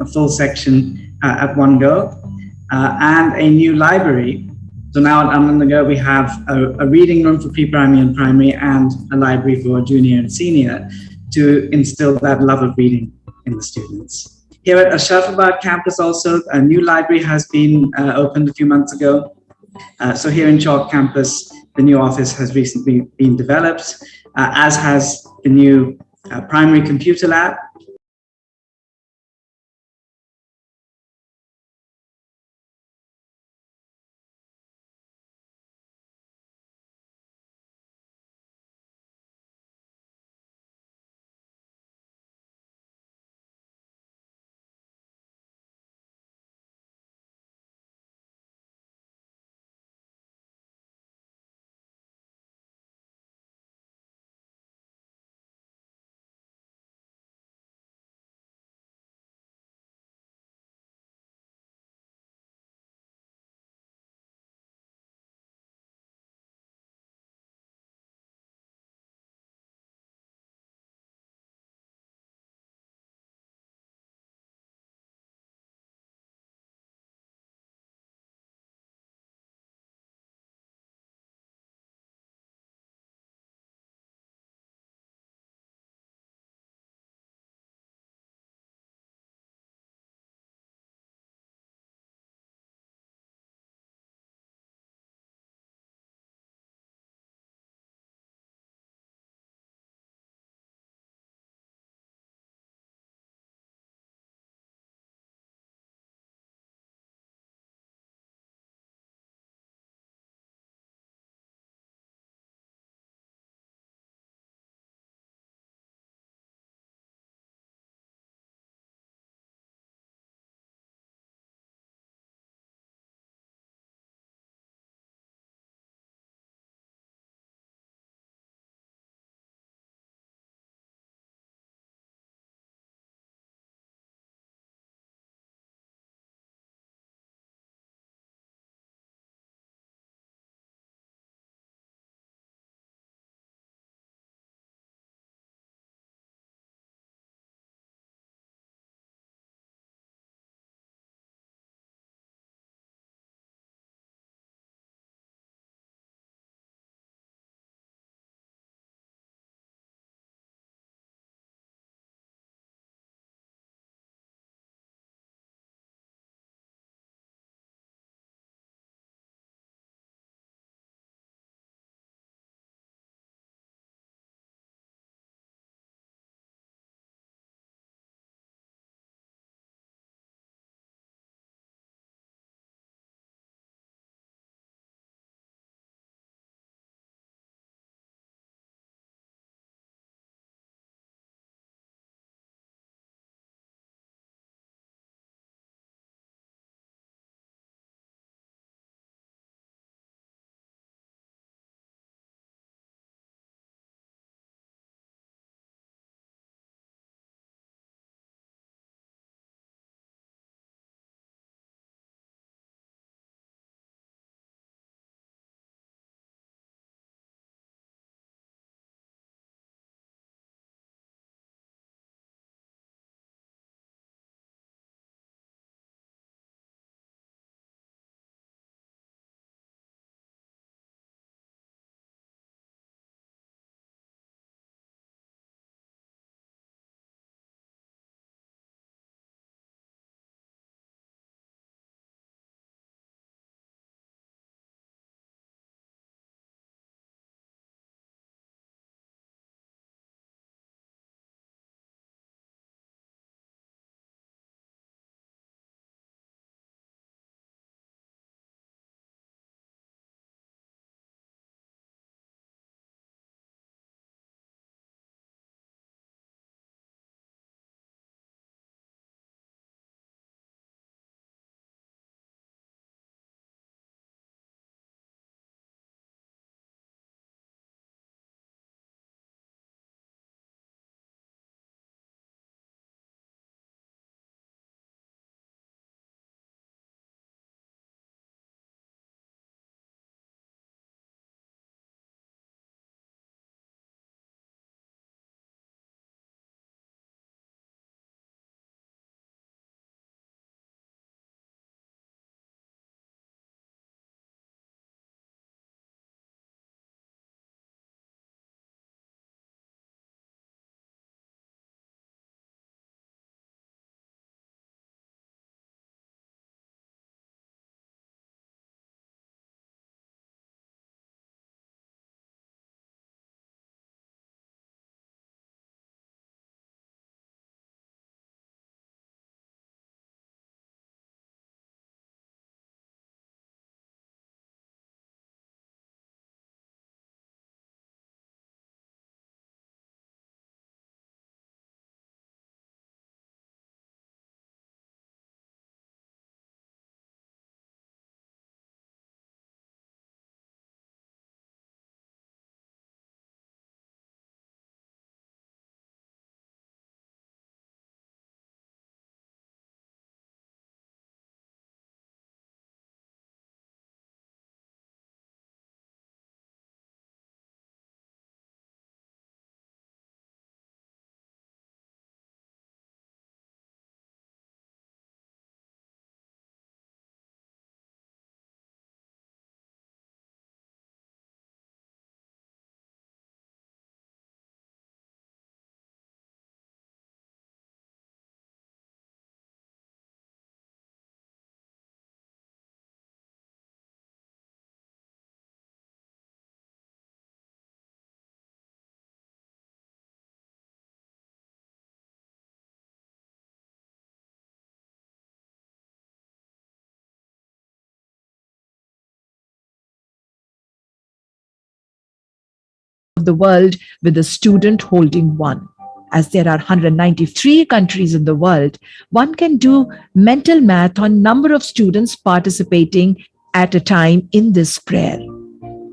a full section at one go, and a new library. So now at Alumni Go, we have a reading room for pre-primary and primary, and a library for junior and senior to instill that love of reading in the students. Here at Ashrafabad campus also, a new library has been opened a few months ago. So here in Chalk campus, the new office has recently been developed, as has the new primary computer lab. the world with a student holding one. As there are 193 countries in the world, one can do mental math on number of students participating at a time in this prayer.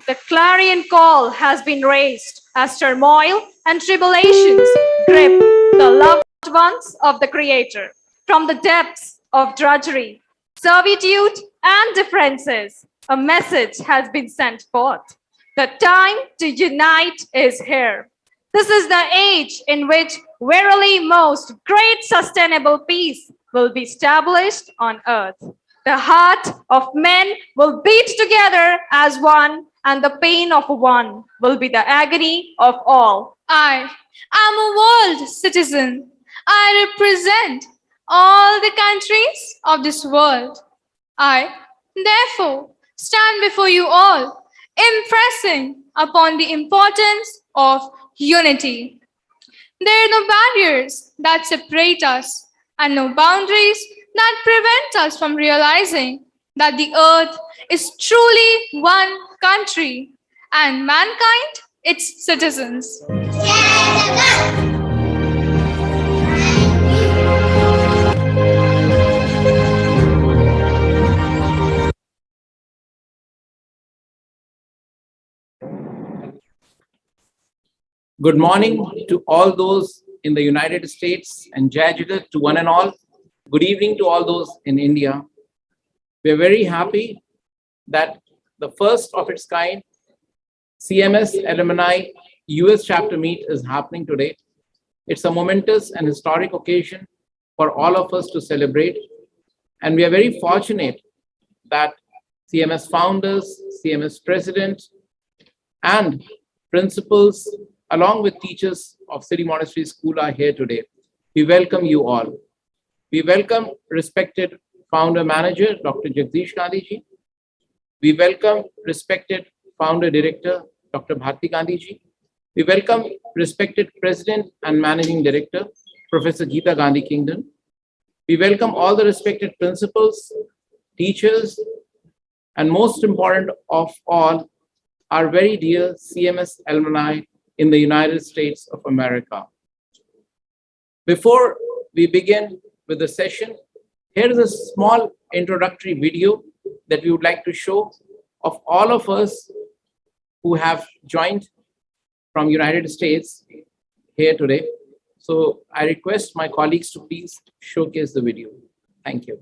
The clarion call has been raised as turmoil and tribulations grip the loved ones of the Creator. From the depths of drudgery, servitude, and differences, a message has been sent forth. The time to unite is here. This is the age in which verily most great sustainable peace will be established on earth. The heart of men will beat together as one, and the pain of one will be the agony of all. I am a world citizen. I represent all the countries of this world. I, therefore, stand before you all, impressing upon the importance of unity. There are no barriers that separate us, and no boundaries that prevent us from realizing that the earth is truly one country and mankind its citizens. Good morning to all those in the United States and Jai Jagat to one and all. Good evening to all those in India. We're very happy that the first of its kind CMS Alumni US chapter meet is happening today. It's a momentous and historic occasion for all of us to celebrate. And we are very fortunate that CMS founders, CMS president, and principals, along with teachers of City Monastery School are here today. We welcome you all. We welcome respected founder manager, Dr. Jagdish Gandhi ji. We welcome respected founder director, Dr. Bharti Gandhi ji. We welcome respected president and managing director, Professor Geeta Gandhi Kingdon. We welcome all the respected principals, teachers, and most important of all, our very dear CMS alumni in the United States of America. Before we begin with the session, here is a small introductory video that we would like to show of all of us who have joined from United States here today. So I request my colleagues to please showcase the video. Thank you.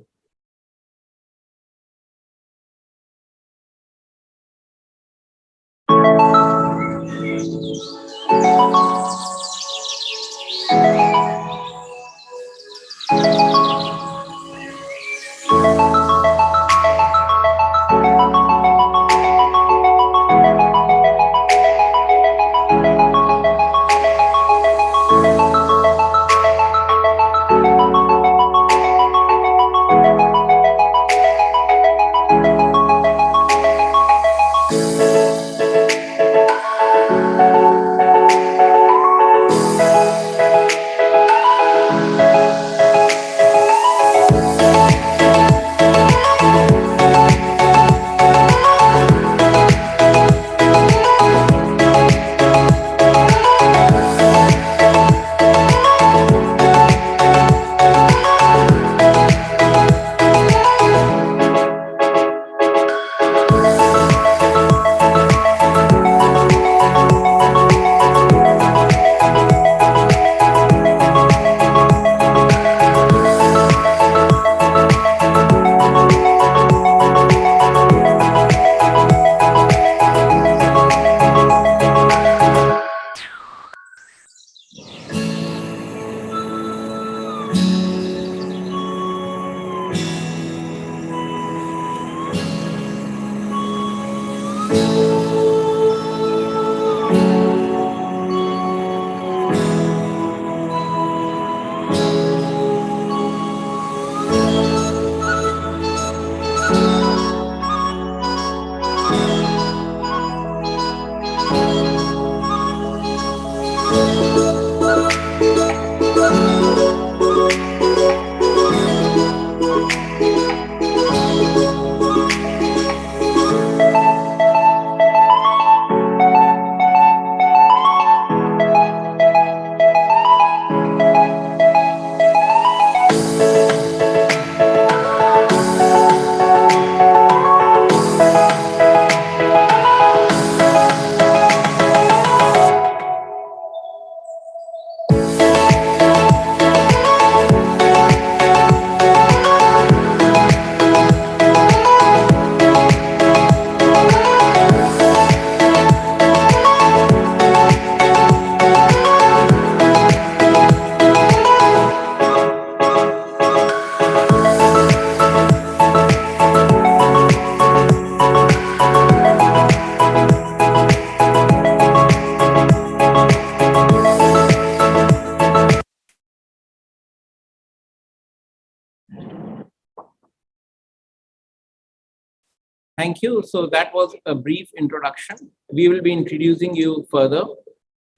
Thank you. So that was a brief introduction. We will be introducing you further.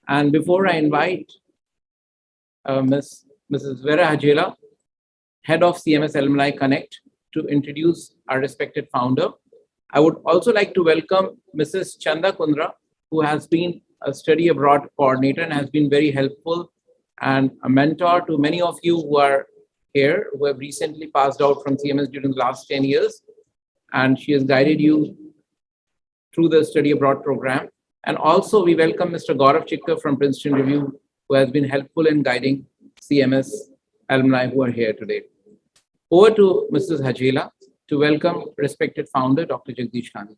And before I invite Mrs. Vera Hajela, Head of CMS Alumni Connect, to introduce our respected founder, I would also like to welcome Mrs. Chanda Kundra, who has been a study abroad coordinator and has been very helpful and a mentor to many of you who are here, who have recently passed out from CMS during the last 10 years. And she has guided you through the study abroad program. And also we welcome Mr. Gaurav Chikkar from Princeton Review, who has been helpful in guiding CMS alumni who are here today. Over to Mrs. Hajela to welcome respected founder, Dr. Jagdish Gandhi.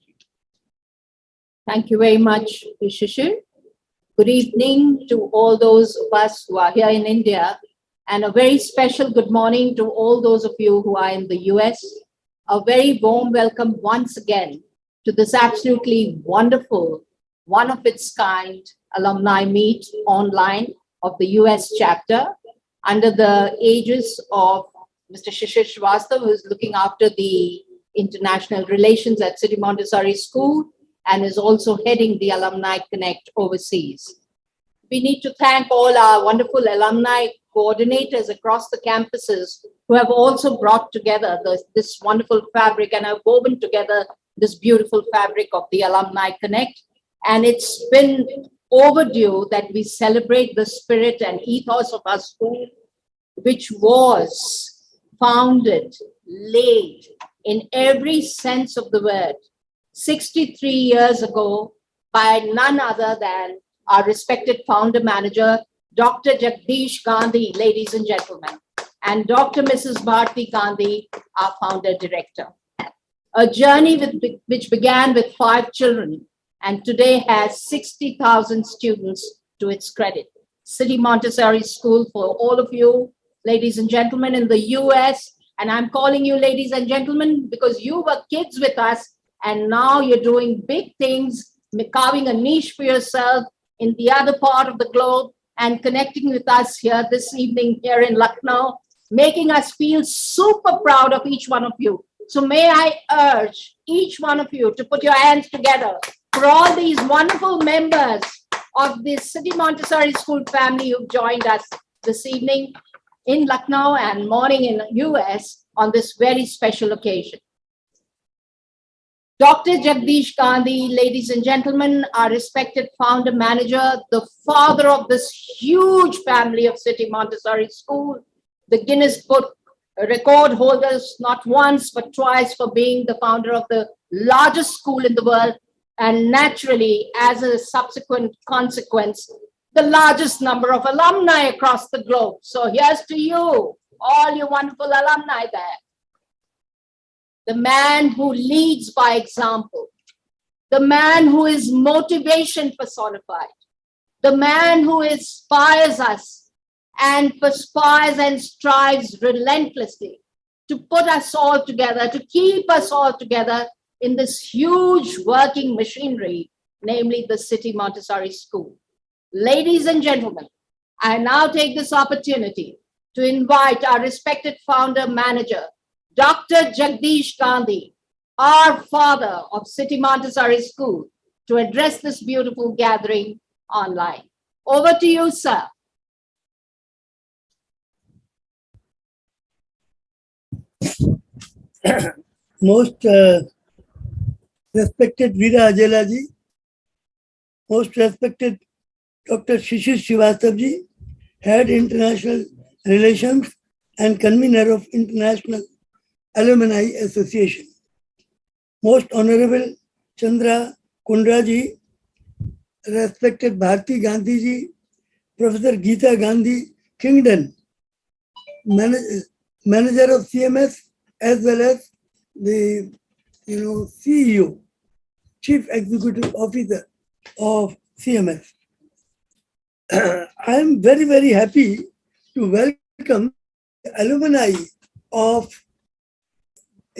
Thank you very much, Shishir. Good evening to all those of us who are here in India, and a very special good morning to all those of you who are in the US. A very warm welcome once again to this absolutely wonderful, one of its kind alumni meet online of the US chapter under the aegis of Mr. Shishir Srivastava, who is looking after the international relations at City Montessori School and is also heading the Alumni Connect overseas. We need to thank all our wonderful alumni coordinators across the campuses who have also brought together this wonderful fabric and have woven together this beautiful fabric of the Alumni Connect. And it's been overdue that we celebrate the spirit and ethos of our school, which was founded, laid in every sense of the word 63 years ago by none other than our respected founder manager, Dr. Jagdish Gandhi, ladies and gentlemen, and Dr. Mrs. Bharti Gandhi, our founder director. A journey which began with 5 children and today has 60,000 students to its credit. City Montessori School for all of you, ladies and gentlemen, in the US, and I'm calling you ladies and gentlemen because you were kids with us and now you're doing big things, carving a niche for yourself in the other part of the globe and connecting with us here this evening here in Lucknow, making us feel super proud of each one of you. So may I urge each one of you to put your hands together for all these wonderful members of the City Montessori School family who've joined us this evening in Lucknow and morning in the US on this very special occasion. Dr. Jagdish Gandhi, ladies and gentlemen, our respected founder manager, the father of this huge family of City Montessori School, the Guinness Book record holders, not once but twice, for being the founder of the largest school in the world, and naturally, as a subsequent consequence, the largest number of alumni across the globe. So here's to you, all you wonderful alumni there. The man who leads by example, the man who is motivation personified, the man who inspires us and perspires and strives relentlessly to put us all together, to keep us all together in this huge working machinery, namely the City Montessori School. Ladies and gentlemen, I now take this opportunity to invite our respected founder manager, Dr. Jagdish Gandhi, our father of City Montessori School, to address this beautiful gathering online. Over to you, sir. Most respected Veera Hajela ji, most respected Dr. Shishir Srivastava ji, Head International Relations and Convener of International Alumni Association. Most Honorable Chandra Kundra ji, respected Bharti Gandhi ji, Professor Geeta Gandhi Kingdon, manager of CMS, as well as the CEO, Chief Executive Officer of CMS. I am very, very happy to welcome alumni of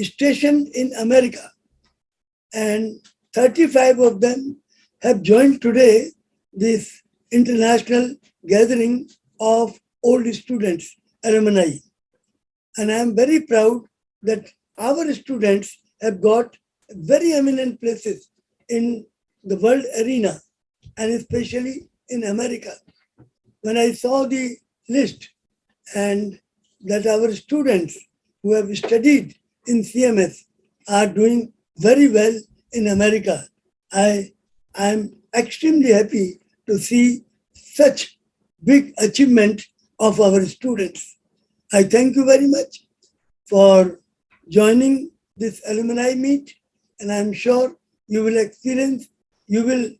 station in America, and 35 of them have joined today this international gathering of old students, alumni. And I am very proud that our students have got very eminent places in the world arena, and especially in America. When I saw the list and that our students who have studied in CMS are doing very well in America, I am extremely happy to see such big achievement of our students. I thank you very much for joining this alumni meet, and I'm sure you will explain your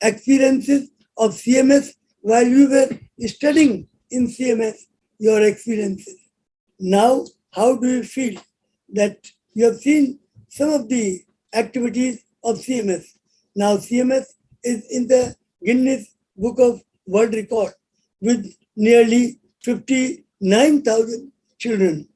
experiences of CMS while you were studying in CMS, your experiences. Now, how do you feel that you have seen some of the activities of CMS? Now, CMS is in the Guinness Book of World Record with nearly 59,000 children.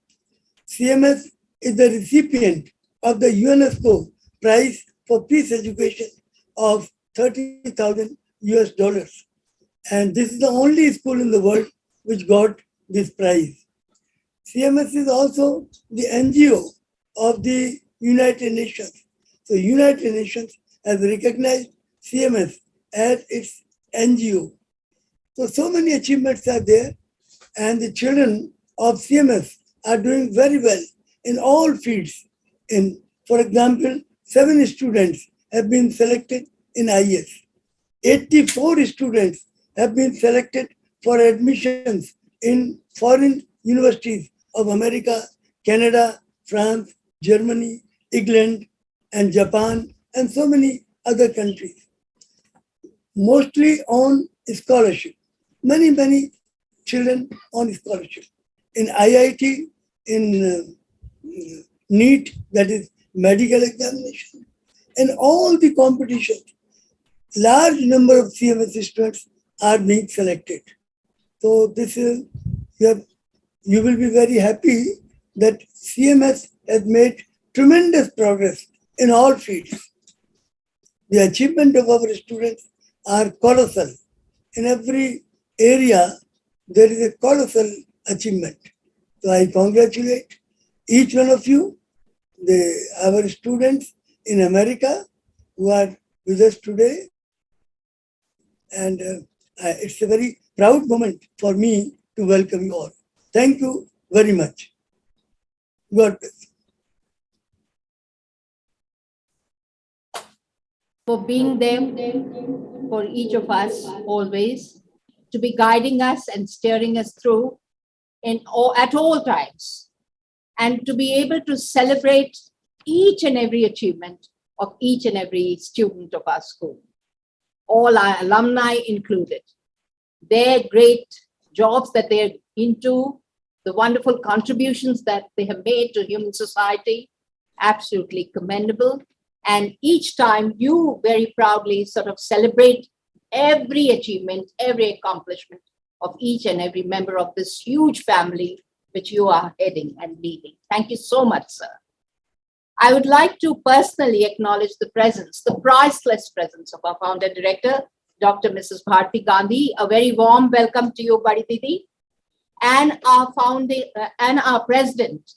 CMS is the recipient of the UNESCO Prize for Peace Education of $30,000 US. And this is the only school in the world which got this prize. CMS is also the NGO of the United Nations. So United Nations has recognized CMS as its NGO. So many achievements are there, and the children of CMS are doing very well in all fields. For example, 7 students have been selected in IS. 84 students have been selected for admissions in foreign universities of America, Canada, France, Germany, England, and Japan, and so many other countries. Mostly on scholarship. Many children on scholarship. In IIT, in NEET, that is medical examination, and all the competitions, large number of CMS students are being selected. So this is, you will be very happy that CMS has made tremendous progress in all fields. The achievement of our students are colossal. In every area, there is a colossal achievement. So I congratulate each one of you, our students in America who are with us today. And it's a very proud moment for me to welcome you all. Thank you very much. God bless. For being there for each of us always, to be guiding us and steering us through at all times, and to be able to celebrate each and every achievement of each and every student of our school, all our alumni included. Their great jobs that they're into, the wonderful contributions that they have made to human society, absolutely commendable. And each time you very proudly sort of celebrate every achievement, every accomplishment of each and every member of this huge family which you are heading and leading. Thank you so much, sir. I would like to personally acknowledge the presence, the priceless presence of our founder director, Dr. Mrs. Bharti Gandhi. A very warm welcome to you, Badi Didi, and our president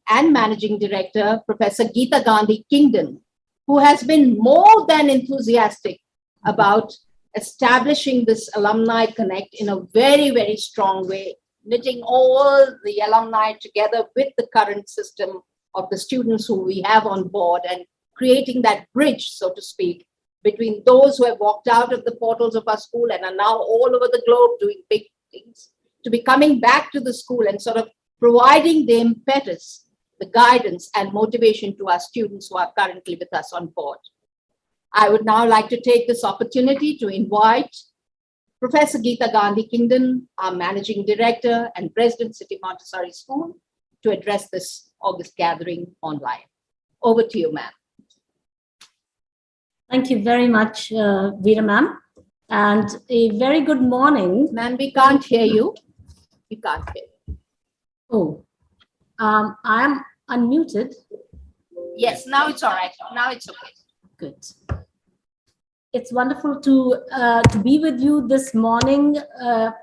and managing director, Professor Geeta Gandhi Kingdon, who has been more than enthusiastic about establishing this Alumni Connect in a very, very strong way, knitting all the alumni together with the current system of the students who we have on board and creating that bridge, so to speak, between those who have walked out of the portals of our school and are now all over the globe doing big things, to be coming back to the school and sort of providing the impetus, the guidance and motivation to our students who are currently with us on board. I would now like to take this opportunity to invite Professor Geeta Gandhi Kingdon, our Managing Director and President, City Montessori School, to address this August gathering online. Over to you, ma'am. Thank you very much, Veera ma'am, and a very good morning. Ma'am, we can't hear you. You can't hear you. Oh, I am unmuted. Yes, now it's all right. Now it's okay. Good. It's wonderful to be with you this morning.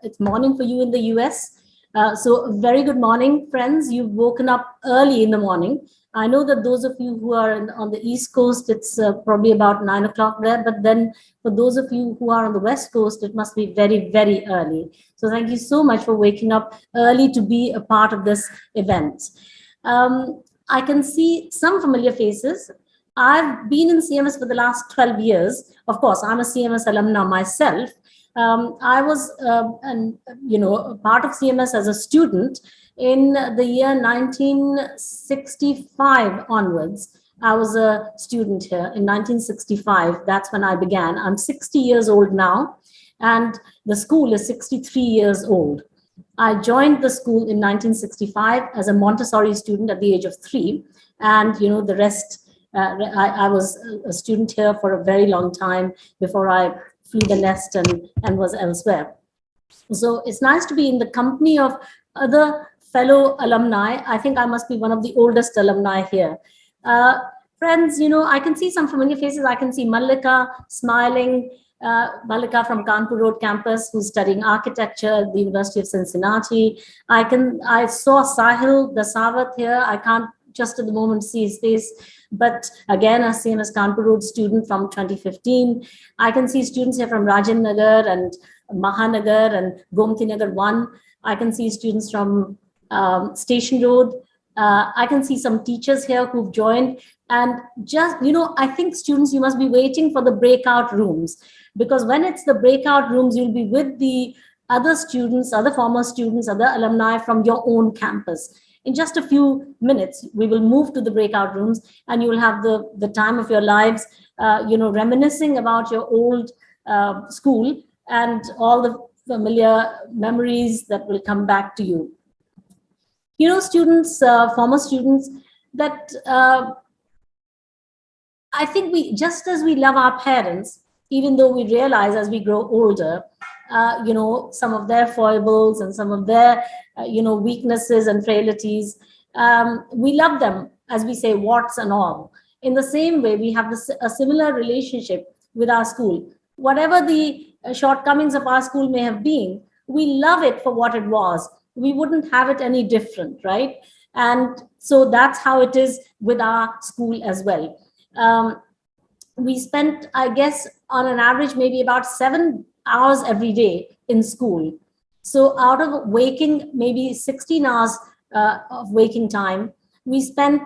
It's morning for you in the US. So very good morning, friends. You've woken up early in the morning. I know that those of you who are on the East Coast, it's probably about 9 o'clock there. But then for those of you who are on the West Coast, it must be very, very early. So thank you so much for waking up early to be a part of this event. I can see some familiar faces. I've been in CMS for the last 12 years. Of course, I'm a CMS alumna myself. I was, a part of CMS as a student in the year 1965 onwards. I was a student here in 1965. That's when I began. I'm 60 years old now, and the school is 63 years old. I joined the school in 1965 as a Montessori student at the age of 3, and the rest. I was a student here for a very long time before I flew the nest and was elsewhere. So it's nice to be in the company of other fellow alumni. I think I must be one of the oldest alumni here. Friends, I can see some familiar faces. I can see Mallika smiling, Mallika from Kanpur Road campus, who's studying architecture at the University of Cincinnati. I saw Sahil Dasawat here. I can't just at the moment see his face, but again, a CMS Kanpur Road student from 2015. I can see students here from Rajan Nagar and Mahanagar and Gomti Nagar 1. I can see students from Station Road. I can see some teachers here who've joined. And just, I think students, you must be waiting for the breakout rooms, because when it's the breakout rooms, you'll be with the other students, other former students, other alumni from your own campus. In just a few minutes, we will move to the breakout rooms, and you will have the time of your lives, reminiscing about your old school and all the familiar memories that will come back to you. Students, former students, that I think just as we love our parents, even though we realize as we grow older, some of their foibles and some of their, weaknesses and frailties, we love them, as we say, warts and all. In the same way, we have a similar relationship with our school. Whatever the shortcomings of our school may have been, we love it for what it was. We wouldn't have it any different, right? And so that's how it is with our school as well. We spent, I guess, on an average, maybe about 7 hours every day in school. So out of waking, maybe 16 hours of waking time, we spent,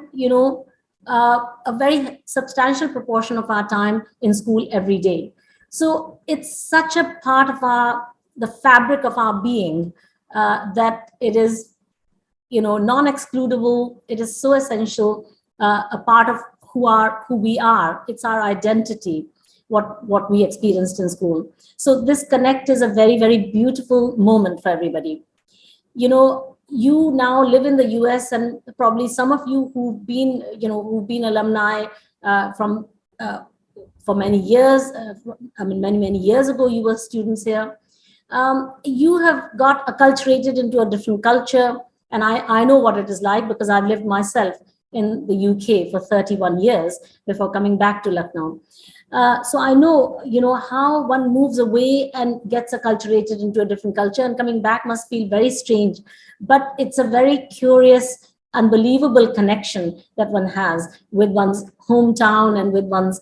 a very substantial proportion of our time in school every day. So it's such a part of the fabric of our being that it is, non-excludable. It is so essential, a part of who we are. It's our identity, what we experienced in school. So this connect is a very, very beautiful moment for everybody. You now live in the US, and probably some of you who've been alumni for many years. Many years ago, you were students here. You have got acculturated into a different culture. And I know what it is like, because I've lived myself in the UK for 31 years before coming back to Lucknow. So I know, how one moves away and gets acculturated into a different culture, and coming back must feel very strange. But it's a very curious, unbelievable connection that one has with one's hometown and with one's,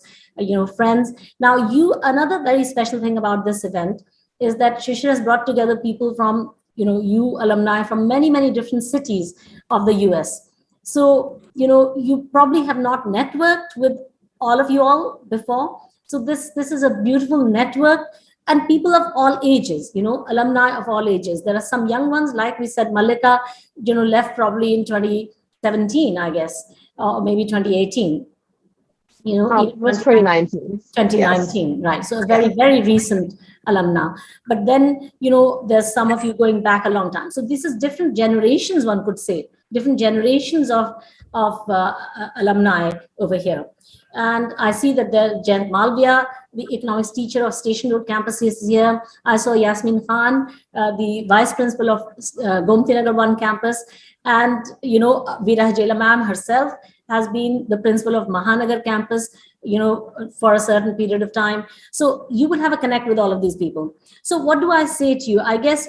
friends. Now, another very special thing about this event is that Shishir has brought together people from, you alumni from many, many different cities of the US. So, you probably have not networked with all of you all before. So this is a beautiful network, and people of all ages, alumni of all ages. There are some young ones, like we said, Mallika, left probably in 2017, I guess, or maybe 2018. It was 2019. 2019, yes. Right. So a very, very recent alumna. But then, there's some of you going back a long time. So this is different generations, one could say, different generations of alumni over here. And I see that Jayant Malviya, the economics teacher of Station Road campus, is here. I saw Yasmin Khan, the vice principal of Gomti Nagar 1 campus. And, Veera Hajela ma'am herself has been the principal of Mahanagar campus, for a certain period of time. So you will have a connect with all of these people. So what do I say to you? I guess,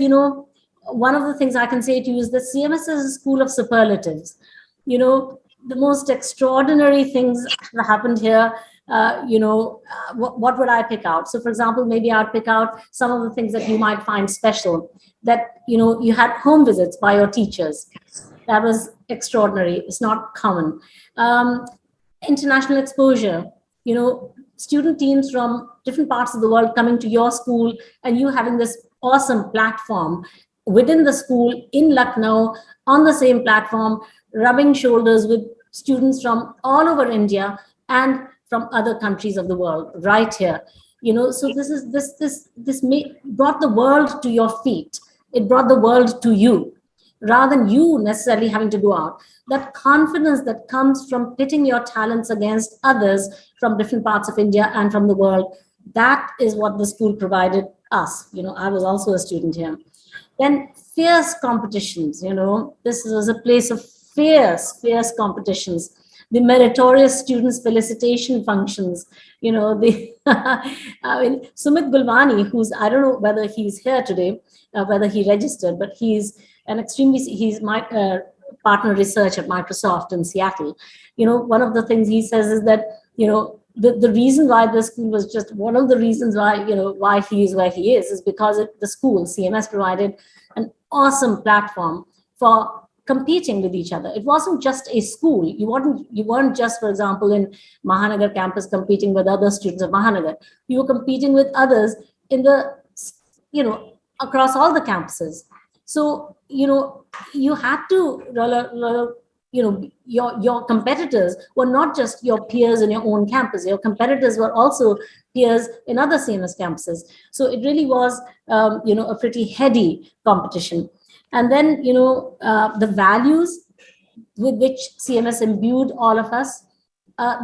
one of the things I can say to you is that CMS is a school of superlatives. You know, the most extraordinary things that happened here. What would I pick out? So, for example, maybe I'd pick out some of the things that you might find special. That, you know, you had home visits by your teachers. That was extraordinary. It's not common. International exposure. You know, student teams from different parts of the world coming to your school, and you having this awesome platform within the school in Lucknow on the same platform, rubbing shoulders with students from all over India and from other countries of the world right here. You know, so this brought the world to your feet. It brought the world to you, rather than you necessarily having to go out. That confidence that comes from pitting your talents against others from different parts of India and from the world, that is what the school provided us. You know, I was also a student here. Then fierce competitions, you know, this was a place of fierce competitions. The meritorious students felicitation functions, you know, the I mean, Sumit Gulwani, who's, I don't know whether he's here today, whether he registered, but he's my partner research at Microsoft in Seattle. You know, one of the things he says is that, you know, the reason why the school was just one of the reasons why, you know, why he is where he is because the school, CMS, provided an awesome platform for competing with each other. It wasn't just a school. You weren't just, for example, in Mahanagar campus competing with other students of Mahanagar. You were competing with others in the, you know, across all the campuses. So, you know, you had to, you know, your competitors were not just your peers in your own campus. Your competitors were also peers in other CMS campuses. So it really was, you know, a pretty heady competition. And then, you know, the values with which CMS imbued all of us,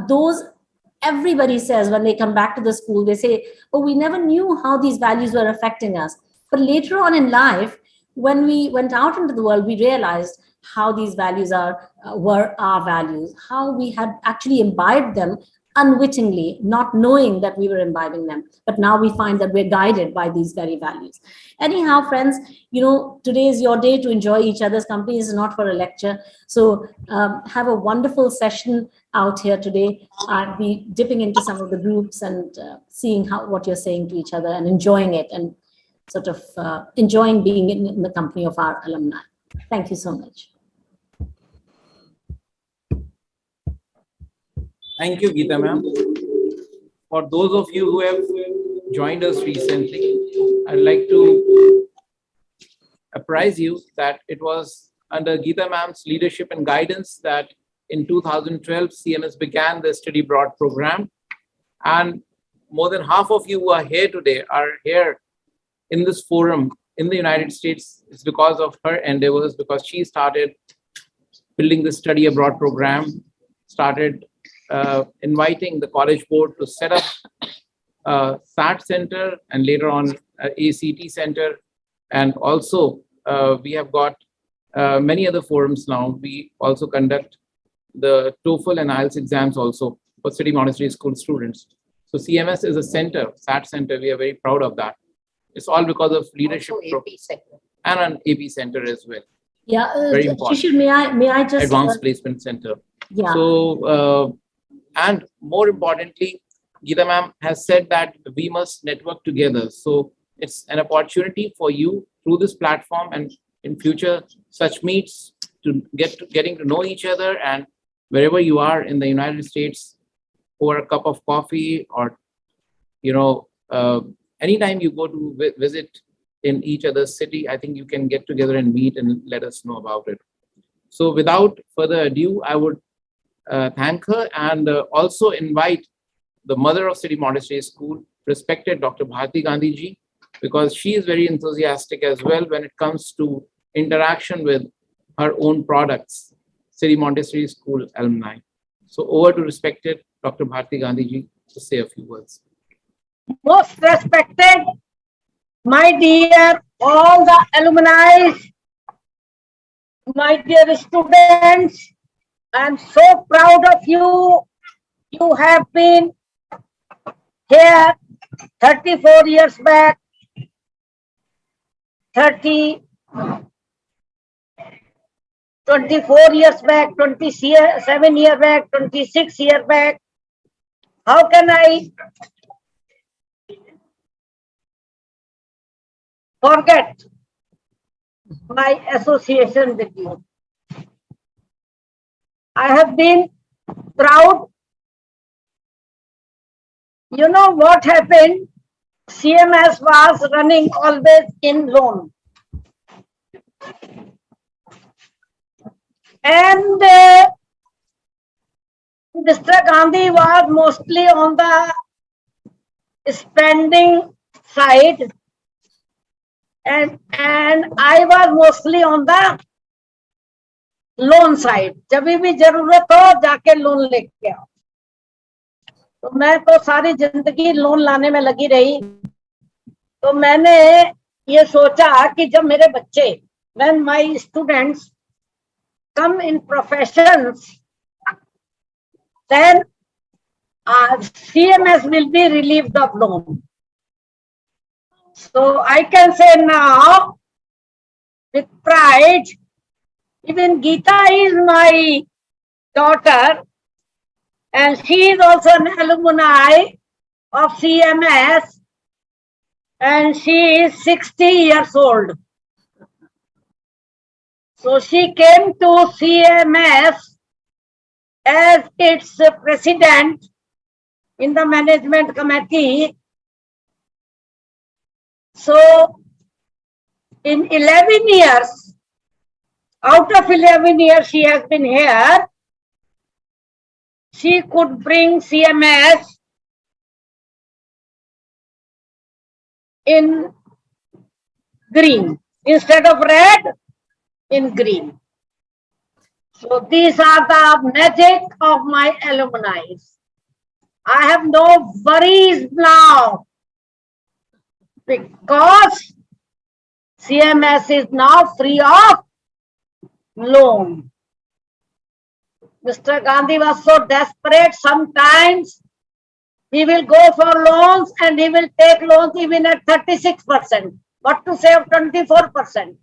those everybody says when they come back to the school, they say, oh, we never knew how these values were affecting us. But later on in life, when we went out into the world, we realized how these values were our values, how we had actually imbibed them unwittingly, not knowing that we were imbibing them. But now we find that we're guided by these very values. Anyhow, friends, you know, today is your day to enjoy each other's company. This is not for a lecture. So have a wonderful session out here today. I'll be dipping into some of the groups and seeing what you're saying to each other and enjoying it and sort of enjoying being in the company of our alumni. Thank you so much. Thank you, Geeta ma'am. For those of you who have joined us recently, I'd like to apprise you that it was under Geeta ma'am's leadership and guidance that in 2012, CMS began the Study Abroad program. And more than half of you who are here today are here in this forum in the United States. It's because of her endeavors, because she started building the Study Abroad program, started inviting the College Board to set up a SAT center and later on ACT center. And also we have got many other forums now. We also conduct the TOEFL and IELTS exams also for City Monastery School students. So CMS is a center, SAT center. We are very proud of that. It's all because of leadership and an AP center as well. Yeah, very important. Shishir, may I just advanced placement center. Yeah. So and more importantly, Geeta ma'am has said that we must network together. So it's an opportunity for you through this platform and in future such meets to getting to know each other, and wherever you are in the United States, pour a cup of coffee, or anytime you go to visit in each other's city, I think you can get together and meet and let us know about it. So without further ado, I would thank her and also invite the mother of City Monastery School, respected Dr. Bharti Gandhi ji, because she is very enthusiastic as well when it comes to interaction with her own products, City Monastery School alumni. So over to respected Dr. Bharti Gandhi ji to say a few words. Most respected, my dear, all the alumni, my dear students, I am so proud of you. You have been here 34 years back, 30 24 years back, 27 years back, 26 years back. How can I forget my association with you? I have been proud. You know what happened? CMS was running always in loan. And Mr. Gandhi was mostly on the spending side, and I was mostly on the loan side. जब भी जरूरत हो जाके loan लेके आओ. तो मैं तो सारी जिंदगी लोन लाने में लगी रही. तो मैंने ये सोचा कि जब मेरे बच्चे, when my students come in professions, then CMS will be relieved of loan. So I can say now with pride, even Geeta is my daughter, and she is also an alumni of CMS, and she is 60 years old. So she came to CMS as its president in the management committee. So in 11 years, out of 11 years she has been here, she could bring CMS in green. Instead of red, in green. So these are the magic of my alumni. I have no worries now because CMS is now free of loan. Mr. Gandhi was so desperate, sometimes he will go for loans and he will take loans even at 36%. What to say of 24%?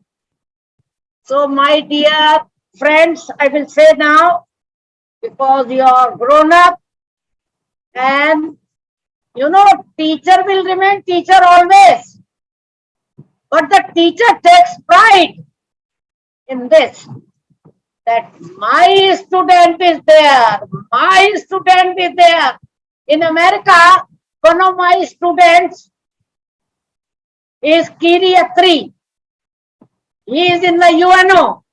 So my dear friends, I will say now, because you are grown up, and you know, teacher will remain teacher always. But the teacher takes pride in this, that my student is there, my student is there. In America, one of my students is Kiri Atri. He is in the UNO.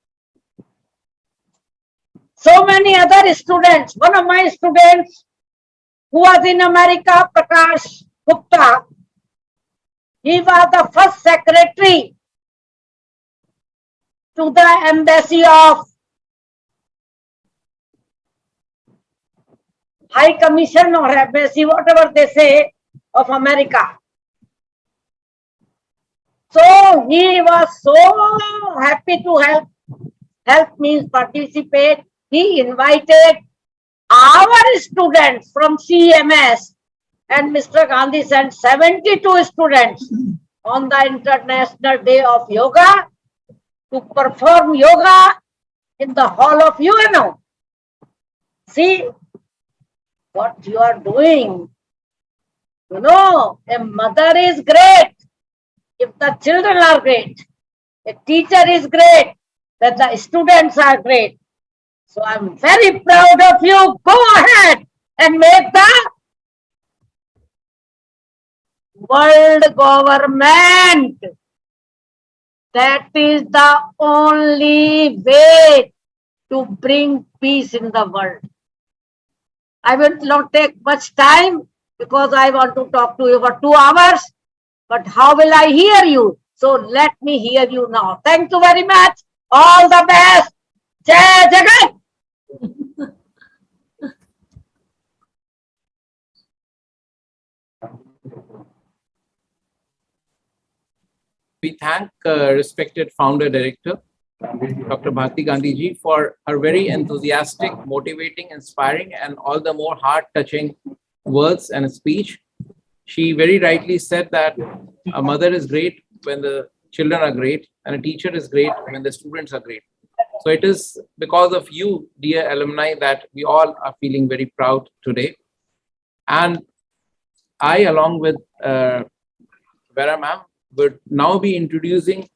So many other students. One of my students who was in America, Prakash Gupta, he was the first secretary to the embassy of High Commission or embassy, whatever they say, of America. So he was so happy to help. Help means participate. He invited our students from CMS, and Mr. Gandhi sent 72 students on the International Day of Yoga to perform yoga in the hall of UNO. See what you are doing. You know, a mother is great if the children are great. A teacher is great that the students are great. So I'm very proud of you. Go ahead and make the world government. That is the only way to bring peace in the world. I will not take much time because I want to talk to you for 2 hours. But how will I hear you? So let me hear you now. Thank you very much. All the best. Jai Jagat. We thank respected founder director, Dr. Bharti Gandhi ji, for her very enthusiastic, motivating, inspiring, and all the more heart-touching words and speech. She very rightly said that a mother is great when the children are great, and a teacher is great when the students are great. So it is because of you, dear alumni, that we all are feeling very proud today. And I, along with Vera ma'am, would now be introducing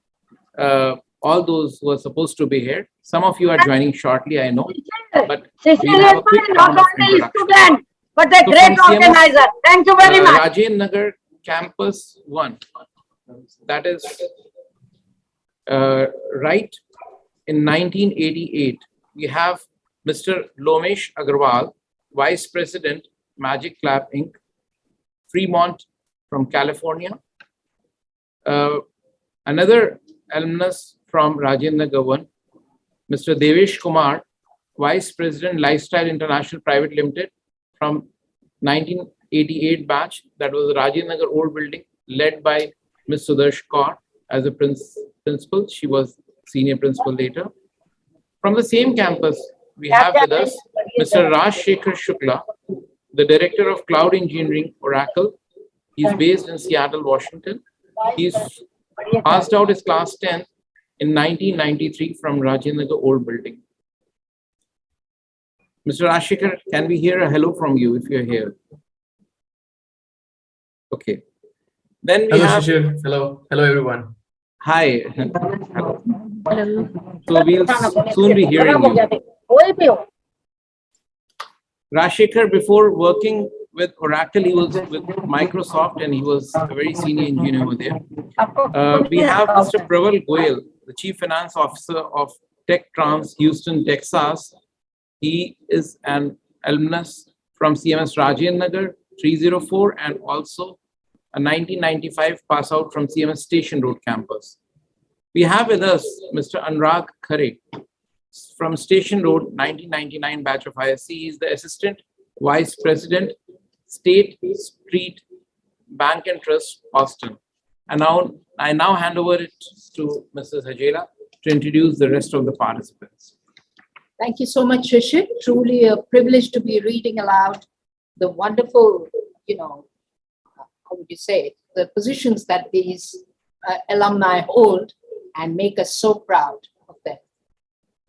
all those who are supposed to be here. Some of you are joining shortly, I know, but we'll have a quick round of introduction. But the great organizer. Thank you very much. Rajendra Nagar Campus 1. That is right in 1988. We have Mr. Lomesh Agarwal, Vice President, Magic Lab Inc., Fremont from California. Another alumnus from Rajendra Nagar 1, Mr. Devesh Kumar, Vice President, Lifestyle International Private Limited from 1988 batch. That was the Rajendra Nagar old building, led by Ms. Sudarsh Kaur as a principal. She was senior principal later. From the same campus, we have with us Mr. Raj Shekhar Shukla, the Director of Cloud Engineering, Oracle. He's based in Seattle, Washington. He's passed out his class 10th in 1993 from Rajendra Nagar old building. Mr. Raj Shekhar, can we hear a hello from you if you're here? Okay. Then we have... Shishir. Hello. Hello, everyone. Hi. Hello. So we'll soon be hearing you. Raj Shekhar, before working with Oracle, he was with Microsoft and he was a very senior engineer over there. We have Mr. Praval Goyal, the Chief Finance Officer of Tech Trans Houston, Texas. He is an alumnus from CMS Rajendra Nagar 304 and also a 1995 pass out from CMS Station Road campus. We have with us Mr. Anurag Khare from Station Road 1999 batch of ISC. He is the Assistant Vice President, State Street Bank and Trust, Boston. And now I hand over it to Mrs. Hajela to introduce the rest of the participants. Thank you so much, Shishir. Truly a privilege to be reading aloud the wonderful, how would you say it, the positions that these alumni hold and make us so proud of them.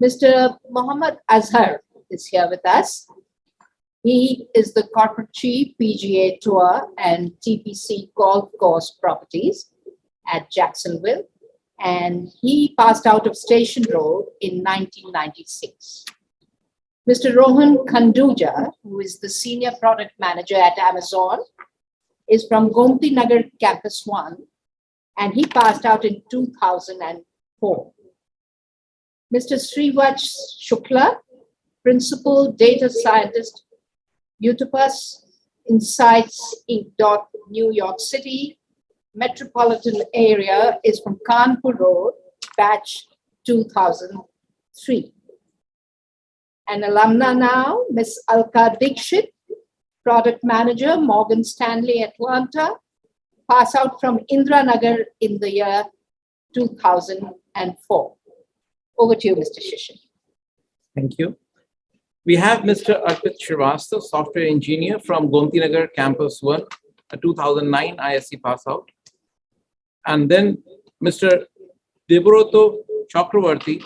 Mr. Mohammad Azhar is here with us. He is the Corporate Chief, PGA Tour and TPC Golf Course Properties at Jacksonville. And he passed out of Station Road in 1996. Mr. Rohan Khanduja, who is the Senior Product Manager at Amazon, is from Gomti Nagar Campus 1, and he passed out in 2004. Mr. Srivaj Shukla, Principal Data Scientist, Utopus Insights Inc. New York City, metropolitan area, is from Kanpur Road, batch 2003. An alumna now, Ms. Alka Dikshit, Product Manager, Morgan Stanley, Atlanta, pass out from Indira Nagar in the year 2004. Over to you, Mr. Shishir. Thank you. We have Mr. Arpit Srivastava, Software Engineer from Gomti Nagar Campus 1, a 2009 ISC pass out. And then Mr. Debroto Chakravarti,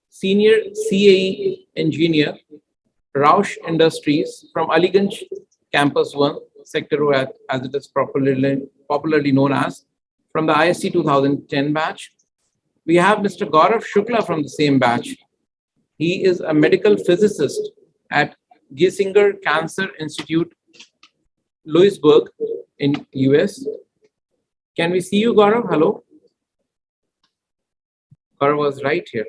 Senior CAE Engineer, Rausch Industries from Aliganj Campus 1, Sector O as it is popularly known as, from the ISC 2010 batch. We have Mr. Gaurav Shukla from the same batch. He is a medical physicist at Giesinger Cancer Institute, Lewisburg in US. Can we see you, Gaurav? Hello. Gaurav was right here.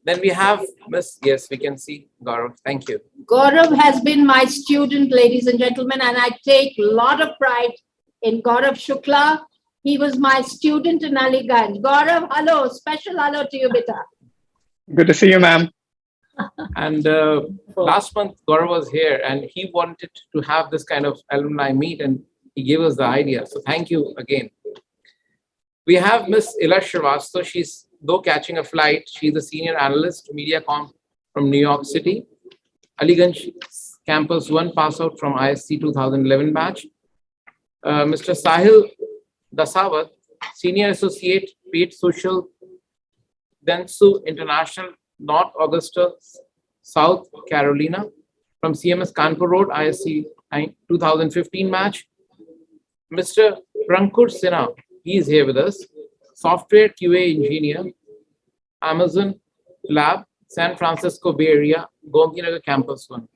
Then we have Miss, yes, we can see Gaurav. Thank you. Gaurav has been my student, ladies and gentlemen, and I take a lot of pride in Gaurav Shukla. He was my student in Aliganj. Gaurav, hello, special hello to you, beta. Good to see you, ma'am. And last month, Gaurav was here and he wanted to have this kind of alumni meet and he gave us the idea. So thank you again. We have Miss Ila Srivastava. She's, though catching a flight, she's a senior analyst, MediaCom from New York City. Aliganj Campus 1 pass out from ISC 2011 batch. Mr. Sahil Dasawat, Senior Associate, Paid Social Dentsu International, North Augusta, South Carolina. From CMS Kanpur Road, ISC 2015 match. Mr. Prankur Sinha, he is here with us. Software QA engineer, Amazon Lab, San Francisco Bay Area, Gomti Nagar Campus 1.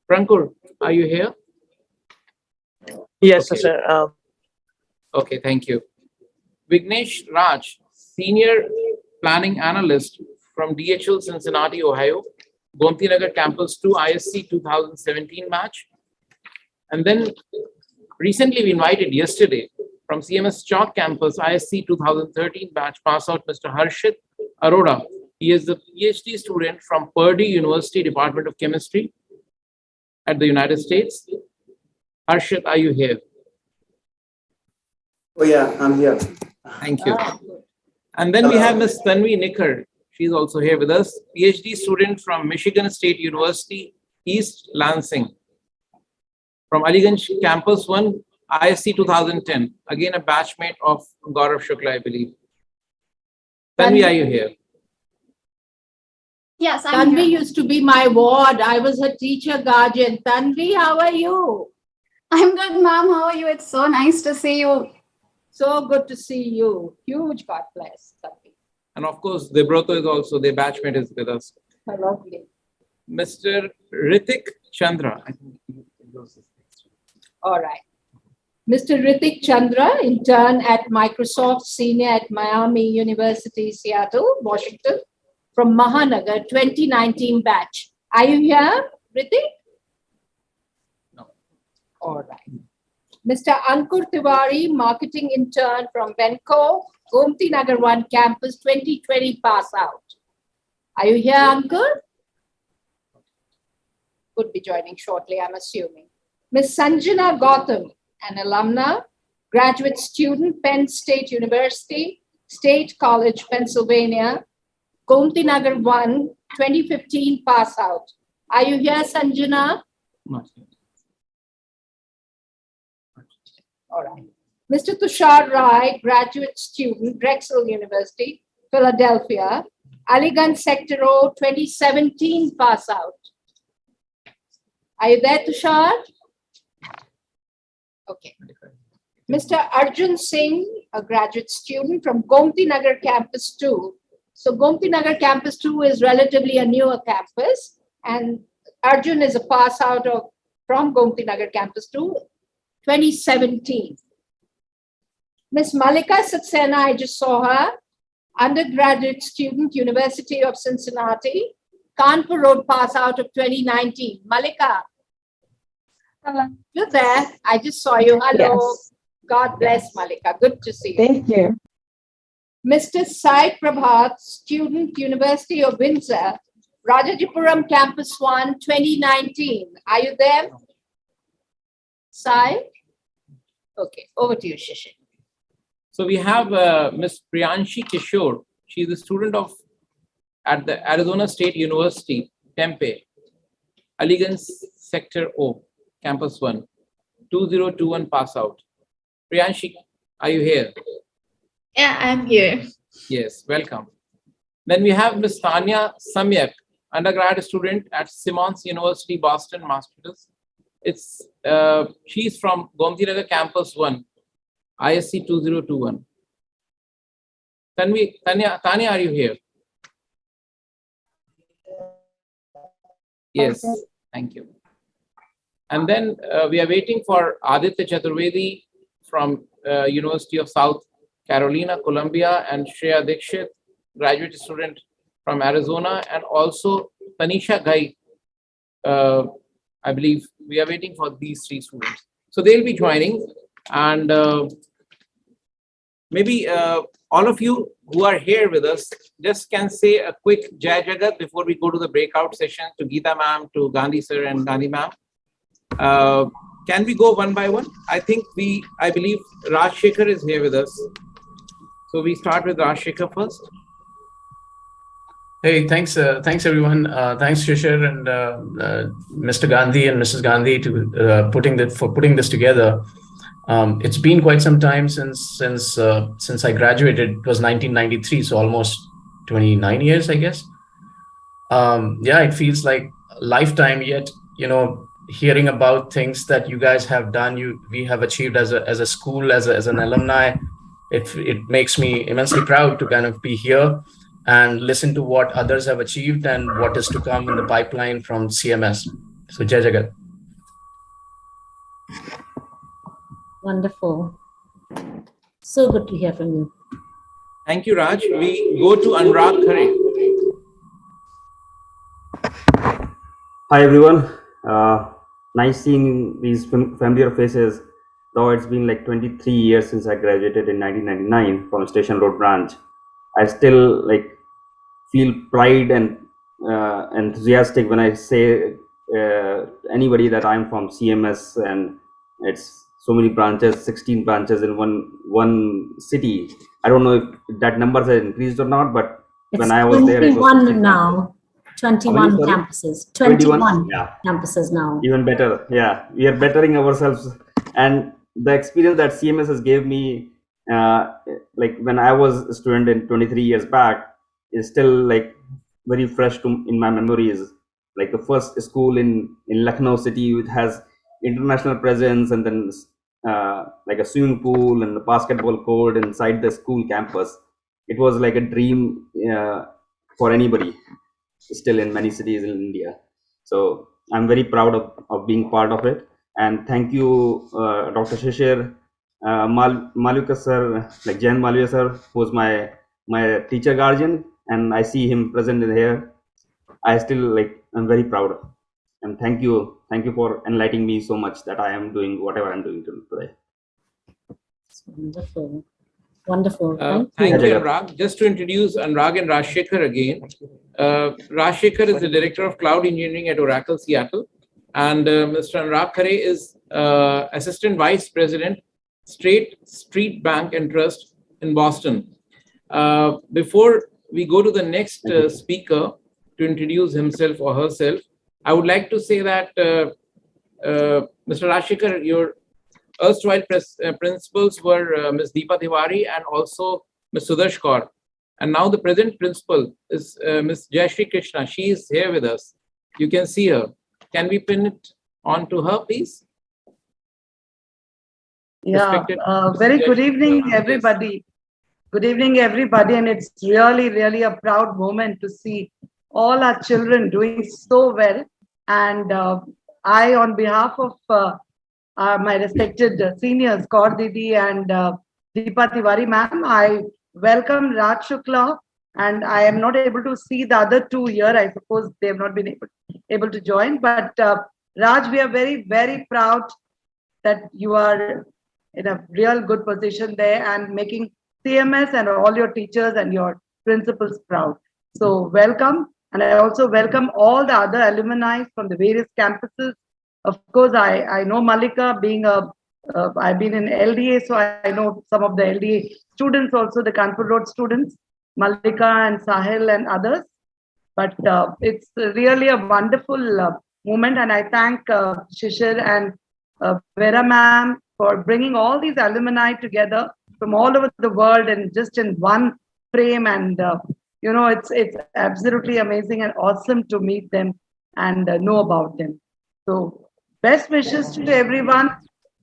Prankur, are you here? Yes, Okay. sir. Okay, thank you. Vignesh Raj, Senior Planning Analyst from DHL Cincinnati, Ohio, Gomti Nagar Campus 2, ISC 2017 match. And then recently we invited yesterday from CMS Chalk Campus, ISC 2013 batch pass out, Mr. Harshit Arora. He is a PhD student from Purdue University Department of Chemistry at the United States. Harshit, are you here? Oh yeah, I'm here. Thank you. And then we have Ms. Tanvi Nikar. She's also here with us. PhD student from Michigan State University, East Lansing. From Aliganj Campus 1, ISC 2010. Again, a batchmate of Gaurav Shukla, I believe. Tanvi, are you here? Yes, Tanvi used to be my ward. I was her teacher guardian. Tanvi, how are you? I'm good, ma'am. How are you? It's so nice to see you. So good to see you. Huge God bless, Tanvi. And of course, Debroto is also, their batchmate is with us. Lovely. Mr. Ritik Chandra. I think All right. Mr. Ritik Chandra, intern at Microsoft, senior at Miami University, Seattle, Washington, from Mahanagar, 2019 batch. Are you here, Ritik? No. All right. Mr. Ankur Tiwari, marketing intern from Venco, Gomti Nagar 1 campus, 2020 pass out. Are you here, Ankur? Could be joining shortly, I'm assuming. Ms. Sanjana Gautam, an alumna, graduate student, Penn State University, State College, Pennsylvania, Gomti Nagar 1, 2015 pass out. Are you here, Sanjana? Not yet. All right. Mr. Tushar Rai, graduate student, Drexel University, Philadelphia, Aliganj Sector O, 2017 pass out. Are you there, Tushar? Okay. Mr. Arjun Singh, a graduate student from Gomti Nagar Campus 2. So Gomti Nagar Campus 2 is relatively a newer campus, and Arjun is a pass out from Gomti Nagar Campus 2, 2017. Miss Malika Saxena, I just saw her, undergraduate student, University of Cincinnati, Kanpur Road pass out of 2019. Malika. Hello. You're there. I just saw you. Hello. Yes. God bless, Malika. Good to see you. Thank you. Mr. Sai Prabhat, student, University of Windsor, Rajajipuram Campus 1, 2019. Are you there? Sai? Okay, over to you, Shishir. So we have Ms. Priyanshi Kishore. She's a student at the Arizona State University, Tempe, Aliganj Sector O, Campus 1, 2021 pass out. Priyanshi, are you here? Yeah, I'm here. Yes, welcome. Then we have Ms. Tanya Samyak, undergrad student at Simmons University, Boston, Massachusetts. She's from Gomti Nagar Campus 1, ISC 2021. Tanya, are you here? Yes, thank you. And then we are waiting for Aditya Chaturvedi from University of South Carolina, Columbia, and Shreya Dikshit, graduate student from Arizona, and also Tanisha Ghai. I believe we are waiting for these three students. So they'll be joining, and maybe all of you who are here with us just can say a quick Jai Jagat before we go to the breakout session to Geeta ma'am, to Gandhi sir and Gandhi ma'am. Can we go one by one? I believe Raj Shekhar is here with us. So we start with Raj Shekhar first. Hey, thanks everyone. Thanks Shishir and Mr. Gandhi and Mrs. Gandhi to putting this together. It's been quite some time since I graduated. It was 1993, so almost 29 years, I guess. Yeah, it feels like a lifetime, yet, hearing about things that you guys have done, we have achieved as a school, as an alumni, it makes me immensely proud to kind of be here and listen to what others have achieved and what is to come in the pipeline from CMS. So Jai Jagat. Wonderful. So good to hear from you. Thank you, Raj. We go to Anurag Khare. Hi, everyone. Nice seeing these familiar faces, though it's been like 23 years since I graduated in 1999 from Station Road branch. I still feel pride and enthusiastic when I say anybody that I'm from CMS, and it's so many branches, 16 branches in one city. I don't know if that number has increased or not, but when I was there, it was 21 now. 21 campuses. 21 campuses now. Even better. Yeah, we are bettering ourselves. And the experience that CMS has gave me, when I was a student in 23 years back, is still very fresh in my memories. Like the first school in Lucknow city, which has international presence, and then a swimming pool and a basketball court inside the school campus. It was like a dream for anybody, still in many cities in India. So I'm very proud of being part of it. And thank you, Dr. Shishir, Malika sir, Jain Malviya sir, who's my teacher guardian, and I see him present in here. I still I'm very proud. And thank you for enlightening me so much that I am doing whatever I'm doing today. Wonderful. Wonderful. Thank you, Anurag. Just to introduce Anurag and Rajshekhar again. Rajshekhar is the Director of Cloud Engineering at Oracle Seattle. And Mr. Anurag Khare is Assistant Vice President, State Street Bank and Trust in Boston. Before we go to the next speaker to introduce himself or herself, I would like to say that Mr. Rajshekhar, your erstwhile principals were Ms. Deepa Tiwari and also Ms. Sudarsh Kaur. And now the present principal is Ms. Jayashree Krishna. She is here with us. You can see her. Can we pin it on to her, please? Yeah, very good evening, everybody. Good evening, everybody. And it's really, really a proud moment to see all our children doing so well. And I, on behalf of my respected seniors, Kaur Didi and Deepa Tiwari ma'am, I welcome Raj Shukla, and I am not able to see the other two here. I suppose they have not been able to join. But Raj, we are very, very proud that you are in a real good position there and making CMS and all your teachers and your principals proud. So welcome. And I also welcome all the other alumni from the various campuses. Of course, I know Malika being I've been in LDA, so I know some of the LDA students also, the Kanpur Road students, Malika and Sahil and others. But it's really a wonderful moment, and I thank Shishir and Vera ma'am for bringing all these alumni together from all over the world and just in one frame. And it's absolutely amazing and awesome to meet them and know about them. So best wishes to everyone.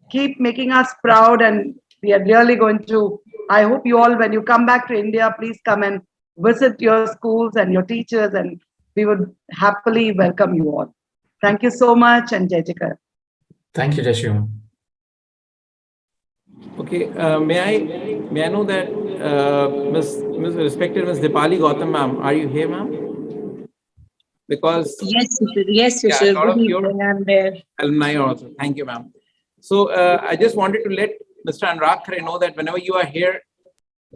Keep making us proud, and we are really going to, I hope you all, when you come back to India, please come and visit your schools and your teachers, and we would happily welcome you all. Thank you so much, and Jai Jagat. Thank you, Jashima. Okay, may I know that respected Ms. Dipali Gautam ma'am, are you here, ma'am? Because yes, sir. Good evening, I'm there. Alumni also. Thank you, ma'am. So I just wanted to let Mr. Anurag Khare know that whenever you are here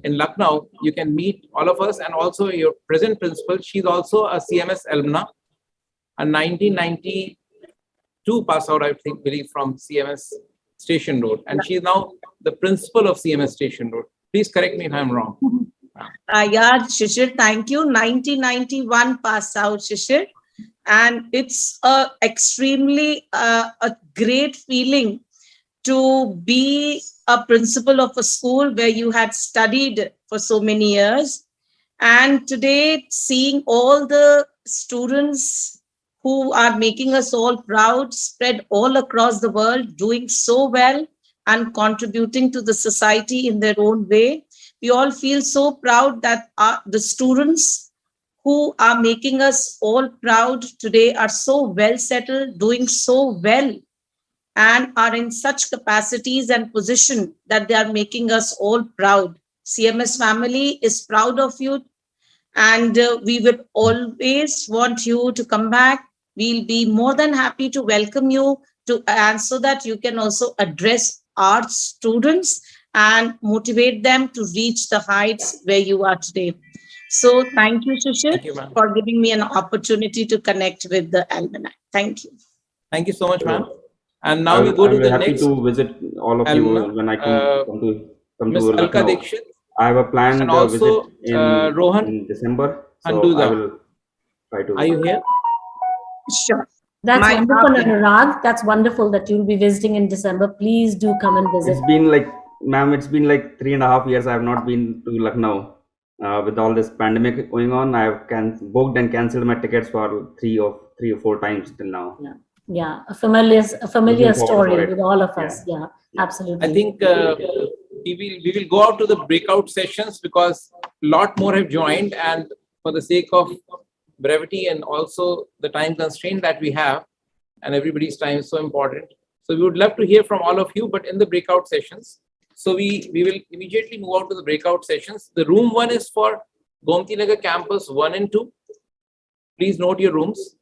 in Lucknow, you can meet all of us, and also your present principal. She's also a CMS alumna, a 1992 pass out, I believe, from CMS Station Road, and she's now the principal of CMS Station Road. Please correct me if I'm wrong. Yeah, Shishir, thank you. 1991 pass out, Shishir. And it's extremely a great feeling to be a principal of a school where you had studied for so many years. And today, seeing all the students who are making us all proud, spread all across the world, doing so well and contributing to the society in their own way, we all feel so proud that the students who are making us all proud today are so well settled, doing so well, and are in such capacities and position that they are making us all proud. CMS family is proud of you, and we would always want you to come back. We'll be more than happy to welcome you to, and so that you can also address our students and motivate them to reach the heights where you are today. So thank you, Shishir, for giving me an opportunity to connect with the alumni. Thank you. Thank you so much, ma'am. And now we go to the happy next. to visit all of you when I come to Alka Lucknow. Dixit. I have a planned And also, visit in, Rohan in December, so Handuza. I will try to. Are you here? Sure. That's My wonderful, heart- Anurag. That's wonderful that you'll be visiting in December. Please do come and visit. It's been like, ma'am, it's been like 3.5 years I have not been to Lucknow. With all this pandemic going on, I have booked and cancelled my tickets for three or 4 times till now. Yeah, a familiar Looking forward story for it. with all of us. Yeah, absolutely. I think we will go out to the breakout sessions because a lot more have joined, and for the sake of brevity and also the time constraint that we have, and everybody's time is so important. So we would love to hear from all of you, but in the breakout sessions. So we will immediately move out to the breakout sessions. The room 1 is for Gomti Nagar campus 1 and 2. Please note your rooms.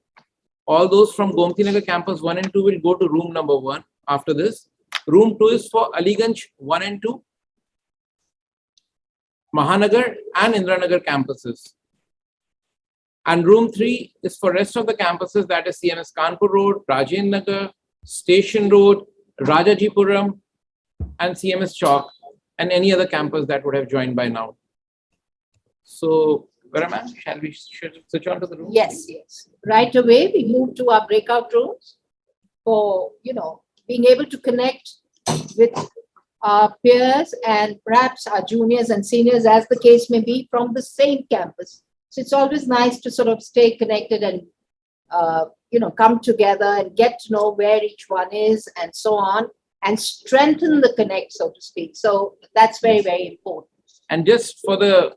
All those from Gomti Nagar campus 1 and 2 will go to room number 1 after this. Room 2 is for Aliganj 1 and 2, Mahanagar and Indranagar campuses. And room 3 is for rest of the campuses, that is CMS Kanpur Road, Rajendra Nagar, Station Road, Rajajipuram, and CMS Chowk, and any other campus that would have joined by now. So, Vera ma'am, shall we switch on to the room? Yes, yes. Right away, we move to our breakout rooms for, being able to connect with our peers and perhaps our juniors and seniors, as the case may be, from the same campus. So it's always nice to sort of stay connected and, come together and get to know where each one is and so on, and strengthen the connect, so to speak. So that's very, very important. And just for the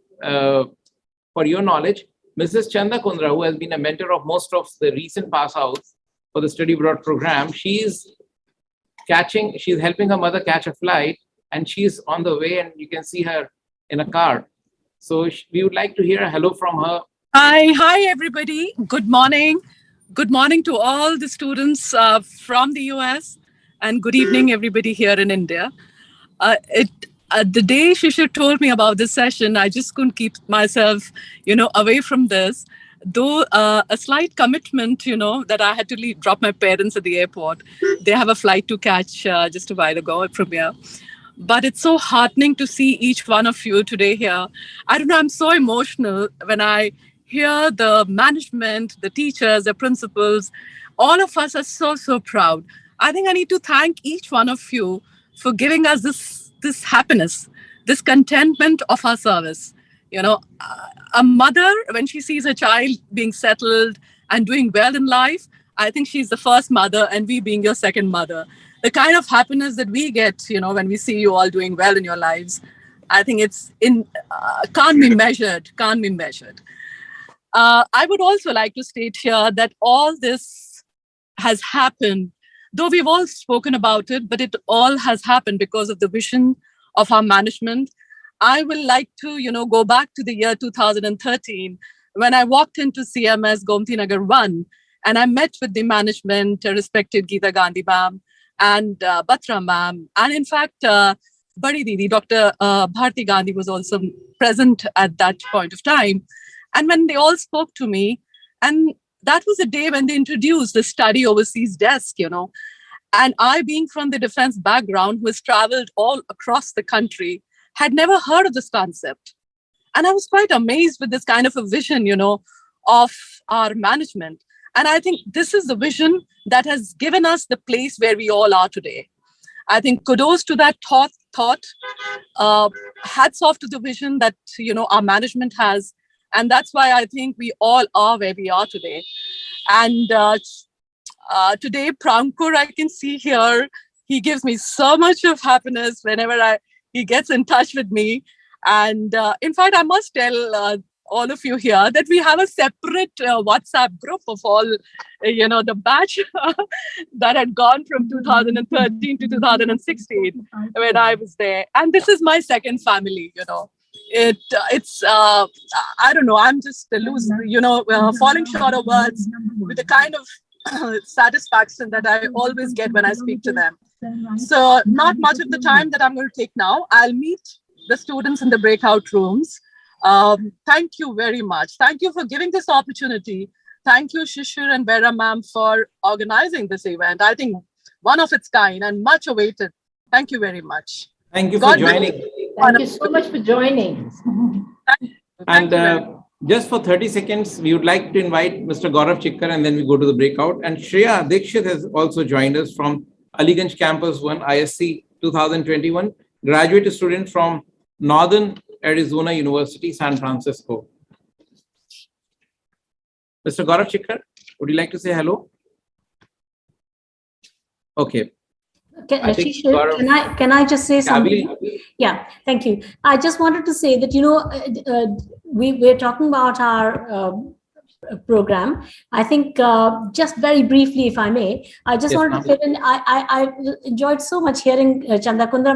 for your knowledge, Mrs. Chanda Kundra, who has been a mentor of most of the recent pass outs for the study abroad program, she's helping her mother catch a flight, and she's on the way, and you can see her in a car. So we would like to hear a hello from her. Hi everybody. Good morning. Good morning to all the students from the US, and good evening everybody here in India. The day Shishir told me about this session, I just couldn't keep myself, away from this. Though a slight commitment, that I had to drop my parents at the airport. They have a flight to catch just a while ago from here. But it's so heartening to see each one of you today here. I don't know, I'm so emotional when I hear the management, the teachers, the principals. All of us are so, so proud. I think I need to thank each one of you for giving us this happiness, this contentment of our service. A mother, when she sees her child being settled and doing well in life, I think she's the first mother, and we being your second mother. The kind of happiness that we get, when we see you all doing well in your lives, I think it's can't be measured. I would also like to state here that all this has happened, though we've all spoken about it, but it all has happened because of the vision of our management. I will like to, go back to the year 2013 when I walked into CMS Gomti Nagar 1, and I met with the management, respected Geeta Gandhi ma'am and Batra ma'am, and in fact, Badi Didi, Dr. Bharti Gandhi was also present at that point of time. And when they all spoke to me, and that was the day when they introduced the study overseas desk, and I, being from the defense background, who has traveled all across the country, had never heard of this concept. And I was quite amazed with this kind of a vision, of our management. And I think this is the vision that has given us the place where we all are today. I think kudos to that thought. Hats off to the vision that, our management has And that's why I think we all are where we are today. And today, Prankur, I can see here, he gives me so much of happiness whenever he gets in touch with me. And in fact, I must tell all of you here that we have a separate WhatsApp group of all, the batch that had gone from 2013 to 2016 when I was there. And this is my second family, It's, I don't know, I'm just losing, falling short of words with the kind of satisfaction that I always get when I speak to them. So not much of the time that I'm going to take now. I'll meet the students in the breakout rooms. Thank you very much. Thank you for giving this opportunity. Thank you, Shishir and Vera ma'am, for organizing this event. I think one of its kind and much awaited. Thank you very much. Thank you for joining. Thank you so much for joining. And just for 30 seconds, we would like to invite Mr. Gaurav Chikkar, and then we go to the breakout. And Shreya Dikshit has also joined us from Aliganj Campus 1 ISC 2021, graduate student from Northern Arizona University, San Francisco. Mr. Gaurav Chikkar, would you like to say hello? Okay. Can I just say something? Yeah, thank you. I just wanted to say that, we're talking about our program. I think just very briefly, if I may, I just wanted to fit in. I enjoyed so much hearing Chandakundra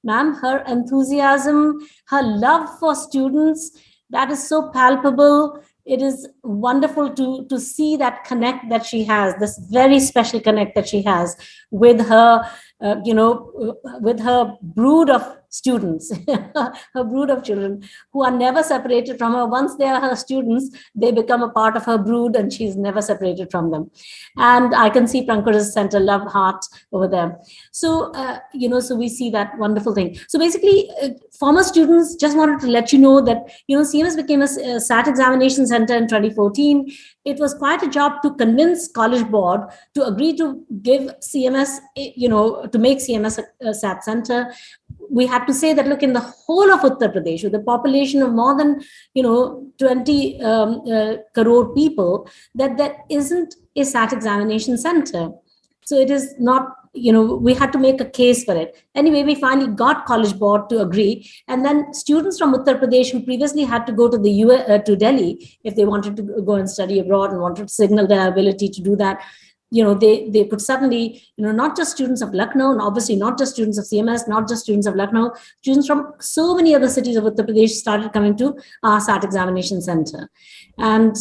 ma'am, her enthusiasm, her love for students, that is so palpable. It is wonderful to see that connect that she has, this very special connect that she has with her, with her brood of students, her brood of children who are never separated from her. Once they are her students, they become a part of her brood and she's never separated from them. And I can see Prankur has sent a love heart over there. So, so we see that wonderful thing. So basically, former students, just wanted to let you know that, CMS became a SAT examination center in 2014. It was quite a job to convince College Board to agree to give CMS, to make CMS a SAT center. We had to say that, look, in the whole of Uttar Pradesh, with a population of more than, 20 crore people, that there isn't a SAT examination center. So it is not, we had to make a case for it. Anyway, we finally got College Board to agree. And then students from Uttar Pradesh who previously had to go to to Delhi if they wanted to go and study abroad and wanted to signal their ability to do that, they could suddenly, not just students of Lucknow, and obviously not just students of CMS, not just students of Lucknow, students from so many other cities of Uttar Pradesh started coming to our SAT examination center. And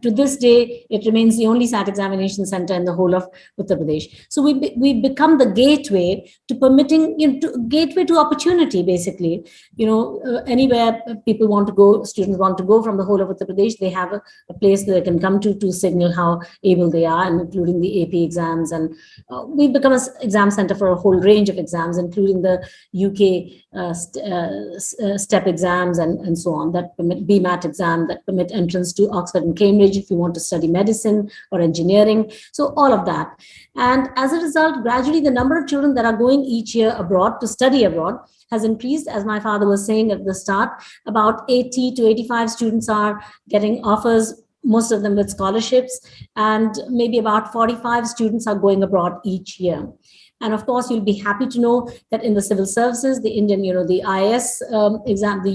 to this day, it remains the only SAT examination center in the whole of Uttar Pradesh. So we become the gateway to permitting, gateway to opportunity, basically. Anywhere people want to go, students want to go from the whole of Uttar Pradesh, they have a place that they can come to signal how able they are, and including the AP exams. And we've become an exam center for a whole range of exams, including the UK STEP exams and so on, that permit BMAT exam, that permit entrance to Oxford and Cambridge if you want to study medicine or engineering. So all of that. And as a result, gradually the number of children that are going each year abroad to study abroad has increased. As my father was saying at the start, about 80 to 85 students are getting offers, most of them with scholarships, and maybe about 45 students are going abroad each year. And of course, you'll be happy to know that in the civil services, the Indian, the IAS exam, the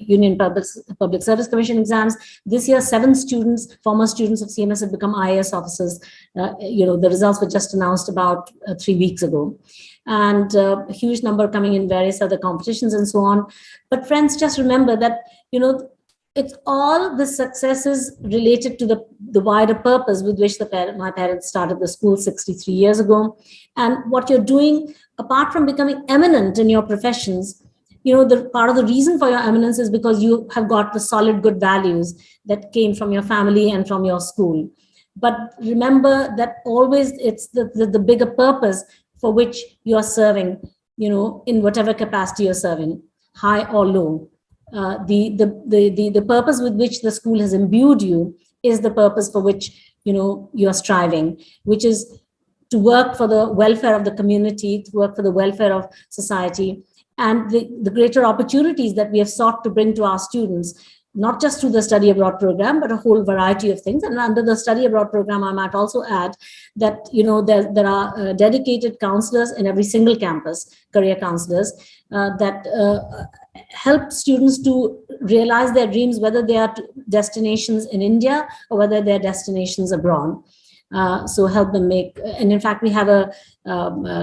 Union Public Service Commission exams, this year, 7 students, former students of CMS have become IAS officers. The results were just announced about 3 weeks ago. And a huge number coming in various other competitions and so on. But friends, just remember that, it's all the successes related to the wider purpose with which my parents started the school 63 years ago. And what you're doing, apart from becoming eminent in your professions, the part of the reason for your eminence is because you have got the solid good values that came from your family and from your school. But remember that always it's the bigger purpose for which you are serving, in whatever capacity you're serving, high or low. The purpose with which the school has imbued you is the purpose for which you are striving, which is to work for the welfare of the community, to work for the welfare of society, and the greater opportunities that we have sought to bring to our students not just through the study abroad program, but a whole variety of things. And under the study abroad program, I might also add that, there are dedicated counselors in every single campus, career counselors, that help students to realize their dreams, whether they are destinations in India or whether they're destinations abroad. So help them make, and in fact, we have a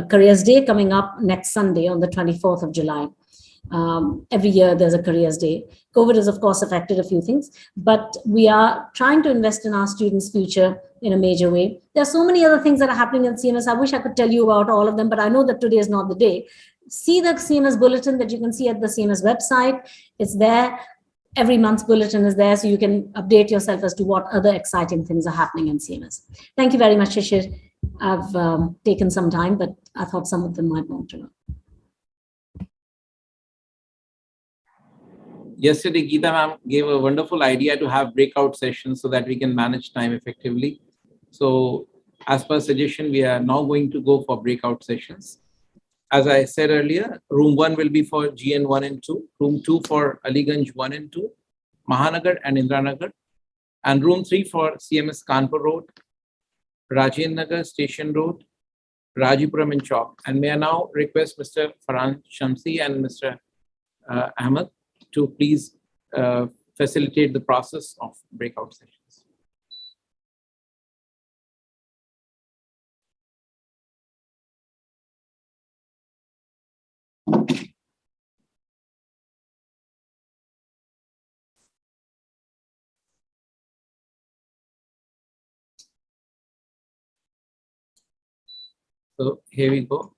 Careers Day coming up next Sunday on the 24th of July. Every year there's a Careers Day. COVID has, of course, affected a few things, but we are trying to invest in our students' future in a major way. There are so many other things that are happening in CMS. I wish I could tell you about all of them, but I know that today is not the day. See the CMS bulletin that you can see at the CMS website. It's there. Every month's bulletin is there, so you can update yourself as to what other exciting things are happening in CMS. Thank you very much, Shishir. I've taken some time, but I thought some of them might want to know. Yesterday, Geeta ma'am gave a wonderful idea to have breakout sessions so that we can manage time effectively. So as per suggestion, we are now going to go for breakout sessions. As I said earlier, room 1 will be for GN 1 and 2, room 2 for Aliganj 1 and 2, Mahanagar and Indranagar, and room 3 for CMS Kanpur Road, Rajendra Nagar Station Road, Rajipuram and Chowk. And may I now request Mr. Farhan Shamsi and Mr. Ahmed to please facilitate the process of breakout sessions. So here we go.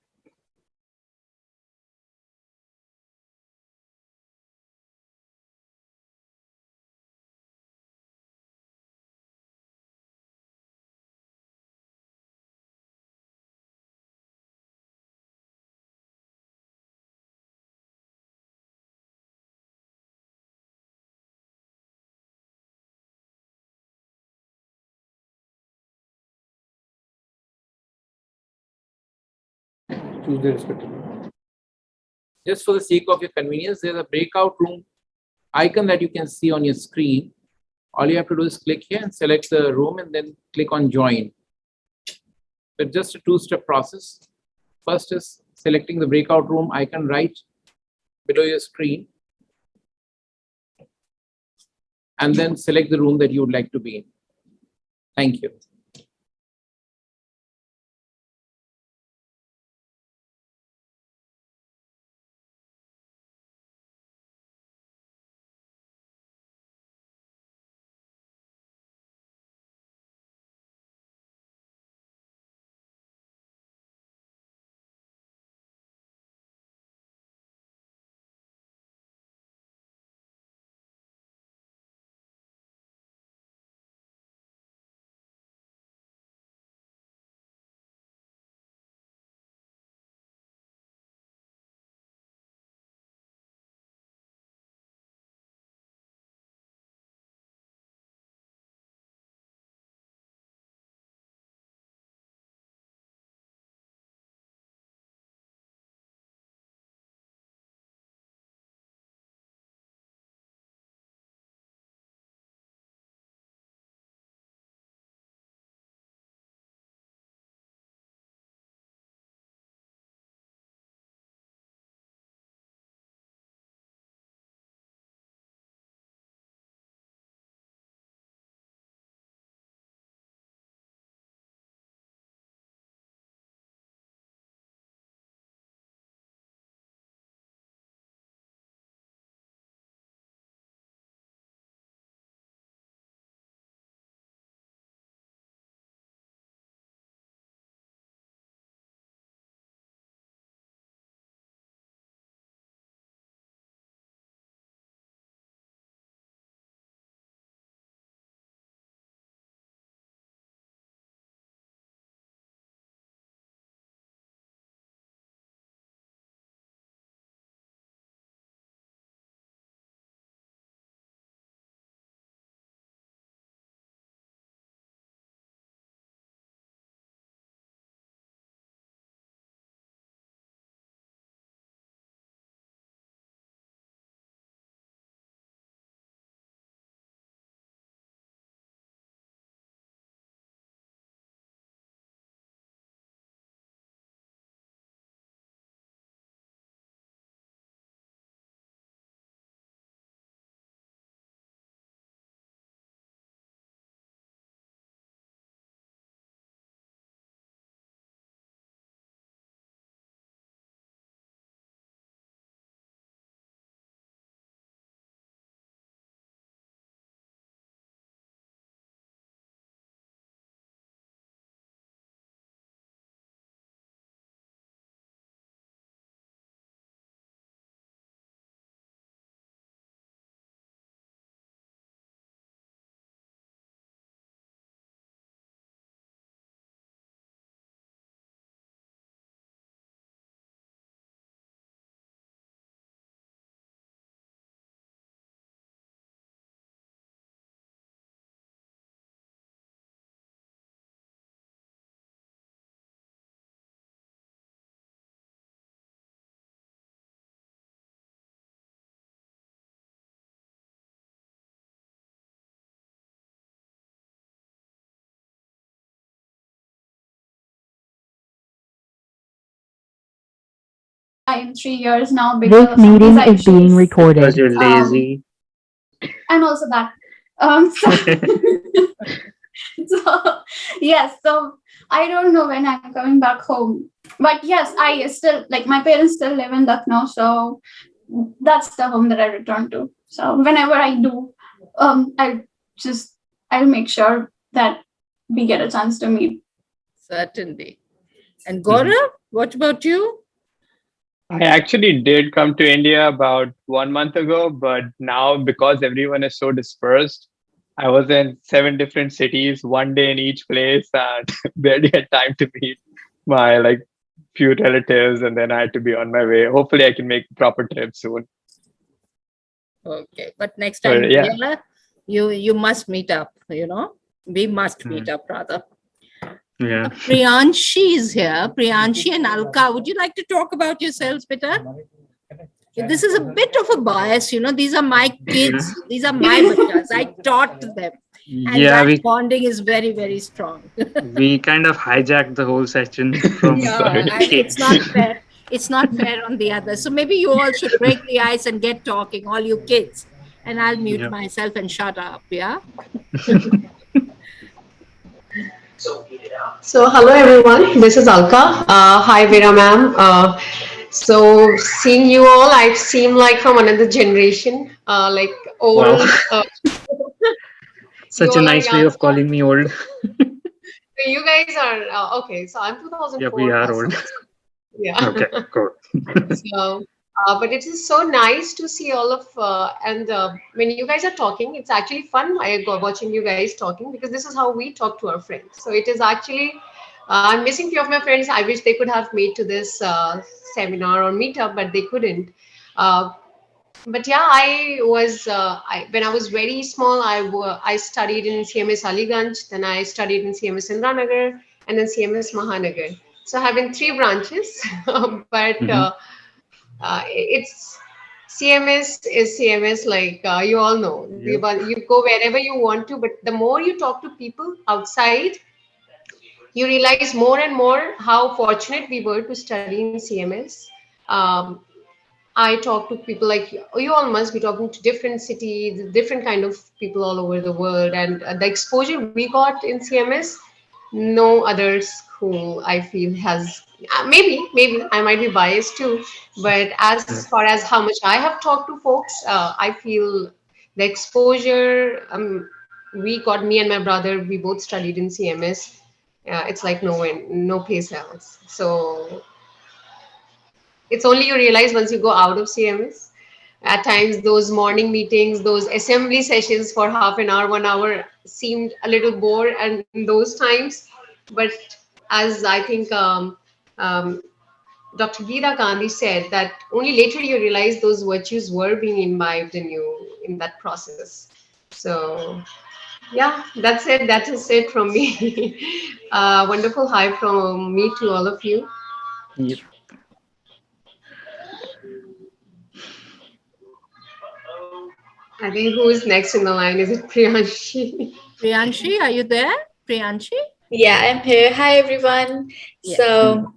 Choose the respective room. Just for the sake of your convenience, there's a breakout room icon that you can see on your screen. All you have to do is click here and select the room and then click on join. It's just a two-step process. First is selecting the breakout room icon right below your screen, and then select the room that you would like to be in. Thank you. in 3 years now This because of some meeting visa is being issues. recorded. Because you're lazy. And also that. So yes, so I don't know when I'm coming back home. But yes, I still like my parents still live in Lucknow, so that's the home that I return to. So whenever I do, I'll make sure that we get a chance to meet. Certainly. And Gaurav, what about you? I actually did come to India about 1 month ago, but now because everyone is so dispersed, I was in 7 different cities, one day in each place, and barely had time to meet my few relatives, and then I had to be on my way. Hopefully, I can make a proper trip soon. Okay, but next time, But yeah. you must meet up. We must meet up rather. Yeah. Priyanshi is here. Priyanshi and Alka, would you like to talk about yourselves, Peter? This is a bit of a bias, these are my kids. These are my bachas. I taught them. And Yeah, that bonding is very, very strong. we kind of hijacked the whole session from It's not fair. It's not fair on the others. So maybe you all should break the ice and get talking, all you kids. And I'll mute myself and shut up, yeah? So hello everyone, this is Alka. Hi Vera ma'am. So seeing you all, I seem like from another generation, like old. Wow. Such a nice way of calling me old. So you guys are okay. So I'm 2004. Yeah, we are old. Yeah. Okay, cool. So, but it is so nice to see all of and when you guys are talking, it's actually fun watching you guys talking because this is how we talk to our friends. So it is actually I'm missing few of my friends. I wish they could have made to this seminar or meetup, but they couldn't. But yeah, I was when I was very small, I studied in CMS Aliganj, then I studied in CMS Indranagar, and then CMS Mahanagar. So having 3 branches, but it's CMS is CMS, like you all know. You go wherever you want to, but the more you talk to people outside, you realize more and more how fortunate we were to study in CMS. I talk to people like you all must be talking to different cities, different kind of people all over the world, and the exposure we got in CMS, no other school I feel has. Maybe I might be biased too, but as far as how much I have talked to folks, I feel the exposure we got. Me and my brother, we both studied in CMS. It's like no place else. So it's only you realize once you go out of CMS. At times, those morning meetings, those assembly sessions for half an hour, 1 hour seemed a little bored and in those times. But as I think Dr. Geeta Gandhi said, that only later you realize those virtues were being imbibed in you in that process. So yeah, that's it. That is it from me. Wonderful hi from me to all of you. Yep. I think who is next in the line? Is it Priyanshi? Priyanshi, are you there? Priyanshi? Yeah, I'm here. Hi, everyone. Yes. So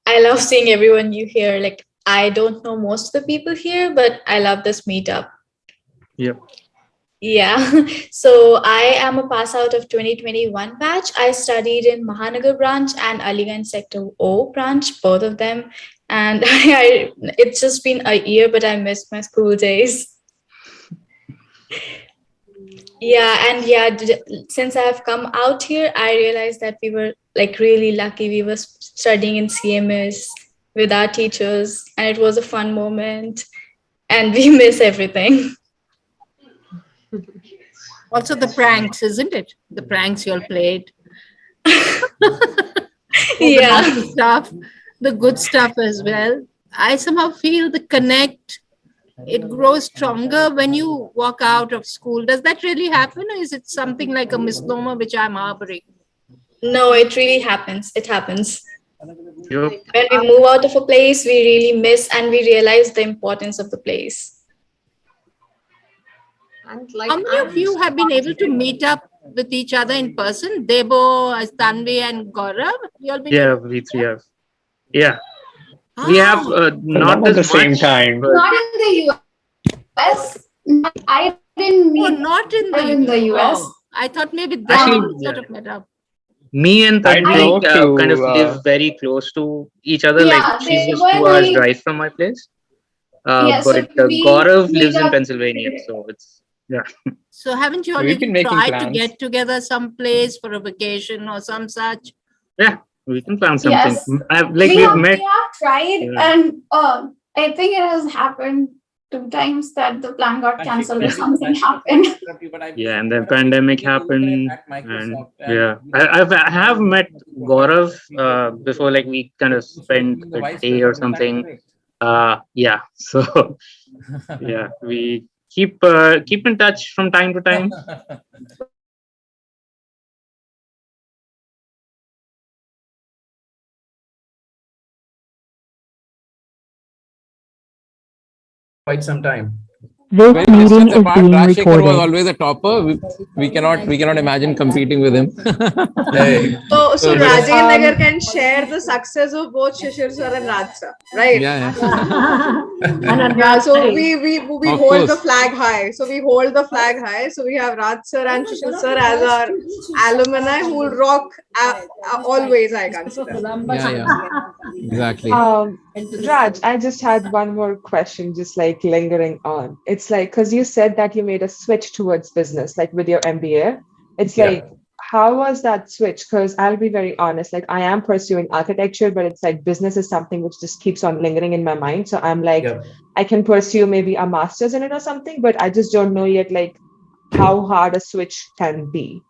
I love seeing everyone you here. Like, I don't know most of the people here, but I love this meetup. Yep. Yeah. So I am a pass out of 2021 batch. I studied in Mahanagar branch and Aliganj Sector O branch, both of them. And it's just been a year, but I missed my school days. Yeah, and since I have come out here, I realized that we were like really lucky. We were studying in CMS with our teachers, and it was a fun moment, and we miss everything. Also the pranks, isn't it? The pranks you all played. Yeah. The good stuff as well. I somehow feel the connect, it grows stronger when you walk out of school. Does that really happen, or is it something like a misnomer which I'm harboring? No, it really happens. It happens. Yep. When we move out of a place, we really miss and we realize the importance of the place. How many of you have been able to meet up with each other in person? Debo, Tanvi, and Gaurav? You all been Yeah, we 3 have. Yeah. We have not at the this same much, time. but Not in the US. I didn't meet not in them in the US. Oh, I thought maybe they actually, sort of met up. me and I Tanvi drove to. kind of live very close to each other. Like Yeah, she's they just were 2 hours like, drive from my place. yeah, so But we Gaurav meet lives in up. Pennsylvania, so it's yeah. So haven't you all We've been making tried to plans. get together someplace for a vacation or some such? Yeah, we can plan something. Yes, Like we've met. we have tried, Yeah. and I think it has happened 2 times that the plan got cancelled or something happened. Yeah, and then pandemic happened, and yeah, I have met Gaurav before. Like we kind of spent a day or something. Yeah, so yeah, we keep in touch from time to time. Quite some time. This Well, meeting distance is apart, being Rajshekhar was recorded. always a topper. We cannot imagine competing with him. Hey. So this- Rajendra Nagar can share the success of both Shishir sir and Raj sir, right? Yeah, Yeah, so we Of hold the course. flag high. So we hold the flag high. So we have Raj sir and Shishir sir as our alumni who will rock always, I consider. Yeah, exactly. Raj, I just had one more question, just like lingering on. It's like, because you said that you made a switch towards business, like with your MBA. It's Yeah. like, how was that switch? Because I'll be very honest, like I am pursuing architecture, but it's like business is something which just keeps on lingering in my mind. So I'm like, Yeah. I can pursue maybe a master's in it or something, but I just don't know yet, like how hard a switch can be.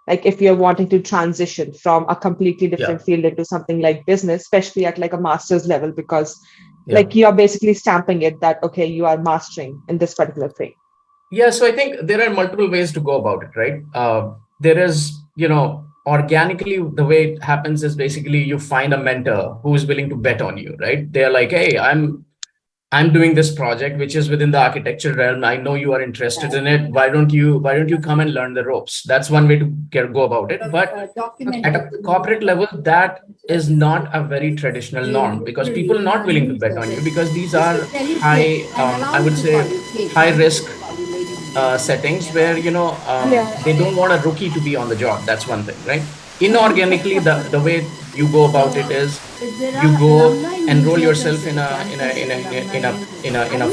Like if you're wanting to transition from a completely different field into something like business, especially at like a master's level, because like you're basically stamping it that, okay, you are mastering in this particular thing. Yeah, so I think there are multiple ways to go about it, right? There is, organically, the way it happens is basically you find a mentor who is willing to bet on you, right? They're like, hey, I'm doing this project, which is within the architecture realm. I know you are interested in it. Why don't you come and learn the ropes? That's one way to go about it. But at a corporate level, that is not a very traditional norm because people are not willing to bet on you because these are high, I would say, high risk settings where they don't want a rookie to be on the job. That's one thing, right? Inorganically, the way you go about it is you go enroll yourself in a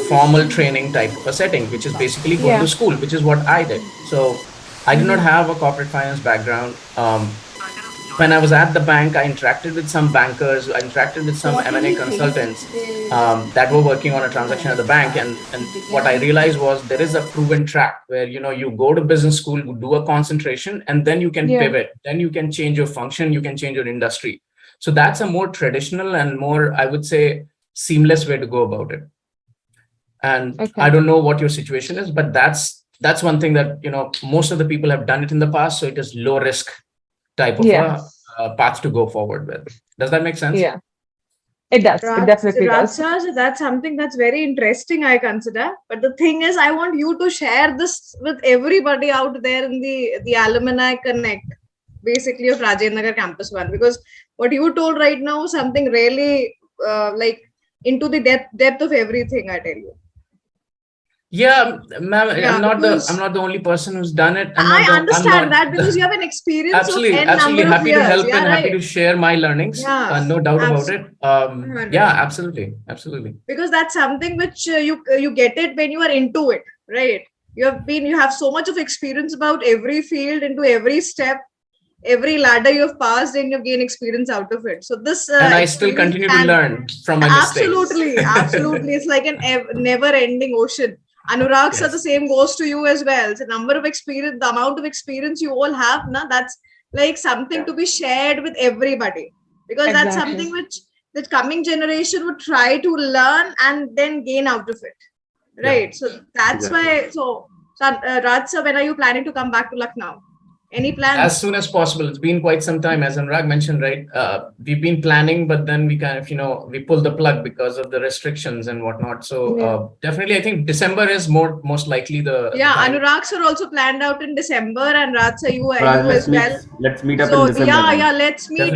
formal training type of a setting, which is basically going to school, which is what I did. So I did not have a corporate finance background. When I was at the bank, I interacted with some bankers, I interacted with some M&A consultants that were working on a transaction at the bank. And what I realized was there is a proven track where, you go to business school, do a concentration, and then you can pivot. Then you can change your function, you can change your industry. So that's a more traditional and more, I would say, seamless way to go about it. And I don't know what your situation is, but that's one thing that, most of the people have done it in the past. So it is low risk type of a path to go forward with. Does that make sense? Yeah, it does. It definitely does. Raj, that's something that's very interesting, I consider. But the thing is, I want you to share this with everybody out there in the Alumni Connect, basically of Rajendra Nagar Campus 1, because what you told right now is something really like into the depth of everything, I tell you. Yeah, ma'am, I'm not the only person who's done it. I understand that because you have an experience absolutely of N number happy of to years. help and happy to share my learnings. No doubt about it. Yeah, absolutely. Because that's something which you get it when you are into it, right? You have so much of experience about every field, into every step, every ladder you have passed, and you've gained experience out of it. So this and I still continue to learn from my mistakes. Absolutely. It's like a never-ending ocean. Anurag, sir, the same goes to you as well. So the amount of experience you all have, that's like something to be shared with everybody, because that's something which the coming generation would try to learn and then gain out of it, right? So that's why. So Raj sir, when are you planning to come back to Lucknow? Any plans? As soon as possible. It's been quite some time, as Anurag mentioned, right? We've been planning, but then we kind of, we pulled the plug because of the restrictions and whatnot. So definitely, I think December is most likely the time. Anurag sir also planned out in December, and Raj sir, you Let's as well. Let's meet up So in December. let's meet.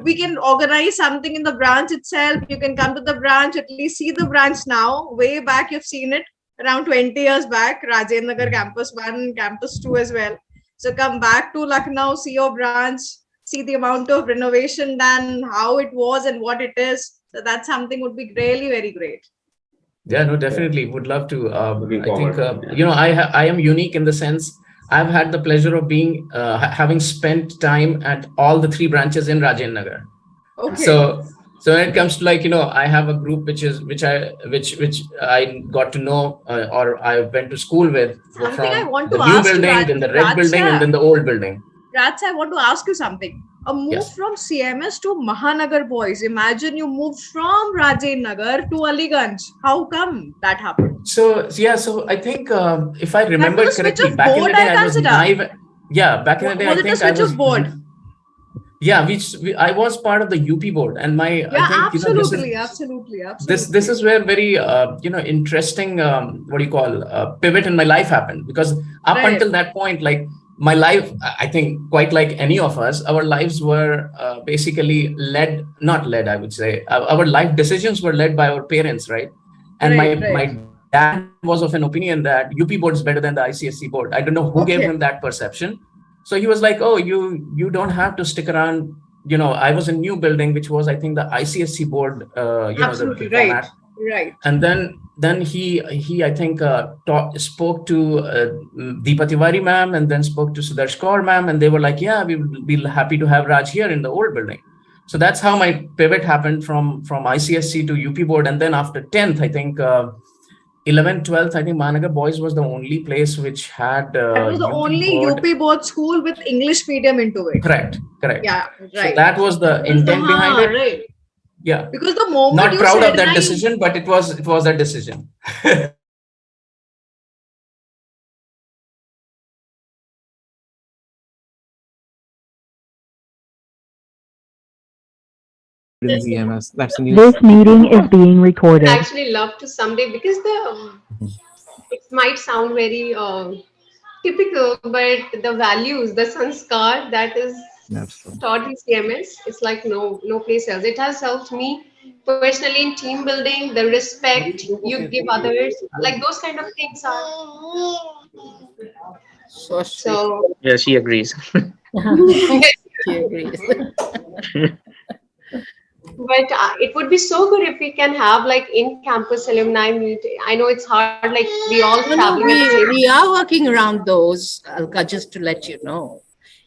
We can organize something in the branch itself. You can come to the branch, at least see the branch now. Way back, you've seen it around 20 years back. Rajendra Nagar Campus 1, Campus 2 as well. So come back to Lucknow, see your branch, see the amount of renovation done, how it was and what it is. So that's something would be really very great. Yeah, no, definitely would love to. I think, I am unique in the sense I've had the pleasure of being, having spent time at all the 3 branches in Rajendra Nagar. Okay. So when it comes to I have a group which I got to know or I went to school with Something from I want to the new ask building, Raj, then the red building, and then the old building. Raj, I want to ask you something. A move from CMS to Mahanagar boys. Imagine you moved from Rajendra Nagar to Aliganj. How come that happened? So I think if I remember correctly, back in the day I was naive. Yeah, back in the day I think I was board. Yeah, I was part of the UP board, and absolutely. This is where very interesting pivot in my life happened, because up until that point, my life, I think quite like any of us, our lives were basically I would say our life decisions were led by our parents, right? And my dad was of an opinion that UP board is better than the ICSE board. I don't know who gave him that perception. So he was like, oh, you don't have to stick around. I was in new building, which was, I think, the ICSE board, absolutely the format. Right. And then he I think spoke to Deepa Tiwari ma'am, and then spoke to Sudarsh Kaur ma'am, and they were like, yeah, we will be happy to have Raj here in the old building. So that's how my pivot happened from ICSE to UP board. And then after 10th, I think 11th, 12th, I think Mahanagar boys was the only place which had that was the only UP board school with English medium into it. Correct. Yeah, right. So that was the intent behind it. Right. Yeah. Because the moment not you proud said of that decision, but it was that decision. CMS. That's the news. This meeting is being recorded. I'd actually love to someday, because it might sound very typical, but the values, the sanskar that is taught in CMS, it's like no place else. It has helped me personally in team building, the respect you give others, like those kind of things are. So yeah, she agrees. She agrees. But it would be so good if we can have in-campus alumni meet. I know it's hard, we all traveling. We are working around those, Alka, just to let you know.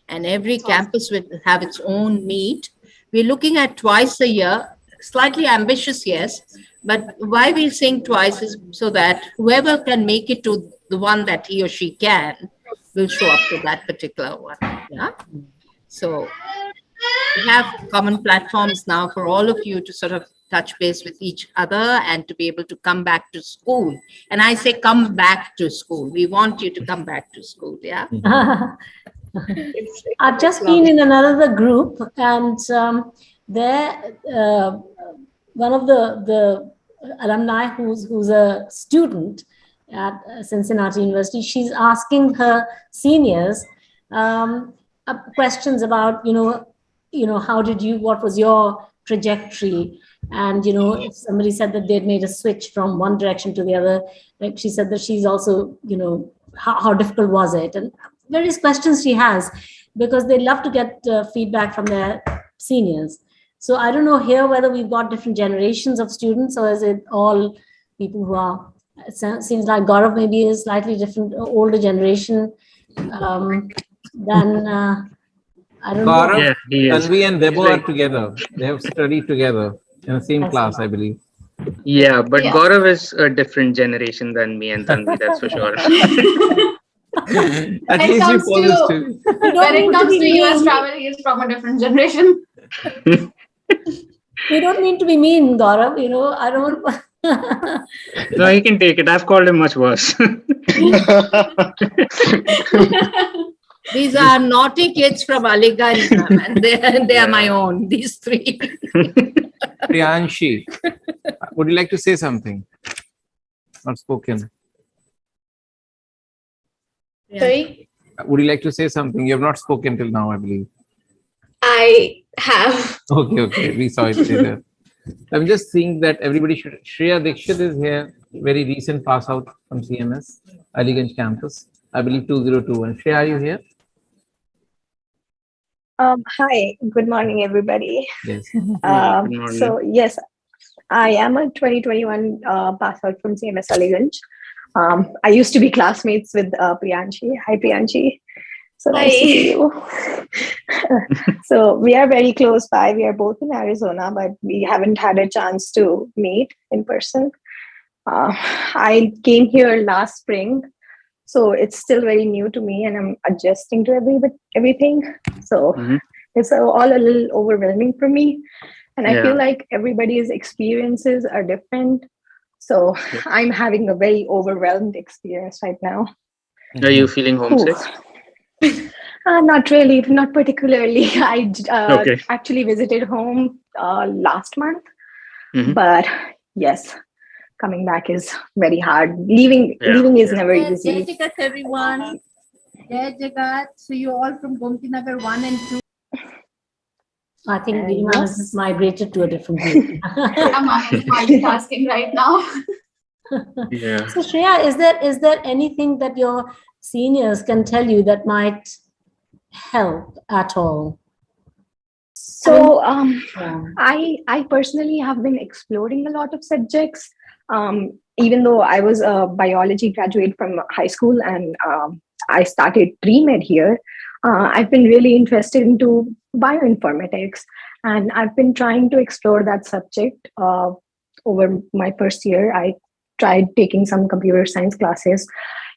And every campus will have its own meet. We're looking at twice a year, slightly ambitious, yes. But why we're saying twice is so that whoever can make it to the one that he or she can will show up to that particular one. Yeah. So we have common platforms now for all of you to sort of touch base with each other and to be able to come back to school. And I say come back to school. We want you to come back to school. Yeah. I've just been in another group, and there one of the alumni who's a student at Cincinnati University, she's asking her seniors questions about what was your trajectory, and if somebody said that they'd made a switch from one direction to the other, like she said that she's also how difficult was it, and various questions she has, because they love to get feedback from their seniors. So I don't know here whether we've got different generations of students, or is it all people who are, it seems like Gaurav maybe is slightly different, older generation than I don't Gaurav, Yeah, he is. Tanvi and Debo are together. They have studied together in the same class, I believe. Yeah, but Yeah. Gaurav is a different generation than me and Tanvi, that's for sure. At least you follow too. When it comes to US travel, he is from a different generation. We don't mean to be mean, Gaurav, I don't. No, he can take it. I've called him much worse. These are naughty kids from Aliganj, ma'am, and they are my own, these three. Priyanshi, would you like to say something? Not spoken. Sorry, Would you like to say something? You have not spoken till now, I believe. I have. Okay. We saw it later. I'm just seeing that everybody should. Shreya Dikshit is here, very recent pass out from CMS, Aliganj campus, I believe 2021. Shreya, are you here? Hi, good morning, everybody. Yes. Good morning. So yes, I am a 2021 pass out from CMS Alumni. I used to be classmates with Priyanshi. Hi, Priyanshi. So nice to see you. So we are very close by. We are both in Arizona, but we haven't had a chance to meet in person. I came here last spring, so it's still very new to me, and I'm adjusting to everything. So it's all a little overwhelming for me, and I feel like everybody's experiences are different. So I'm having a very overwhelmed experience right now. Are you feeling homesick? Not really, not particularly. I Okay. actually visited home last month, but yes, coming back is very hard. Leaving is never easy. Jai Jagat, everyone. Jai Jagat. So you all from Gomti Nagar 1 and 2. I think Veena has migrated to a different group. I'm multitasking right now. Yeah. So Shreya, is there anything that your seniors can tell you that might help at all? So I personally have been exploring a lot of subjects. Even though I was a biology graduate from high school and I started pre-med here, I've been really interested into bioinformatics, and I've been trying to explore that subject over my first year. I tried taking some computer science classes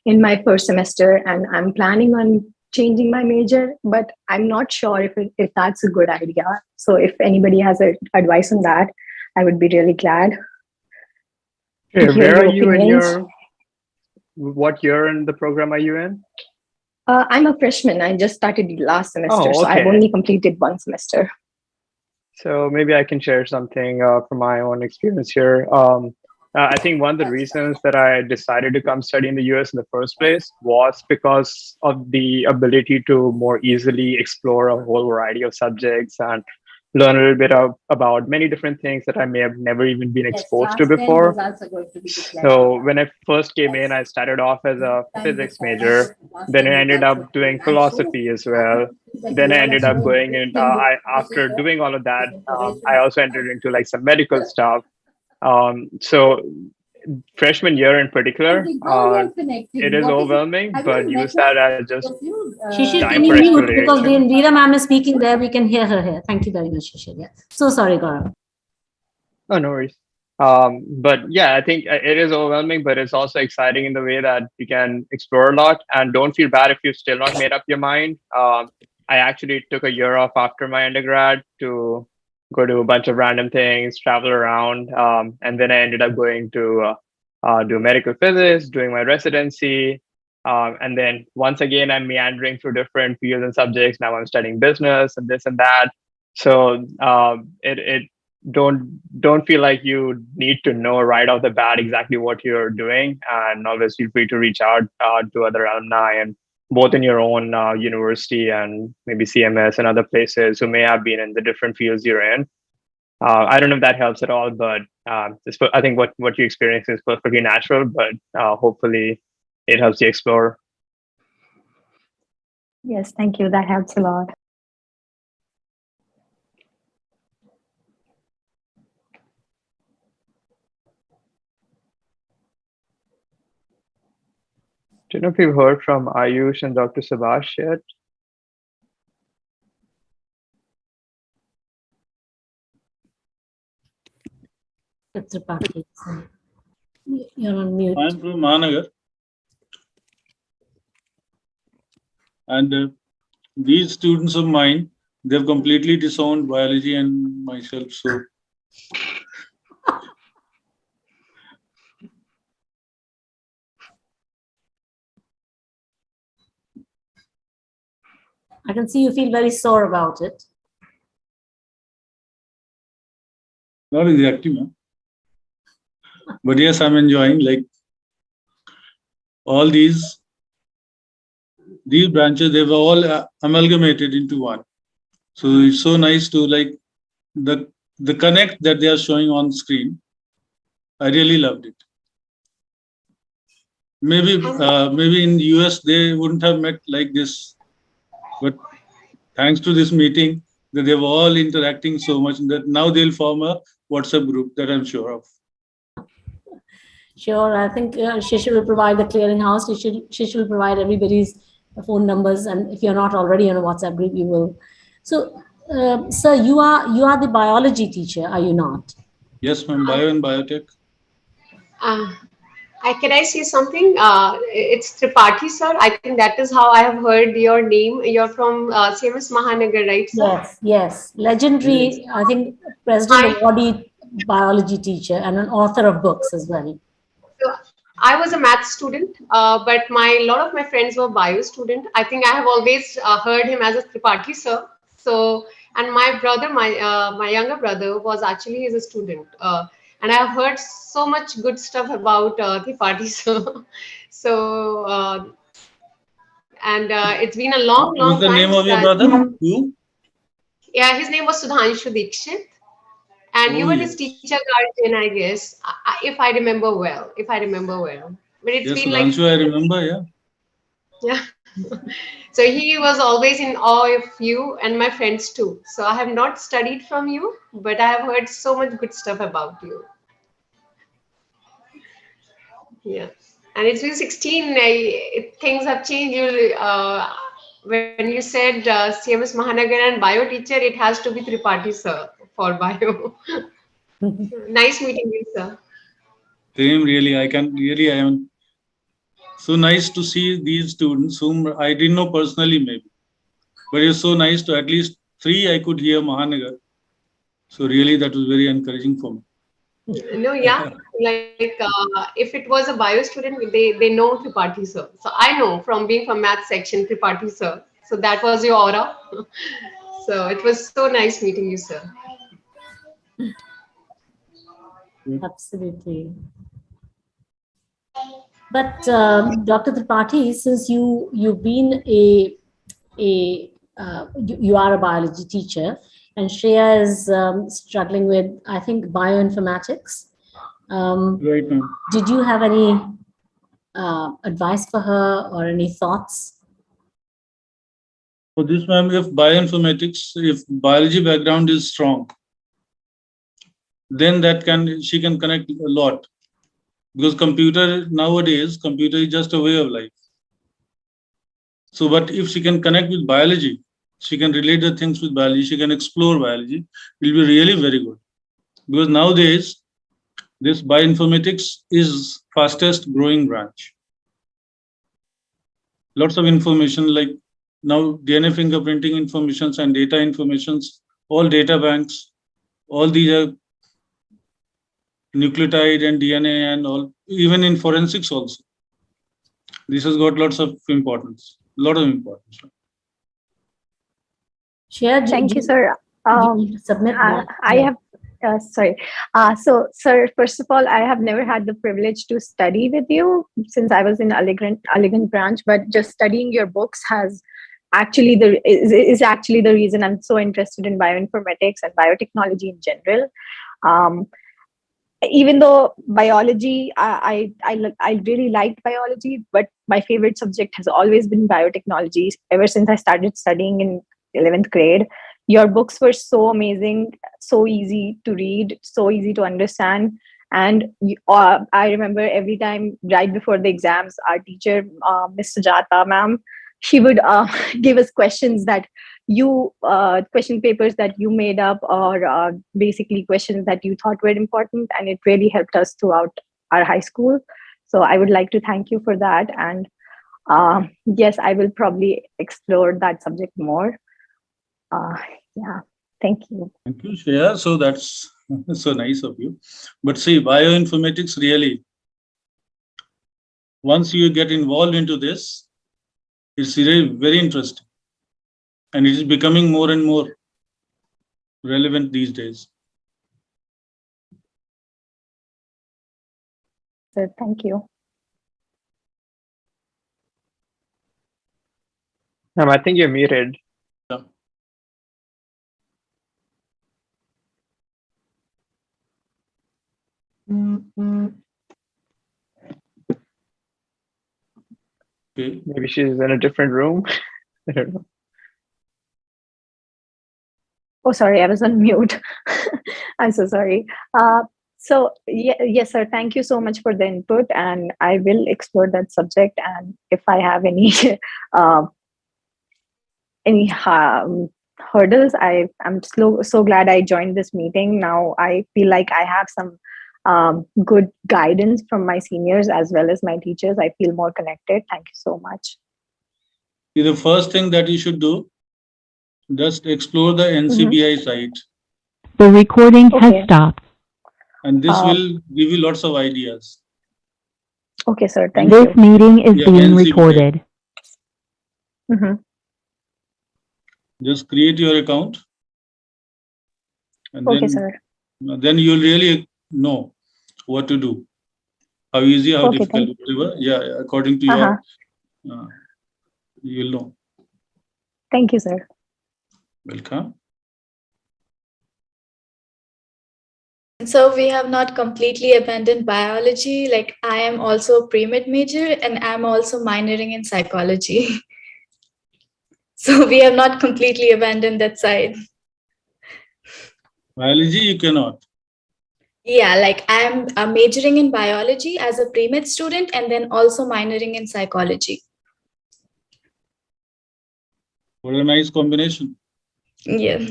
in my first semester, and I'm planning on changing my major, but I'm not sure if that's a good idea. So if anybody has advice on that, I would be really glad. Okay, where are you in your, what year in the program are you in? I'm a freshman. I just started last semester, so I've only completed one semester. So maybe I can share something from my own experience here. I think one of the reasons that I decided to come study in the US in the first place was because of the ability to more easily explore a whole variety of subjects and learn a little bit about many different things that I may have never even been exposed to before. So when I first came in, I started off as a physics major. Then I ended up doing philosophy as well. Then I ended up going in, after doing all of that, I also entered into like some medical stuff. So freshman year in particular, it is overwhelming, but use that as just Shishir, time can you for mute, exploration. because when Veera ma'am is speaking there, we can hear her here. Thank you very much, Shishir. Yeah. So sorry, Gaurav. Oh, no worries. But yeah, I think it is overwhelming, but it's also exciting in the way that you can explore a lot, and don't feel bad if you've still not made up your mind. I actually took a year off after my undergrad to go do a bunch of random things, travel around. And then I ended up going to do medical physics, doing my residency. And then once again, I'm meandering through different fields and subjects. Now I'm studying business and this and that. So don't feel like you need to know right off the bat exactly what you're doing, and always feel free to reach out to other alumni, and both in your own university and maybe CMS and other places who may have been in the different fields you're in. I don't know if that helps at all, but I think what you experience is perfectly natural, but hopefully it helps you explore. Yes, thank you. That helps a lot. Do you know if you've heard from Ayush and Dr. Subhash yet? You're on mute. I'm from Mahanagar. And these students of mine, they've completely disowned biology and myself. So I can see you feel very sore about it. Not exactly, ma'am. But yes, I'm enjoying like all these branches. They were all amalgamated into one. So it's so nice to like the connect that they are showing on screen. I really loved it. Maybe in US they wouldn't have met like this, but thanks to this meeting, that they were all interacting so much that now they'll form a WhatsApp group that I'm sure of. Sure, I think Shishir will provide the clearinghouse. Shishir will provide everybody's phone numbers, and if you're not already on a WhatsApp group, you will. So, sir, you are the biology teacher, are you not? Yes, ma'am. Bio and biotech. Can I say something? It's Tripathi, sir. I think that is how I have heard your name. You're from CMS Mahanagar, right, sir? Yes, yes. Legendary, I think, President Awardee biology teacher and an author of books as well. So I was a math student, but a lot of my friends were bio student. I think I have always heard him as a Tripathi, sir. So, and my brother, my younger brother was actually a student. And I have heard so much good stuff about Tripathi, sir. So, it's been a long time. What's the name of your brother? Who? Yeah, his name was Sudhanshu Dikshit. And you were his teacher guardian, I guess, if I remember well. But it's been like... Sudhanshu, I remember, yeah. Yeah. So he was always in awe of you and my friends too. So I have not studied from you, but I have heard so much good stuff about you. Yeah. And it's been 16, things have changed. When you said CMS Mahanagar and bio teacher, it has to be Tripathi, sir, for bio. Nice meeting you, sir. Same, really. I am so nice to see these students whom I didn't know personally, maybe. But it's so nice to at least 3 I could hear Mahanagar. So really, that was very encouraging for me. No, yeah, like if it was a bio student, they know Tripathi, sir. So I know from being from math section, Tripathi, sir. So that was your aura. So it was so nice meeting you, sir. Absolutely. But Dr. Tripathi, since you've been you are a biology teacher, and Shreya is struggling with, I think, bioinformatics. Right, ma'am. Did you have any advice for her or any thoughts? For this, ma'am, if biology background is strong, then she can connect a lot. Because nowadays, computer is just a way of life. So, but if she can connect with biology, she can relate the things with biology, she can explore biology, it will be really very good. Because nowadays, this bioinformatics is fastest growing branch. Lots of information like now DNA fingerprinting informations and data informations, all data banks, all these are nucleotide and DNA and all, even in forensics also. This has got lots of importance, lot of importance. Thank you, sir. Submit I have, sorry. So, sir, first of all, I have never had the privilege to study with you since I was in Aliganj branch, but just studying your books is actually the reason I'm so interested in bioinformatics and biotechnology in general. Even though biology, I really liked biology, but my favorite subject has always been biotechnology ever since I started studying in 11th grade. Your books were so amazing, so easy to read, so easy to understand. And I remember every time right before the exams, our teacher, Ms. Sujata ma'am, she would give us questions that question papers that you made up, or basically questions that you thought were important, and it really helped us throughout our high school. So I would like to thank you for that. And yes, I will probably explore that subject more. Yeah, thank you. Thank you, Shreya. So that's so nice of you. But see, bioinformatics really, once you get involved into this, it's really very interesting. and it is becoming more and more relevant these days. Sir, thank you. I think you're muted. Okay. Maybe she's in a different room. I don't know. Oh, sorry, I was on mute. I'm so sorry. Yes, sir. Thank you so much for the input, and I will explore that subject. And if I have any hurdles, I'm so glad I joined this meeting. Now I feel like I have some good guidance from my seniors as well as my teachers. I feel more connected. Thank you so much. The first thing that you should do, just explore the NCBI site. The recording has stopped. And this will give you lots of ideas. Okay, sir. Thank This you. meeting is being NCBI. recorded. Just create your account. And Okay, sir. then you'll really know what to do. How easy, how Okay, difficult, whatever. Yeah, according to your, you'll know. Thank you, sir. Welcome. So we have not completely abandoned biology. Like I am also a pre-med major and I'm also minoring in psychology. So we have not completely abandoned that side. Biology, you cannot. Yeah, like I'm majoring in biology as a pre-med student and then also minoring in psychology. What a nice combination. Yeah.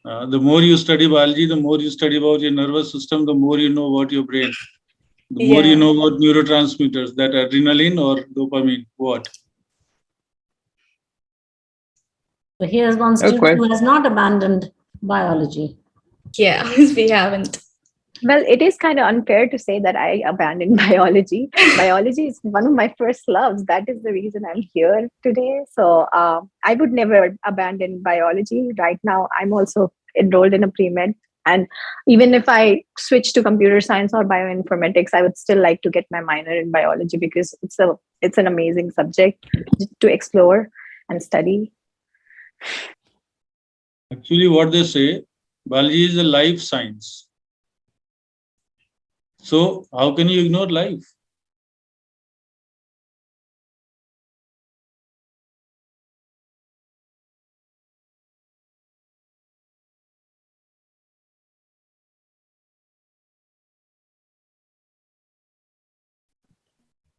The more you study biology, the more you study about your nervous system, the more you know about your brain. The more you know about neurotransmitters, that adrenaline or dopamine, what? So here's one student who has not abandoned biology. Yeah, we haven't. Well, it is kind of unfair to say that I abandoned biology. Biology is one of my first loves. That is the reason I'm here today. So I would never abandon biology. Right now, I'm also enrolled in a pre-med. And even if I switch to computer science or bioinformatics, I would still like to get my minor in biology because it's an amazing subject to explore and study. Actually, what they say, biology is a life science. So how can you ignore life?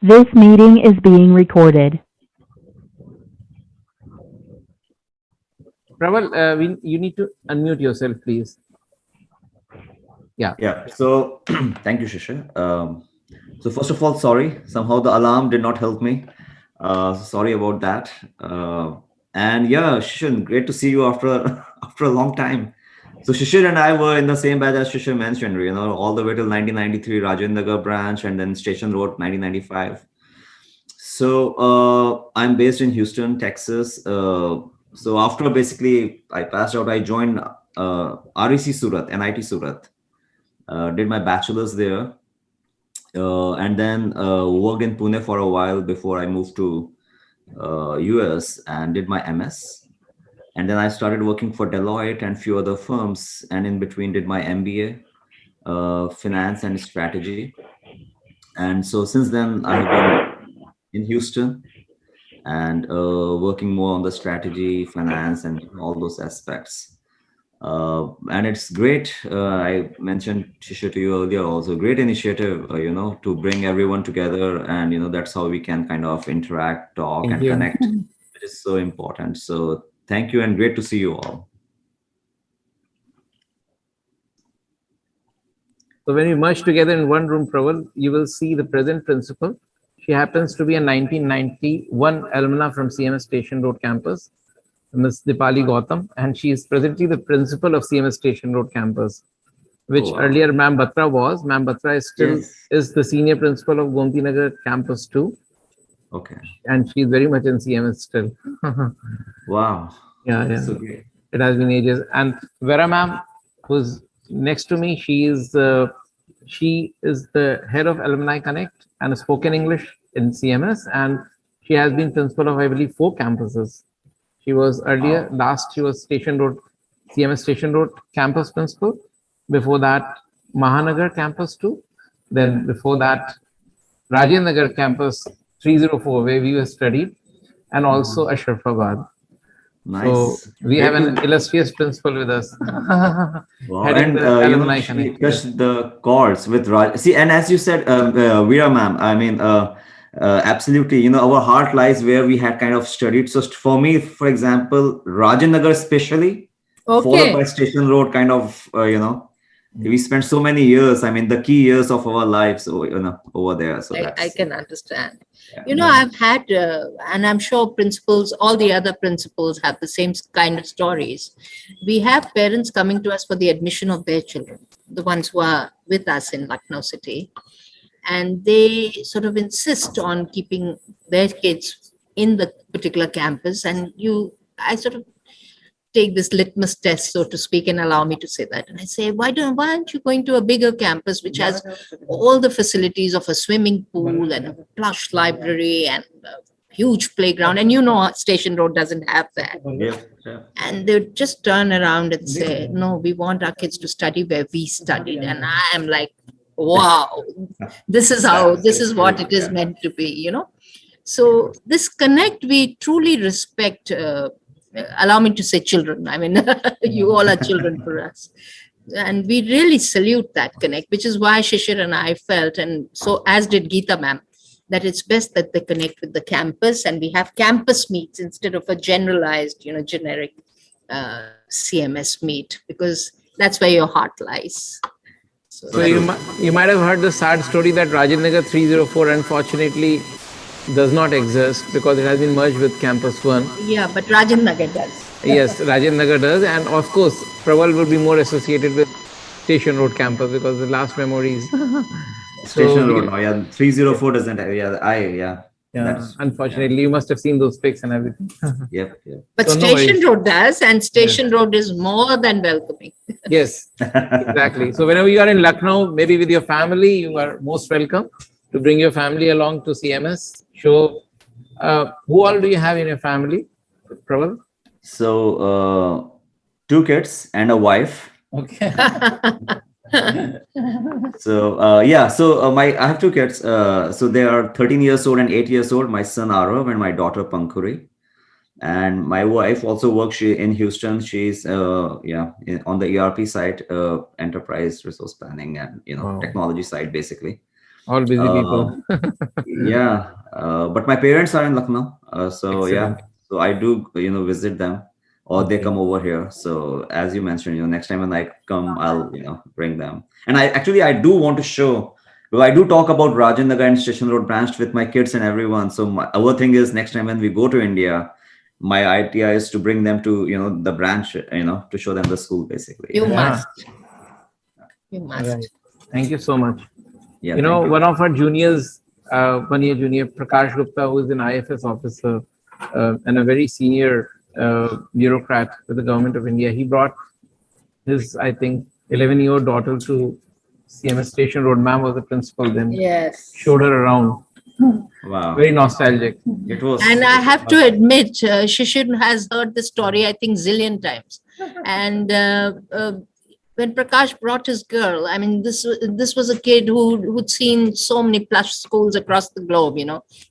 This meeting is being recorded. Praval, you need to unmute yourself, please. Yeah. Yeah. So thank you, Shishir. So first of all, sorry. Somehow the alarm did not help me. Sorry about that. And yeah, Shishir, great to see you after a long time. So Shishir and I were in the same batch as Shishir mentioned, all the way till 1993, Rajendra branch, and then Station Road, 1995. So I'm based in Houston, Texas. So after basically I passed out, I joined REC Surat, NIT Surat. Did my bachelor's there, and then worked in Pune for a while before I moved to US and did my MS. And then I started working for Deloitte and few other firms, and in between did my MBA, finance and strategy. And so since then I have been in Houston and working more on the strategy, finance, and all those aspects. And it's great. I mentioned, Shishir, to you earlier also, great initiative, to bring everyone together. And, that's how we can kind of interact, talk, and connect. It is so important. So thank you and great to see you all. So when we merge together in one room, Praval, you will see the present principal. She happens to be a 1991 alumna from CMS Station Road campus, Ms. Dipali Gautam, and she is presently the principal of CMS Station Road campus, which earlier Ma'am Batra was. Ma'am Batra is still is the senior principal of Gomti Nagar campus too. Okay. And she's very much in CMS still. Wow. Yeah, yeah. So great. It has been ages. And Vera ma'am, who's next to me, she is the head of Alumni Connect and spoken English in CMS, and she has been principal of, I believe, 4 campuses. She was earlier, she was Station Road, CMS Station Road campus principal. Before that, Mahanagar campus 2. Then before that, Rajendra campus 304, where we were studied, and also Ashrafabad. Nice. So we have an illustrious principal with us. Wow. Heading And the Alumni she Connect. touched the chords with Raj. See, and as you said, Veera ma'am, I mean, absolutely, our heart lies where we had kind of studied. So for me, for example, Rajanagar especially, followed by Station Road, kind of, we spent so many years, I mean, the key years of our lives, over there. So I can understand. I've had, and I'm sure principals, all the other principals have the same kind of stories. We have parents coming to us for the admission of their children, the ones who are with us in Lucknow City. And they sort of insist on keeping their kids in the particular campus. And I sort of take this litmus test, so to speak, and allow me to say that. And I say, why aren't you going to a bigger campus which has all the facilities of a swimming pool and a plush library and a huge playground? And Station Road doesn't have that. Yeah. And they would just turn around and say, no, we want our kids to study where we studied. And I am like, wow, this is what it is meant to be, So this connect, we truly respect, allow me to say children. I mean, you all are children for us. And we really salute that connect, which is why Shishir and I felt, and so as did Geeta ma'am, that it's best that they connect with the campus and we have campus meets instead of a generalized, generic CMS meet, because that's where your heart lies. So you might have heard the sad story that Rajendra 304 unfortunately does not exist because it has been merged with Campus 1. Yeah, but Rajendra does. Yes, Rajendra does. And of course, Praval would be more associated with Station Road campus because the last memories. Station Road, 304 doesn't have, Yeah, unfortunately, you must have seen those pics and everything. Yep. But so Station Road does, and Station Road is more than welcoming. Yes, exactly. So whenever you are in Lucknow, maybe with your family, you are most welcome to bring your family along to CMS. Show who all do you have in your family, Praval? So 2 kids and a wife. Okay. So I have 2 kids. So they are 13 years old and 8 years old. My son Arav and my daughter Pankuri. And my wife also works in Houston. She's on the ERP side, enterprise resource planning and technology side basically. All busy people. But my parents are in Lucknow. Excellent. So I do visit them, or they come over here. So as you mentioned, next time when I come, I'll bring them. And I do want to show. Well, I do talk about Rajendra and Station Road branch with my kids and everyone. So our thing is next time when we go to India, my idea is to bring them to the branch, to show them the school basically. You must. Right. Thank you so much. Yeah, one of our juniors, 1 year junior, Prakash Gupta, who is an IFS officer and a very senior bureaucrat with the government of India, he brought his, I think, 11-year-old daughter to CMS Station Road. Ma'am was the principal then. Yes. Showed her around. Wow. Very nostalgic. It was. And I have to admit, Shishir has heard the story, I think, zillion times. And when Prakash brought his girl, I mean, this was a kid who'd seen so many plush schools across the globe,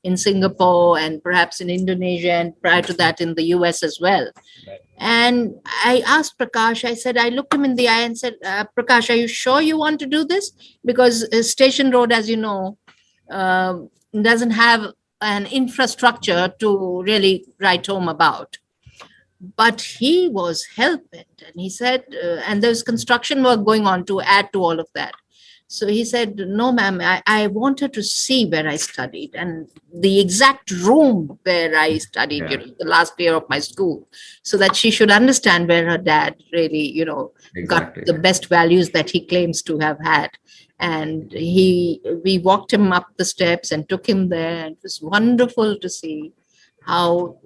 in Singapore and perhaps in Indonesia, and prior to that in the US as well. Right. And I asked Prakash, I looked him in the eye and said, Prakash, are you sure you want to do this? Because Station Road, as you know, doesn't have an infrastructure to really write home about. But he was hell-bent, and he said, and there's construction work going on to add to all of that. So he said, no, ma'am, I want her to see where I studied and the exact room where I studied, the last year of my school, so that she should understand where her dad really, got the best values that he claims to have had. And we walked him up the steps and took him there. And it was wonderful to see how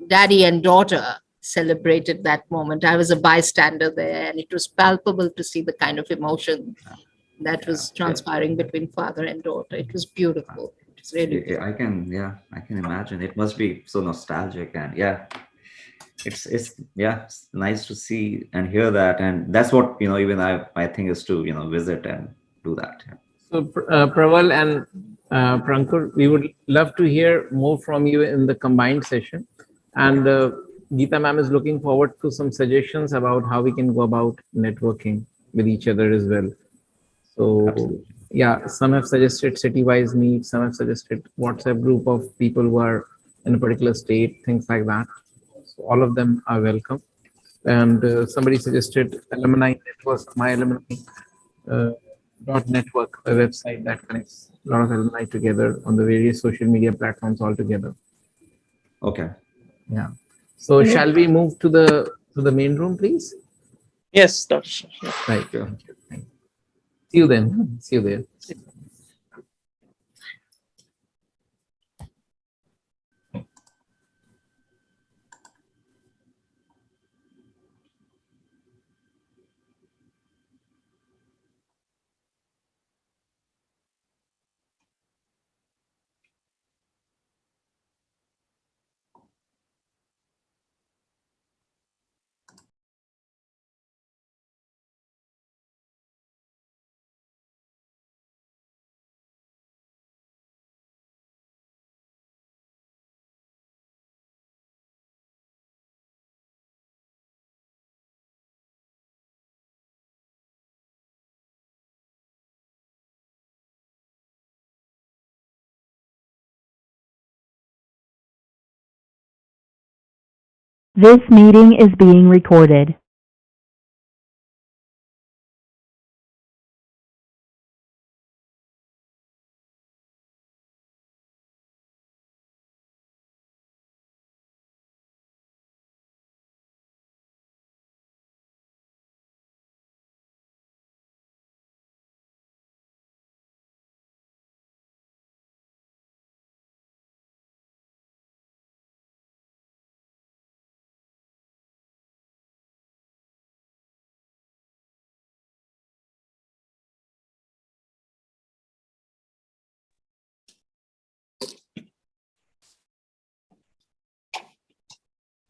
daddy and daughter celebrated that moment. I was a bystander there, and it was palpable to see the kind of emotion that was transpiring between father and daughter. It was beautiful. It was really beautiful. I can imagine. It must be so nostalgic, and it's nice to see and hear that, and that's what even I think is to visit and do that. So Praval and Prankur, we would love to hear more from you in the combined session, and Geeta ma'am is looking forward to some suggestions about how we can go about networking with each other as well. So yeah, some have suggested city-wise meets, some have suggested WhatsApp group of people who are in a particular state, things like that. So all of them are welcome. And somebody suggested alumni network, my alumni .network, a website that connects a lot of alumni together on the various social media platforms all together. Okay. Yeah. So shall we move to the main room, please? Yes, Dr. Right. Thank you. See you then. See you there. This meeting is being recorded.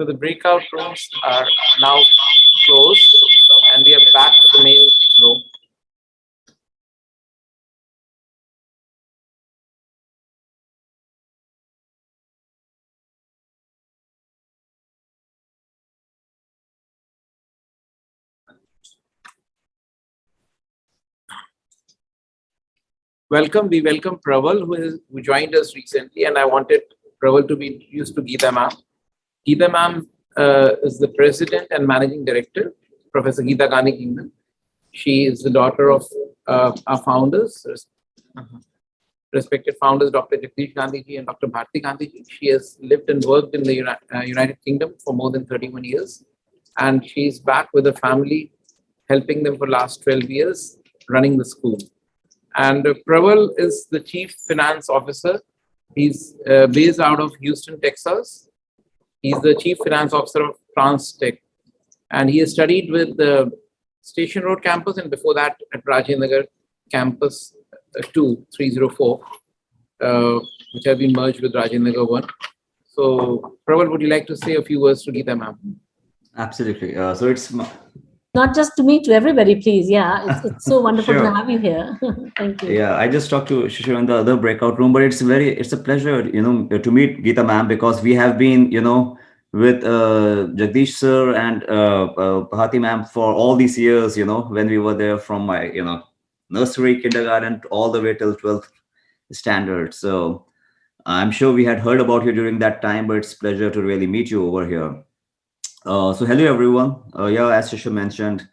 So the breakout rooms are now closed, and we are back to the main room. Welcome. We welcome Praval, who joined us recently, and I wanted Praval to be introduced to Geeta ma'am. Geeta ma'am is the president and managing director, Professor Geeta Gandhi Kingdom. She is the daughter of our founders, respected founders, Dr. Jagdish Gandhi ji and Dr. Bharti Gandhi ji. She has lived and worked in the United Kingdom for more than 31 years, and she's back with a family, helping them for the last 12 years, running the school. And Praval is the Chief Finance Officer. He's based out of Houston, Texas. He's the Chief Finance Officer of France Tech. And he has studied with the Station Road campus, and before that at Rajendra Nagar campus 304, which have been merged with Rajendra Nagar 1. So Praval, would you like to say a few words to Geeta ma'am? Absolutely. So it's Not just to me, to everybody, please. Yeah, it's so wonderful Sure. to have you here. Thank you. Yeah, I just talked to Shishir in the other breakout room, but it's a pleasure, to meet Geeta ma'am, because we have been, with Jagdish sir and Bharti ma'am for all these years, when we were there from my, nursery, kindergarten, all the way till 12th standard. So I'm sure we had heard about you during that time, but it's a pleasure to really meet you over here. So hello, everyone. As Shishir mentioned,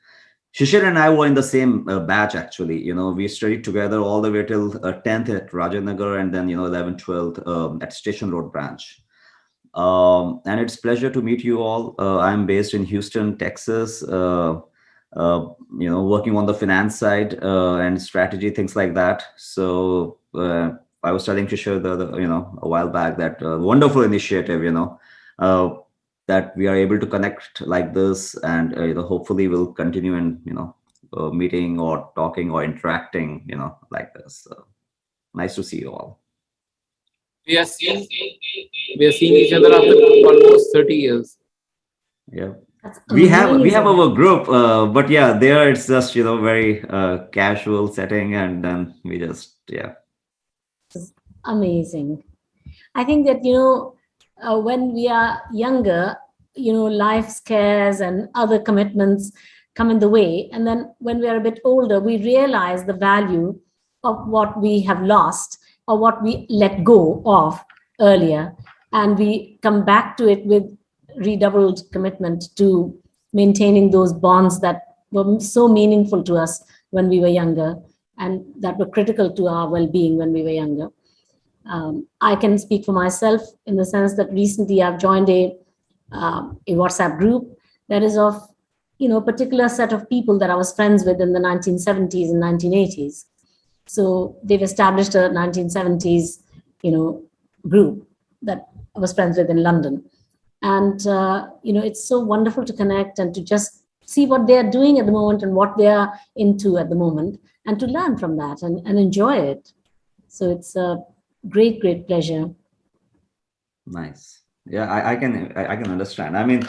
Shishir and I were in the same batch, actually. We studied together all the way till 10th at Rajendra Nagar, and then, 11th, 12th at Station Road branch. And it's a pleasure to meet you all. I'm based in Houston, Texas, working on the finance side and strategy, things like that. So I was telling Shishir a while back that wonderful initiative, that we are able to connect like this, and hopefully we'll continue in meeting or talking or interacting like this. So nice to see you all. We are seeing each other after almost 30 years. Yeah. We have our group, but yeah, there it's just very casual setting, and then we just Amazing. I think that when we are younger, life scares and other commitments come in the way, and then when we are a bit older, we realize the value of what we have lost or what we let go of earlier, and we come back to it with redoubled commitment to maintaining those bonds that were so meaningful to us when we were younger and that were critical to our well-being when we were younger. I can speak for myself in the sense that recently I've joined a WhatsApp group that is of a particular set of people that I was friends with in the 1970s and 1980s. So they've established a 1970s group that I was friends with in London. And, it's so wonderful to connect and to just see what they're doing at the moment and what they're into at the moment, and to learn from that and enjoy it. So it's a great pleasure. Nice. Yeah, I can understand. I mean,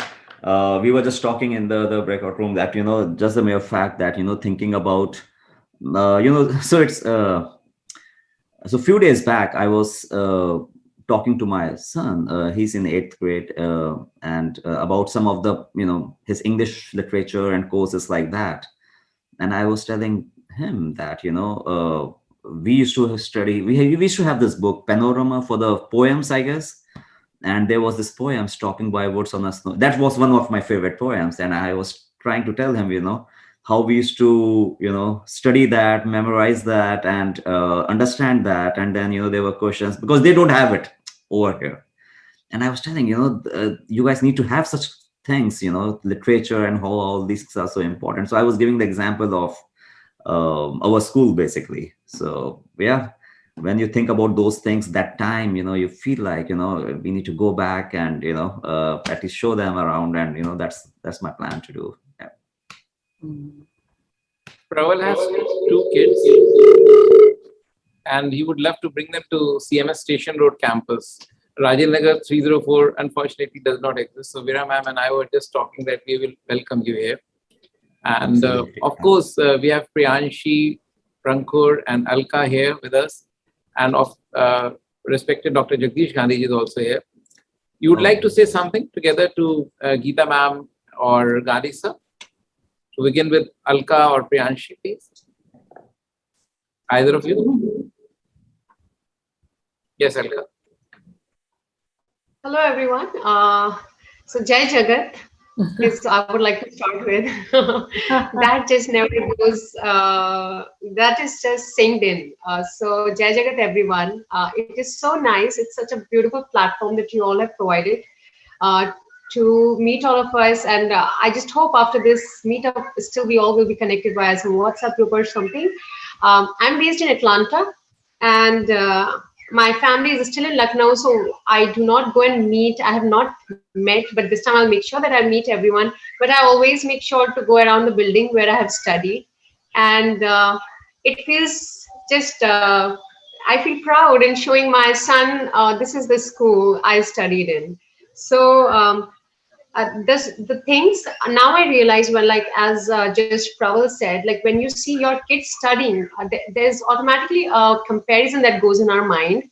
we were just talking in the breakout room that, just the mere fact that, thinking about, so it's, so a few days back, I was talking to my son, he's in 8th grade, and about some of the, his English literature and courses like that. And I was telling him that, we used to study, we used to have this book, Panorama, for the poems, I guess. And there was this poem, Stopping by Woods on a Snow. That was one of my favorite poems. And I was trying to tell him, how we used to, study that, memorize that, and understand that. And then, there were questions because they don't have it over here. And I was telling, you guys need to have such things, literature and how all these are so important. So I was giving the example of our school, basically. So yeah, when you think about those things, that time, you feel like, we need to go back and, at least show them around. And, that's my plan to do. Yeah. Praval has 2 kids, and he would love to bring them to CMS Station Road campus. Rajiv Nagar 304 unfortunately does not exist. So Veera ma'am and I were just talking that we will welcome you here. And of course, we have Priyanshi, Prankur, and Alka here with us. And of respected Dr. Jagdish Gandhi is also here. You would like to say something together to Geeta ma'am or Gandhi sir? To begin with Alka or Priyanshi, please. Either of you? Yes, Alka. Hello, everyone. So Jai Jagat is I would like to start with. That just never goes, that is just synced in. So Jai Jagat, everyone. It is so nice. It's such a beautiful platform that you all have provided to meet all of us. And I just hope after this meetup, still we all will be connected via some WhatsApp group or something. I'm based in Atlanta, and my family is still in Lucknow, so I do not go and meet. I have not met, but this time I'll make sure that I meet everyone. But I always make sure to go around the building where I have studied. And it feels just, I feel proud in showing my son, this is the school I studied in. So the things now I realize, well, like as just Praval said, like when you see your kids studying, there's automatically a comparison that goes in our mind.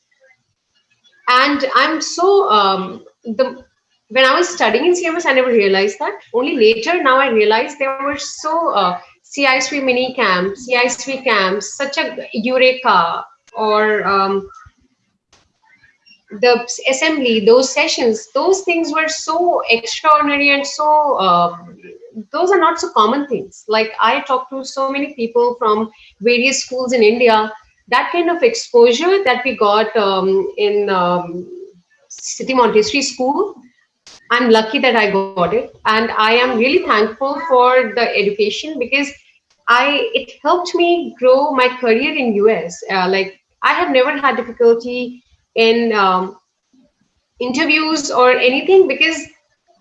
And I'm so when I was studying in CMS, I never realized that. Only later now I realized there were so CISV mini camps, CISV camps, such a Eureka, or the assembly, those sessions, those things were so extraordinary, and so those are not so common things. Like I talked to so many people from various schools in India. That kind of exposure that we got in City Montessori School, I'm lucky that I got it, and I am really thankful for the education, because it helped me grow my career in US. Like I have never had difficulty in interviews or anything, because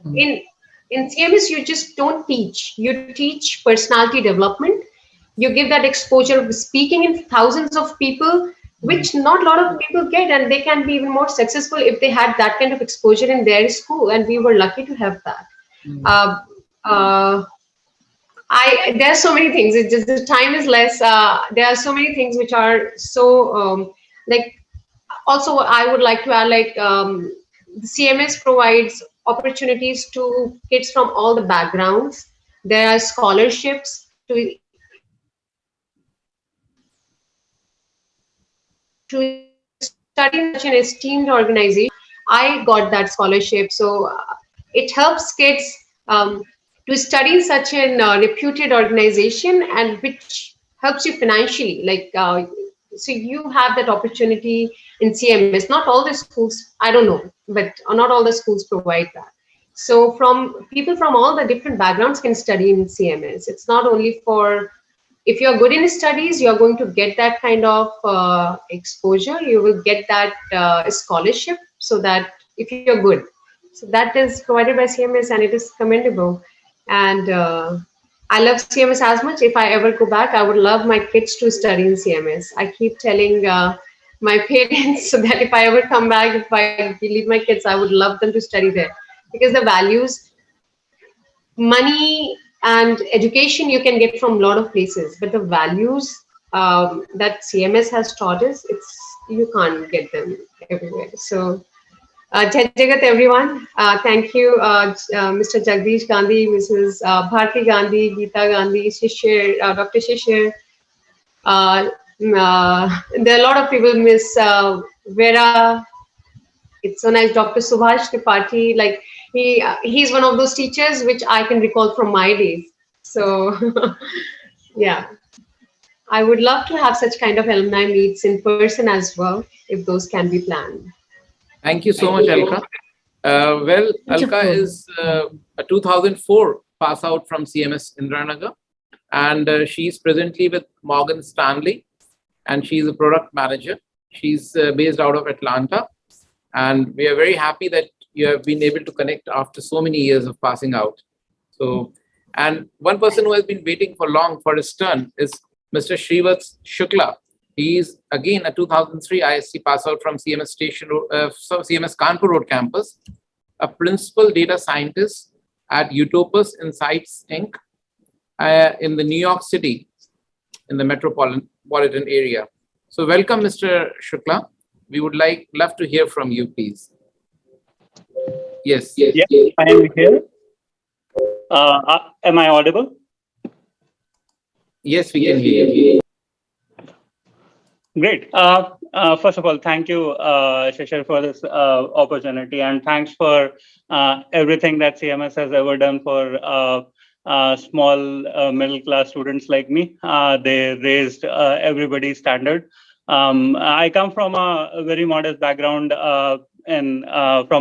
in CMS, you just don't teach. You teach personality development. You give that exposure of speaking in thousands of people, which not a lot of people get, and they can be even more successful if they had that kind of exposure in their school. And we were lucky to have that. There are so many things. It's just the time is less. There are so many things which are so like. Also, I would like to add, like, the CMS provides opportunities to kids from all the backgrounds. There are scholarships to study in such an esteemed organization. I got that scholarship, so it helps kids to study in such an reputed organization, and which helps you financially. Like, so you have that opportunity in CMS. Not all the schools, I don't know, but not all the schools provide that. So from people from all the different backgrounds can study in CMS. It's not only for, if you're good in studies, you're going to get that kind of exposure. You will get that scholarship, so that if you're good. So that is provided by CMS, and it is commendable. And I love CMS as much. If I ever go back, I would love my kids to study in CMS. I keep telling my parents so that if I ever come back, if I leave my kids, I would love them to study there, because the values, money and education you can get from a lot of places, but the values that CMS has taught us, you can't get them everywhere. So Jai Jagat, everyone. Thank you, Mr. Jagdish Gandhi, Mrs. Bharti Gandhi, Geeta Gandhi, Shishir, Dr. Shishir. There are a lot of people, Miss Vera. It's so nice, Dr. Subhash Tripathi. Like, he's one of those teachers which I can recall from my days. So, yeah. I would love to have such kind of alumni meets in person as well, if those can be planned. Thank you so much, Alka. Well, Alka is a 2004 pass out from CMS Indiranagar, and she's presently with Morgan Stanley, and she's a product manager. She's based out of Atlanta, and we are very happy that you have been able to connect after so many years of passing out. So, and one person who has been waiting for long for his turn is Mr. Shrivats Shukla. He is again a 2003 ISC pass out from CMS CMS Kanpur Road campus, a principal data scientist at Utopus Insights Inc. In the New York City, in the metropolitan area. So welcome, Mr. Shukla. We would love to hear from you, please. Yes. Yes, I am here. Am I audible? Yes, we can hear you. Great. First of all, thank you, Shishir, for this opportunity, and thanks for everything that CMS has ever done for small middle-class students like me. They raised everybody's standard. I come from a very modest background from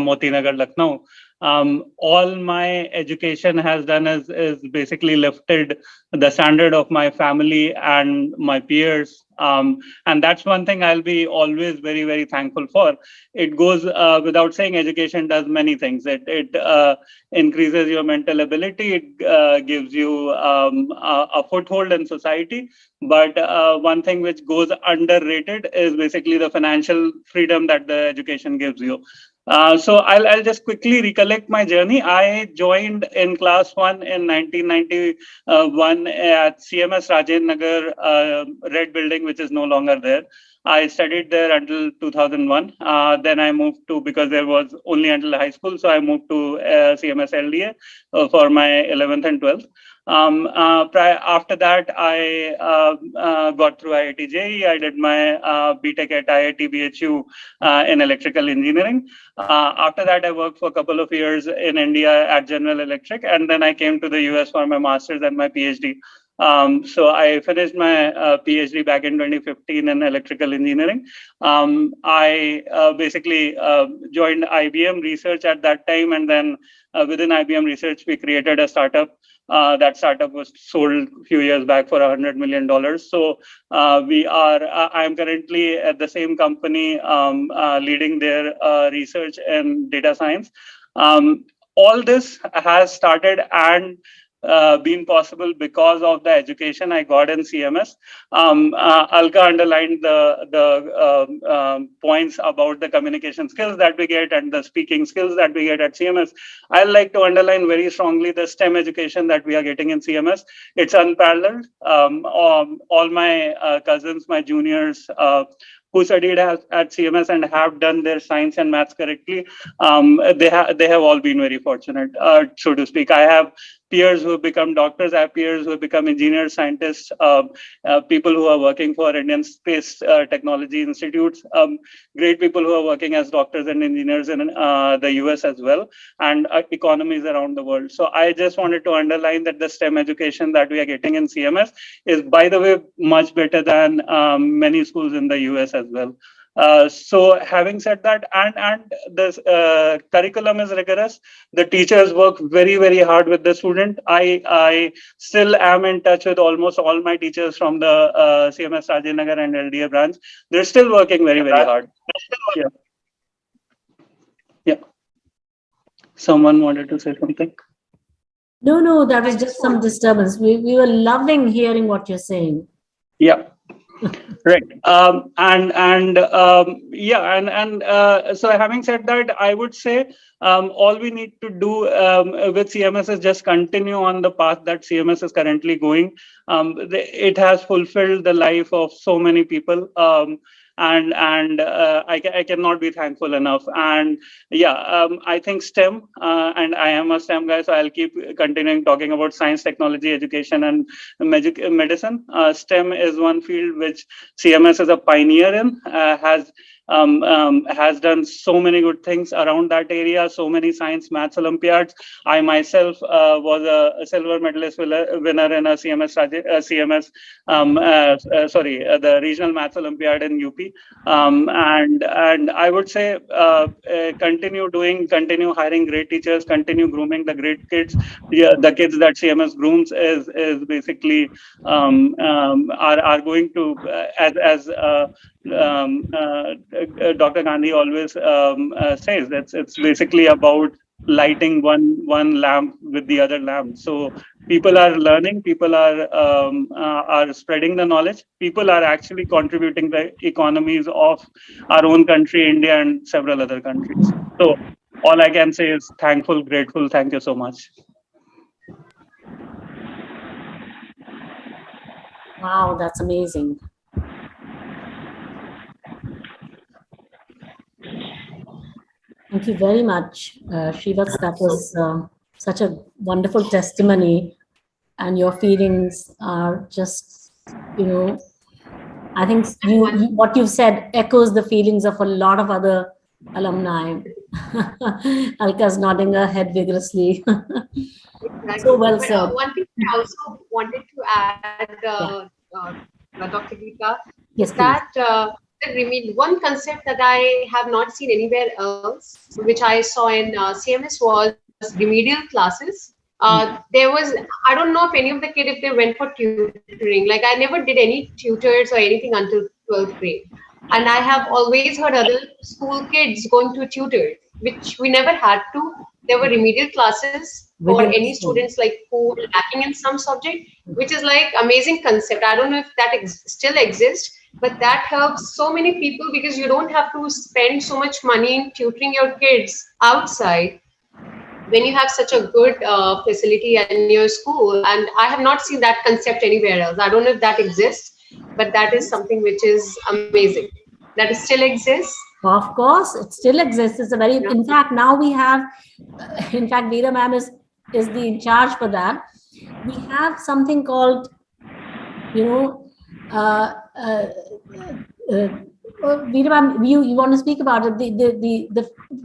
Motinagar, Lucknow. All my education has done is basically lifted the standard of my family and my peers. And that's one thing I'll be always very, very thankful for. It goes without saying, education does many things. It increases your mental ability. It gives you a foothold in society. But one thing which goes underrated is basically the financial freedom that the education gives you. So I'll just quickly recollect my journey. I joined in class 1 in 1991 at CMS Rajendra Nagar Red Building, which is no longer there. I studied there until 2001. Then I moved to, because there was only until high school, so I moved to CMS LDA for my 11th and 12th. After that, I got through IIT JEE. I did my BTech at IIT BHU in electrical engineering. After that, I worked for a couple of years in India at General Electric, and then I came to the US for my master's and my PhD. So I finished my PhD back in 2015 in electrical engineering. I basically joined IBM Research at that time, and then within IBM Research, we created a startup. That startup was sold a few years back for $100 million. So I'm currently at the same company leading their research and data science. all this has started and been possible because of the education I got in CMS. Alka underlined the points about the communication skills that we get and the speaking skills that we get at CMS. I like to underline very strongly the STEM education that we are getting in CMS. It's unparalleled. All my cousins, my juniors, who studied at CMS and have done their science and maths correctly, they have all been very fortunate, so to speak. I have peers who have become doctors, I have peers who have become engineers, scientists, people who are working for Indian Space Technology Institutes, great people who are working as doctors and engineers in the US as well, and economies around the world. So I just wanted to underline that the STEM education that we are getting in CMS is, by the way, much better than many schools in the US as well. So having said that, and this curriculum is rigorous, the teachers work very, very hard with the student. I still am in touch with almost all my teachers from the CMS Rajinagar and LDA branch. They're still working very, very hard. Yeah. Yeah. Someone wanted to say something? No, that was just some disturbance. We were loving hearing what you're saying. Yeah. Right. So having said that, I would say all we need to do with CMS is just continue on the path that CMS is currently going. It has fulfilled the life of so many people. I cannot be thankful enough. And yeah, I think STEM, and I am a STEM guy, so I'll keep continuing talking about science, technology, education, and medicine. STEM is one field which CMS is a pioneer in, has done so many good things around that area, so many science, maths Olympiads. I myself was a silver medalist winner in a the regional maths Olympiad in UP. And I would say continue hiring great teachers, continue grooming the great kids. Yeah, the kids that CMS grooms is basically are going to as Dr. Gandhi always says, it's basically about lighting one lamp with the other lamp. So people are learning, people are spreading the knowledge, people are actually contributing the economies of our own country, India, and several other countries. So all I can say is thankful, grateful. Thank you so much. Wow, that's amazing. Thank you very much, Shrivats. That was such a wonderful testimony, and your feelings are just, I think what you've said echoes the feelings of a lot of other alumni. Alka's nodding her head vigorously. So well said. One thing I also wanted to add, Dr. Geeta, yes, that one concept that I have not seen anywhere else, which I saw in CMS, was remedial classes. There was, I don't know if any of the kids, if they went for tutoring. Like I never did any tutors or anything until 12th grade. And I have always heard other school kids going to tutors, which we never had to. There were remedial classes for any students like who were lacking in some subject, which is like amazing concept. I don't know if that still exists, but that helps so many people because you don't have to spend so much money in tutoring your kids outside when you have such a good facility in your school. And I have not seen that concept anywhere else. I don't know if that exists, but that is something which is amazing. That it still exists. Of course, it still exists. It's a very, in fact, now we have, in fact, Veera ma'am is the in charge for that. We have something called, Veera ma'am, you want to speak about it?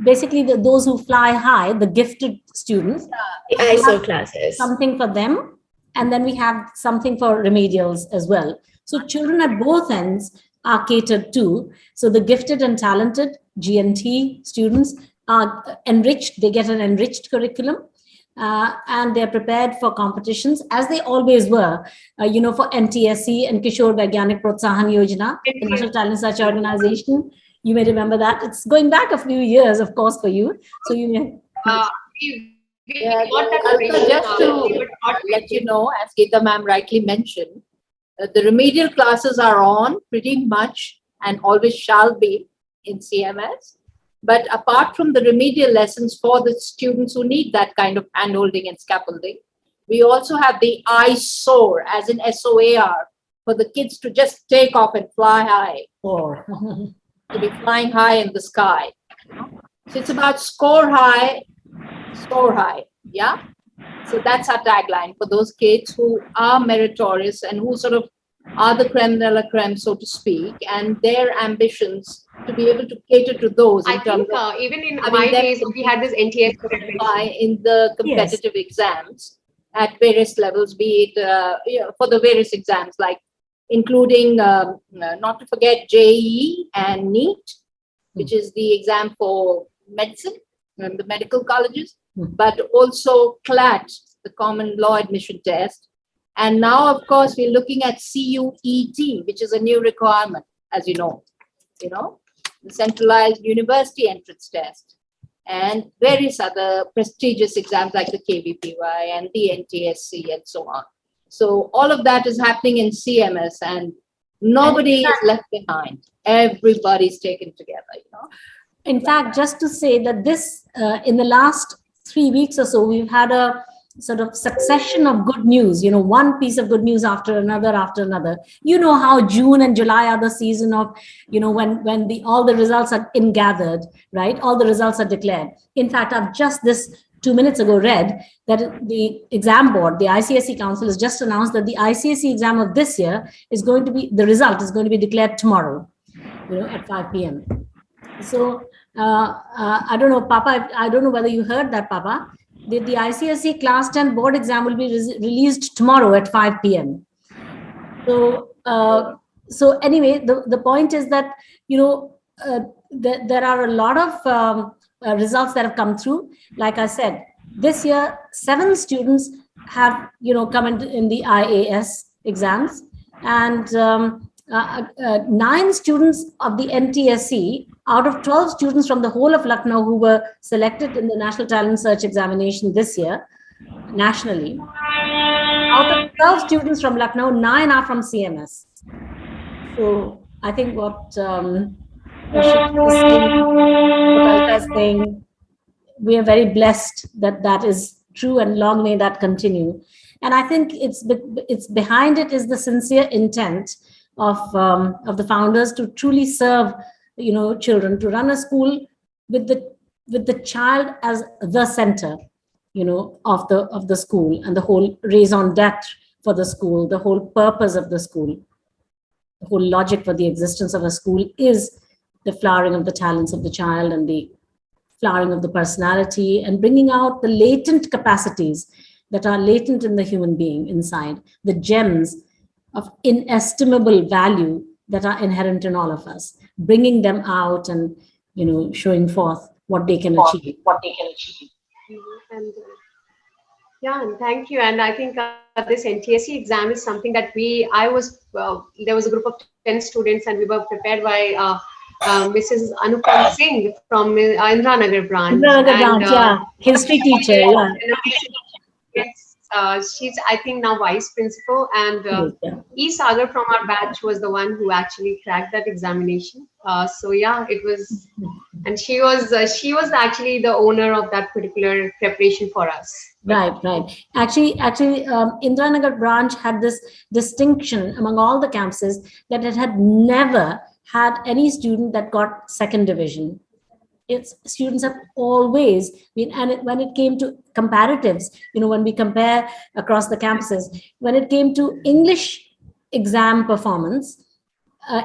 Basically those who fly high, the gifted students. ISO classes. Something for them, and then we have something for remedials as well. So children at both ends are catered to. So the gifted and talented GNT students are enriched. They get an enriched curriculum. And they're prepared for competitions, as they always were, for NTSC and Kishore Vaigyanik Protsahan Yojana, the National Talent Search Organization. You may remember that. It's going back a few years, of course, for you. So you may... Yeah, got that Alka, question, just to let you know, as Geeta ma'am rightly mentioned, the remedial classes are on pretty much and always shall be in CMS. But apart from the remedial lessons for the students who need that kind of handholding and scaffolding, we also have the I soar, as in SOAR, for the kids to just take off and fly high, or to be flying high in the sky. So it's about score high, yeah? So that's our tagline for those kids who are meritorious and who sort of are the creme de la creme, so to speak, and their ambitions to be able to cater to those. I think even in my days, we had this NTS in the competitive exams at various levels, be it for the various exams, like including, not to forget, JEE and NEET, which is the exam for medicine and the medical colleges, but also CLAT, the Common Law Admission Test. And now, of course, we're looking at CUET, which is a new requirement, as you know, the Centralized University Entrance Test, and various other prestigious exams like the KVPY and the NTSC and so on. So all of that is happening in CMS, and nobody is left behind. Everybody's taken together, In fact, just to say that this, in the last 3 weeks or so, we've had a sort of succession of good news, one piece of good news after another, after another. You know how June and July are the season of, when all the results are gathered, right? All the results are declared. In fact, I've just this 2 minutes ago read that the exam board, the ICSE Council, has just announced that the ICSE exam of this year is going to be, the result is going to be declared tomorrow, at 5 p.m. So I don't know, Papa, I don't know whether you heard that, Papa. The ICSE Class 10 board exam will be released tomorrow at 5 p.m. So, so anyway, the point is that, there are a lot of results that have come through. Like I said, this year, 7 students have, come in the IAS exams, and 9 students of the NTSC out of 12 students from the whole of Lucknow who were selected in the National Talent Search examination this year, nationally. Out of 12 students from Lucknow, 9 are from CMS. So I think what Alka is saying, we are very blessed that that is true, and long may that continue. And I think it's behind it is the sincere intent of the founders to truly serve children, to run a school with the child as the center, of the school, and the whole raison d'etre for the school, the whole purpose of the school, the whole logic for the existence of a school is the flowering of the talents of the child and the flowering of the personality, and bringing out the latent capacities that are latent in the human being inside, the gems of inestimable value that are inherent in all of us, bringing them out and, showing forth what they can achieve. And and thank you. And I think this NTSC exam is something that there was a group of 10 students, and we were prepared by Mrs. Anupam Singh from Indranagar branch. History teacher, she's, I think, now vice principal, and E. Sagar from our batch was the one who actually cracked that examination. So it was, and she was actually the owner of that particular preparation for us. Right. Actually, Indranagar branch had this distinction among all the campuses that it had never had any student that got second division. Its students have always been, and when it came to comparatives, when we compare across the campuses, when it came to English exam performance,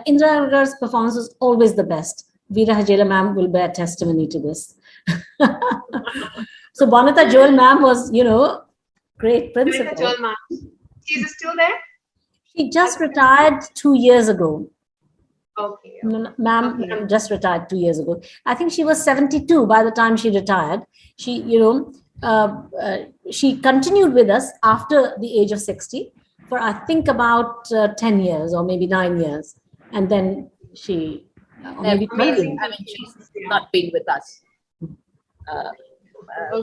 Indranagar's performance was always the best. Veera Hajela ma'am will bear testimony to this. So Bonita Joel ma'am was, great principal. Bonita Joel ma'am, she's still there? She just retired 2 years ago. Okay. Ma'am just retired 2 years ago. I think she was 72 by the time she retired. She, she continued with us after the age of 60 for, I think, about 10 years or maybe 9 years. And then she, maybe 20. I mean, she's not been with us.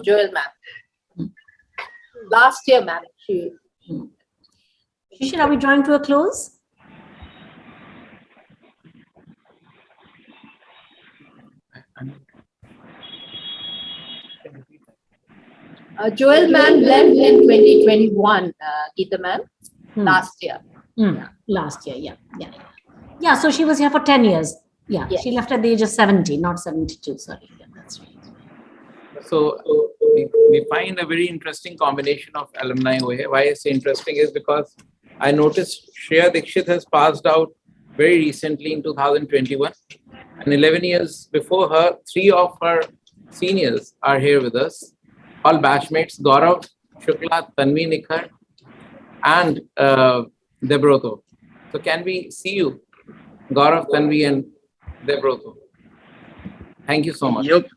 Joel ma'am. last year, ma'am. Shishir, are we drawing to a close? Joel ma'am left in 2021, Geeta ma'am, last year. Last year, yeah. Yeah, so she was here for 10 years. Yeah, Yes. she left at the age of 70, not 72, sorry. Yeah, that's right. So we find a very interesting combination of alumni over here. Why I say interesting is because I noticed Shreya Dikshit has passed out very recently in 2021. And 11 years before her, 3 of her seniors are here with us. All batchmates, Gaurav, Shukla, Tanvi Nikhar, and Debroto. So can we see you, Gaurav, Tanvi, and Debroto? Thank you so much. Yep.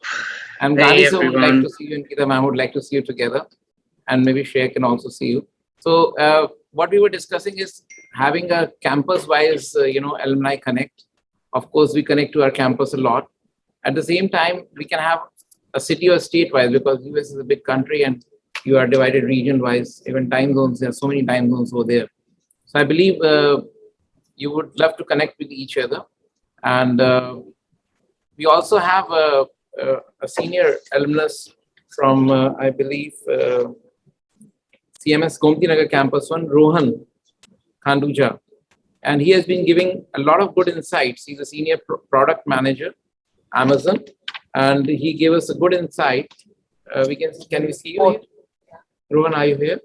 And Hey, Gali sir would like everyone. to see you, and Geeta ma'am would like to see you together. And maybe Shreya can also see you. So what we were discussing is having a campus-wise, alumni connect. Of course, we connect to our campus a lot. At the same time, we can have a city or state-wise, because US is a big country and you are divided region-wise, even time zones. There are so many time zones over there. So I believe you would love to connect with each other. And we also have a senior alumnus from, I believe, CMS Gomti Nagar campus one, Rohan Khanduja. And he has been giving a lot of good insights. He's a senior product manager, Amazon, and he gave us a good insight. Can we see you here? Rohan, are you here?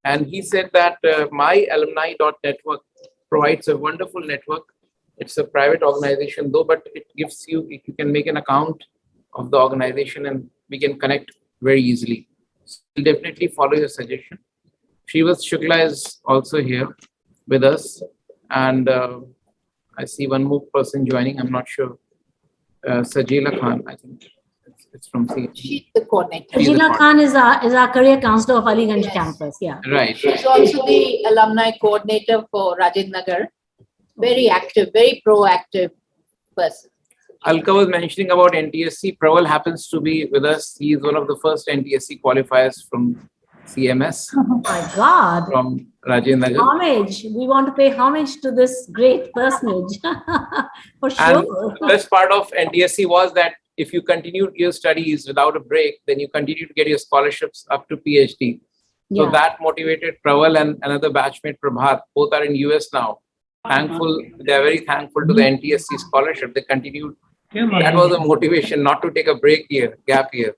And he said that myalumni.network provides a wonderful network. It's a private organization though, but it gives you, if you can make an account of the organization and we can connect very easily. So we'll definitely follow your suggestion. Shrivas Shukla is also here with us. And I see one more person joining. I'm not sure. Sajila Khan, I think it's from C. She's the coordinator. Sajila Khan is our career counselor of Aliganj campus. Yeah. Right. She's also the alumni coordinator for Rajiv Nagar. Very active, very proactive person. Alka was mentioning about NTSC. Praval happens to be with us. He is one of the first NTSC qualifiers from CMS. Oh my God. From Rajendra. Homage. We want to pay homage to this great personage. For sure. And the best part of NTSC was that if you continued your studies without a break, then you continue to get your scholarships up to PhD. So Yeah. that motivated Praval and another batchmate, Prabhat. Both are in US now. Thankful, they are very thankful to the NTSC scholarship. They continued. That was a motivation not to take a break here, gap year.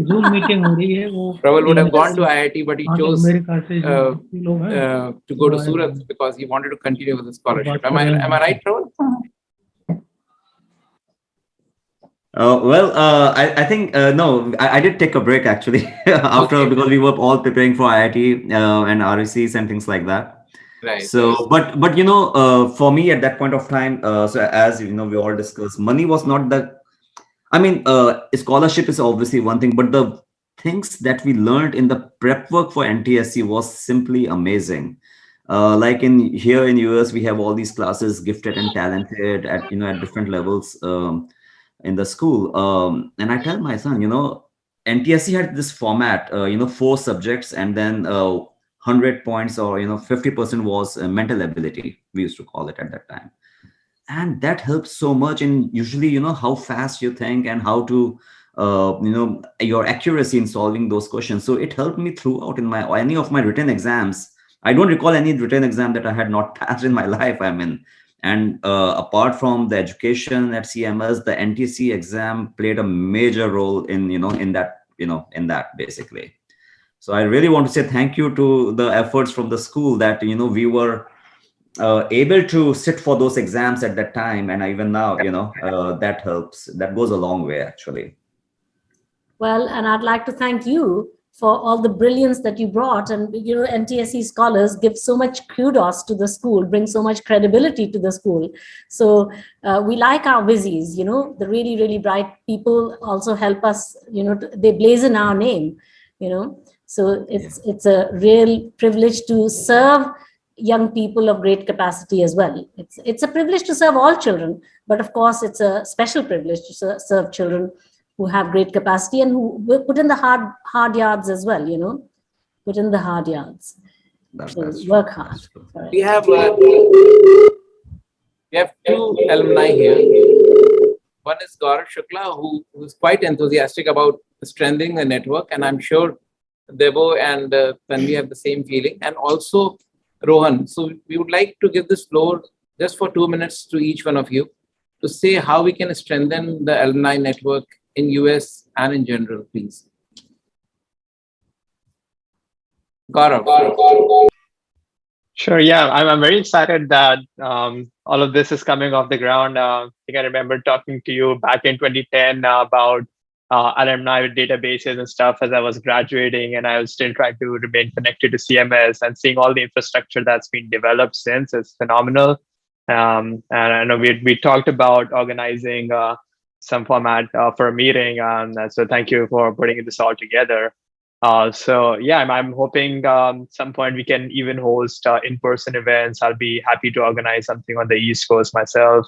Zoom meeting हो रही है वो Praval would have gone to IIT, but he chose America से जो लोग हैं to go to Surat because he wanted to continue with the scholarship. Am I right, Praval? I think no, I did take a break actually after because we were all preparing for IIT and RECs and things like that. Right. So, but for me at that point of time, so as you know, we all discussed, money was not the. I mean, scholarship is obviously one thing, but the things that we learned in the prep work for NTSC was simply amazing. Like here in US, we have all these classes, gifted and talented at at different levels in the school. And I tell my son, NTSC had this format, 4 subjects, and then 100 points or 50% was mental ability, we used to call it at that time. And that helps so much in usually how fast you think and how to your accuracy in solving those questions. So it helped me throughout in any of my written exams. I don't recall any written exam that I had not passed in my life. And apart from the education at CMS, the NTC exam played a major role in that basically. So I really want to say thank you to the efforts from the school that, we were able to sit for those exams at that time. And even now, that helps. That goes a long way, actually. Well, and I'd like to thank you for all the brilliance that you brought. And, NTSC scholars give so much kudos to the school, bring so much credibility to the school. So we like our vizies, the really, really bright people also help us, they blazon our name, So it's a real privilege to serve young people of great capacity as well. It's a privilege to serve all children, but of course it's a special privilege to serve children who have great capacity and who will put in the hard yards as well, put in the hard yards. So work hard. We have two alumni here. One is Gaurav Shukla, who is quite enthusiastic about strengthening the network, and I'm sure Debo and Tanvi have the same feeling, and also Rohan. So we would like to give this floor just for 2 minutes to each one of you to say how we can strengthen the alumni network in US and in general, please. Gaurav. Sure. Yeah, I'm very excited that all of this is coming off the ground. I think I remember talking to you back in 2010 about alumni with databases and stuff as I was graduating, and I was still trying to remain connected to CMS, and seeing all the infrastructure that's been developed since is phenomenal. And I know we talked about organizing some format for a meeting, so thank you for putting this all together. So yeah, I'm hoping some point we can even host in-person events. I'll be happy to organize something on the East Coast myself.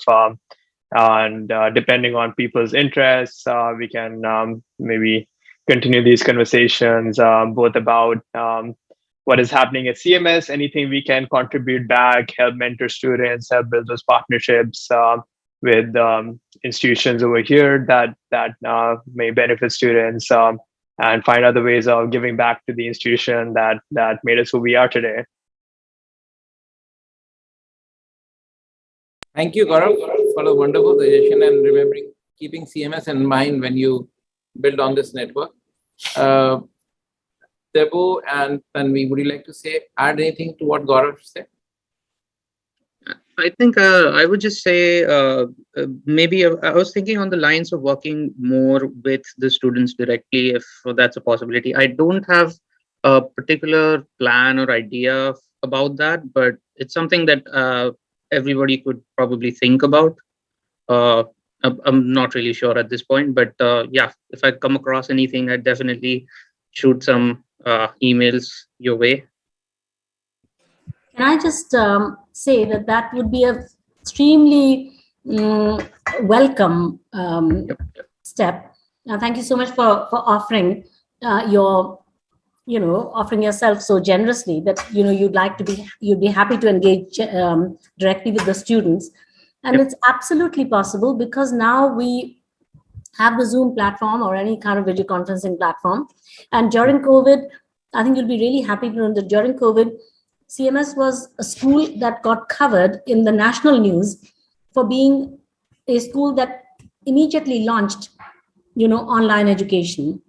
And depending on people's interests, we can maybe continue these conversations, both about what is happening at CMS, anything we can contribute back, help mentor students, help build those partnerships with institutions over here that may benefit students, and find other ways of giving back to the institution that made us who we are today. Thank you, Gaurav, for a wonderful suggestion and remembering keeping CMS in mind when you build on this network. Debo and Tanvi, would you like to add anything to what Gaurav said? I think I would just say maybe I was thinking on the lines of working more with the students directly, if that's a possibility. I don't have a particular plan or idea about that, but it's something that everybody could probably think about. I'm not really sure at this point, but yeah, if I come across anything, I'd definitely shoot some emails your way. Can I just say that would be a extremely welcome step. Thank you so much for offering offering yourself so generously that you'd be happy to engage directly with the students, and it's absolutely possible because now we have the Zoom platform or any kind of video conferencing platform. And during COVID, I think you'll be really happy to know that during COVID, CMS was a school that got covered in the national news for being a school that immediately launched, online education.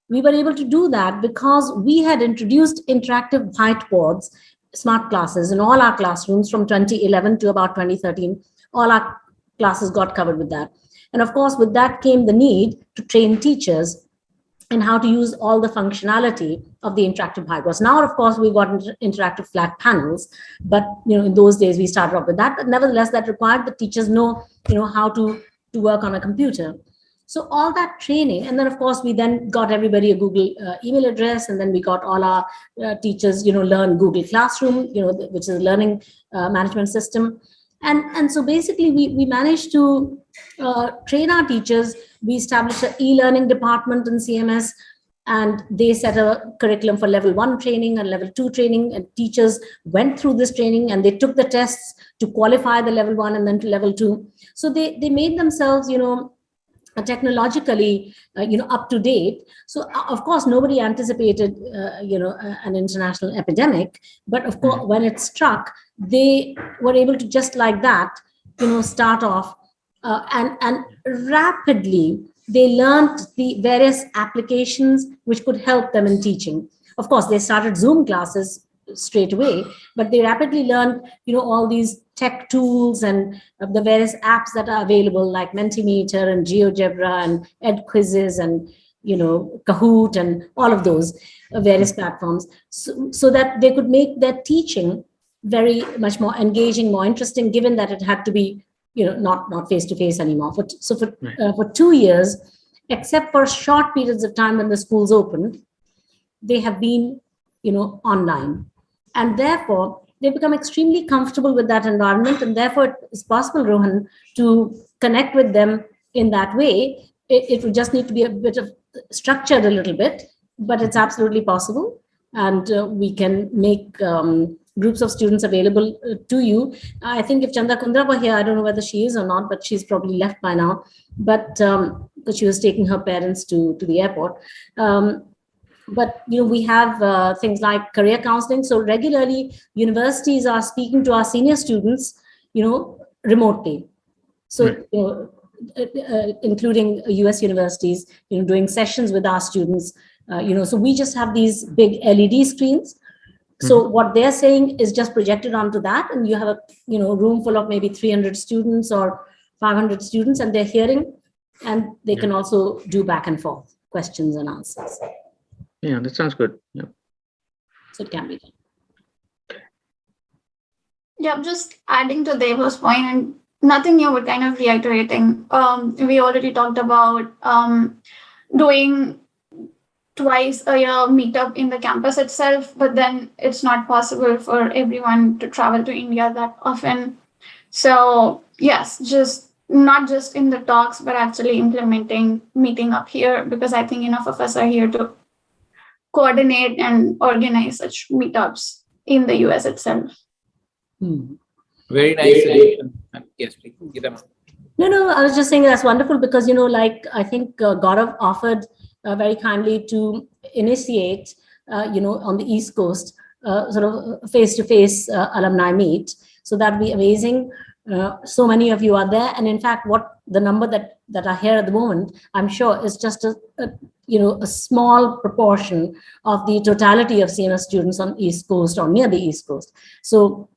We were able to do that because we had introduced interactive whiteboards, smart classes in all our classrooms from 2011 to about 2013. All our classes got covered with that. And of course, with that came the need to train teachers in how to use all the functionality of the interactive whiteboards. Now, of course, we got interactive flat panels, but in those days we started off with that. But nevertheless, that required the teachers know how to work on a computer. So all that training, and then of course we then got everybody a Google email address, and then we got all our teachers learn Google Classroom, which is a learning management system. And so basically we managed to train our teachers. We established an e-learning department in CMS, and they set a curriculum for level 1 training and level 2 training, and teachers went through this training and they took the tests to qualify the level 1 and then to level 2. So they made themselves, technologically, up to date. So of course, nobody anticipated, an international epidemic, but of course, when it struck, they were able to just like that, start off and rapidly they learned the various applications which could help them in teaching. Of course, they started Zoom classes straight away, but they rapidly learned, all these tech tools and the various apps that are available like Mentimeter and GeoGebra and EdQuizzes and, Kahoot and all of those various platforms, so that they could make their teaching very much more engaging, more interesting, given that it had to be, not face-to-face anymore. For 2 years, except for short periods of time when the schools opened, they have been, online. And therefore, they become extremely comfortable with that environment. And therefore, it's possible, Rohan, to connect with them in that way. it would just need to be a bit of structured a little bit, but it's absolutely possible. And we can make groups of students available to you. I think if Chanda Kundra were here, I don't know whether she is or not, but she's probably left by now. But because she was taking her parents to the airport. But we have things like career counseling. So regularly, universities are speaking to our senior students, remotely. So including US universities, doing sessions with our students. So we just have these big LED screens. So what they're saying is just projected onto that, and you have a room full of maybe 300 students or 500 students, and they're hearing, and they can also do back and forth questions and answers. Yeah, that sounds good. Yeah. So it can be done. Yeah, I'm just adding to Deva's point and nothing new, but kind of reiterating. We already talked about doing twice a year meetup in the campus itself, but then it's not possible for everyone to travel to India that often. So yes, just not just in the talks, but actually implementing meeting up here, because I think enough of us are here to coordinate and organize such meetups in the US itself. Very nice suggestion. Yes, please. No, I was just saying that's wonderful because, like I think Gaurav offered very kindly to initiate, on the East Coast, sort of face-to-face alumni meet. So that'd be amazing. So many of you are there. And in fact, what the number that are here at the moment, I'm sure is just a small proportion of the totality of CMS students on East Coast or near the East Coast. So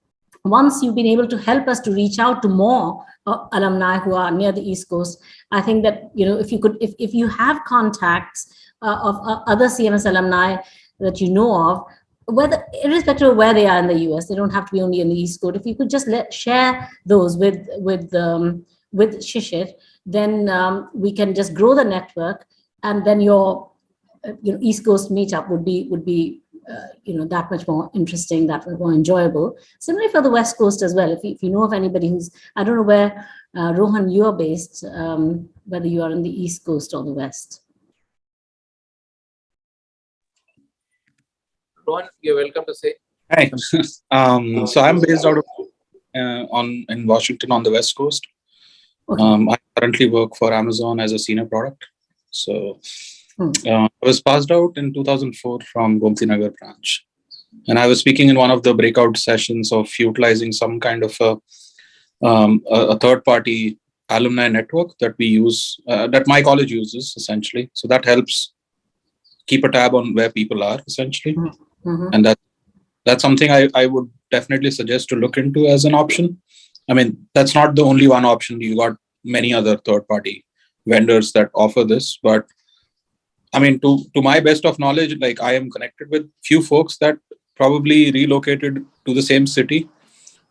once you've been able to help us to reach out to more alumni who are near the East Coast, I think that, if you have contacts of other CMS alumni that you know of, whether irrespective of where they are in the US, they don't have to be only in the East Coast. If you could just share those with Shishir, then we can just grow the network, and then your East Coast meetup would be that much more interesting, that much more enjoyable. Similarly for the West Coast as well. If you know of anybody who's, I don't know where Rohan you are based, whether you are in the East Coast or the West. Rohan, you're welcome to say. Hi. So I'm based out of in Washington on the West Coast. Okay. I currently work for Amazon as a senior product. So I was passed out in 2004 from Gomti Nagar branch. And I was speaking in one of the breakout sessions of utilizing some kind of a third-party alumni network that we use, that my college uses, essentially. So that helps keep a tab on where people are, essentially. And that's something I would definitely suggest to look into as an option. I mean, that's not the only one option. You got many other third-party vendors that offer this, but I mean, to my best of knowledge, like I am connected with few folks that probably relocated to the same city.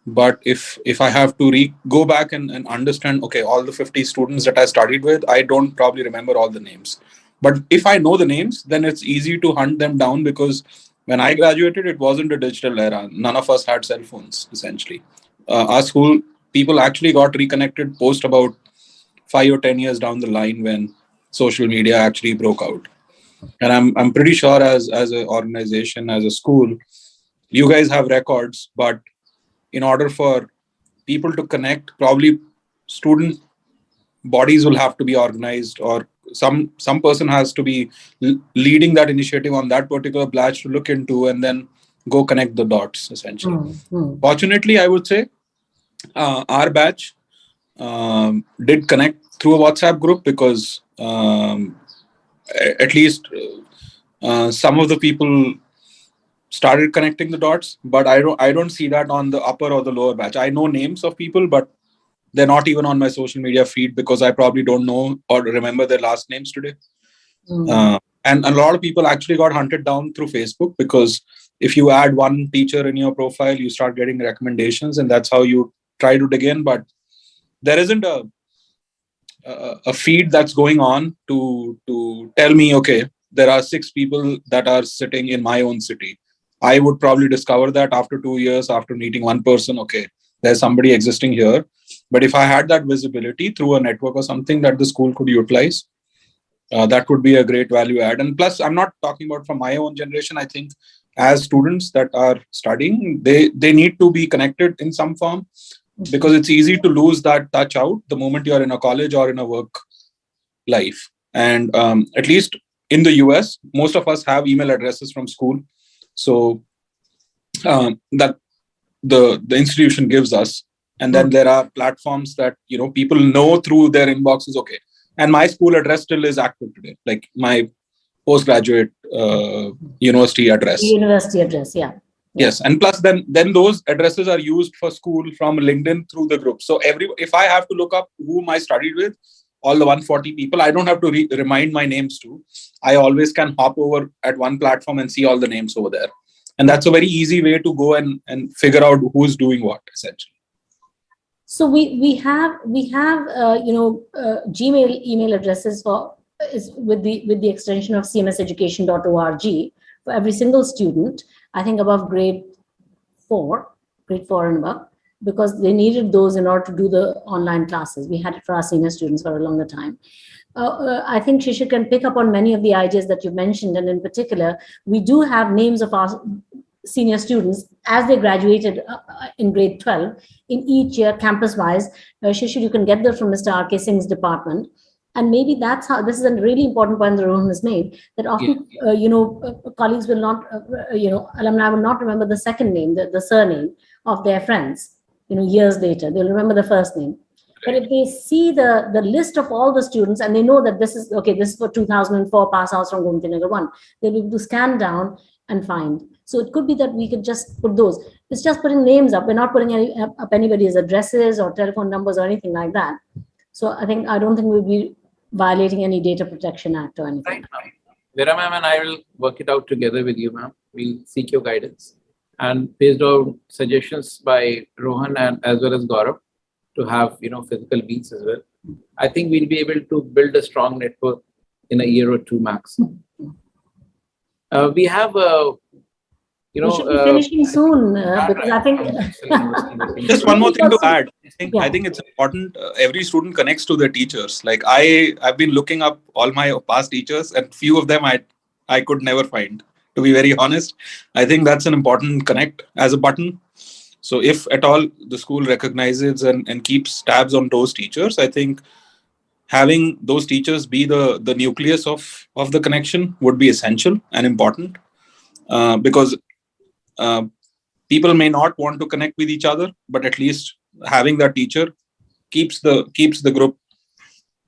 But if I have to go back and understand, okay, all the 50 students that I studied with, I don't probably remember all the names. But if I know the names, then it's easy to hunt them down, because when I graduated, it wasn't a digital era. None of us had cell phones, essentially. Our school people actually got reconnected post about 5 or 10 years down the line when social media actually broke out. And I'm pretty sure as an organization, as a school, you guys have records, but in order for people to connect, probably student bodies will have to be organized, or some person has to be leading that initiative on that particular batch to look into and then go connect the dots, essentially. Fortunately, I would say our batch did connect through a WhatsApp group, because at least some of the people started connecting the dots, but I don't see that on the upper or the lower batch. I know names of people, but they're not even on my social media feed because I probably don't know or remember their last names today. And a lot of people actually got hunted down through Facebook, because if you add one teacher in your profile, you start getting recommendations, and that's how you try to dig in. But there isn't a feed that's going on to tell me, okay, there are 6 people that are sitting in my own city. I would probably discover that after 2 years, after meeting one person, okay, there's somebody existing here. But if I had that visibility through a network or something that the school could utilize, that would be a great value add. And plus, I'm not talking about from my own generation. I think as students that are studying, they need to be connected in some form, because it's easy to lose that touch out the moment you're in a college or in a work life. And at least in the US, most of us have email addresses from school. So that the institution gives us. And then there are platforms that, people know through their inboxes. Okay. And my school address still is active today, like my postgraduate university address. University address, yeah. Yes, and plus then those addresses are used for school from LinkedIn through the group. So if I have to look up whom I studied with, all the 140 people, I don't have to remind my names to. I always can hop over at one platform and see all the names over there. And that's a very easy way to go and figure out who's doing what, essentially. So we have Gmail email addresses with the extension of cmseducation.org for every single student, I think above grade 4 and above, because they needed those in order to do the online classes. We had it for our senior students for a longer time. I think Shishir can pick up on many of the ideas that you mentioned, and in particular, we do have names of our senior students as they graduated in grade 12 in each year, campus-wise. Shishir, you can get that from Mr. R.K. Singh's department. And maybe that's how, this is a really important point that Rohan has made, that often, colleagues will not, alumni will not remember the second name, the surname of their friends, years later. They'll remember the first name. But if they see the list of all the students and they know that this is for 2004 pass outs from Gomti Nagar 1, they'll be able to scan down and find. So it could be that we could just put those. It's just putting names up. We're not putting up anybody's addresses or telephone numbers or anything like that. So I don't think we'll be violating any data protection act or anything. Right. Vera ma'am and I will work it out together with you, ma'am. We'll seek your guidance. And based on suggestions by Rohan and as well as Gaurav to have, physical beats as well, I think we'll be able to build a strong network in a year or two max. We have we should be finishing soon because I think just one more thing to add. I think it's important. Every student connects to their teachers. Like I've been looking up all my past teachers, and few of them I could never find. To be very honest, I think that's an important connect as a button. So if at all the school recognizes and keeps tabs on those teachers, I think having those teachers be the nucleus of the connection would be essential and important, because people may not want to connect with each other, but at least having that teacher keeps the group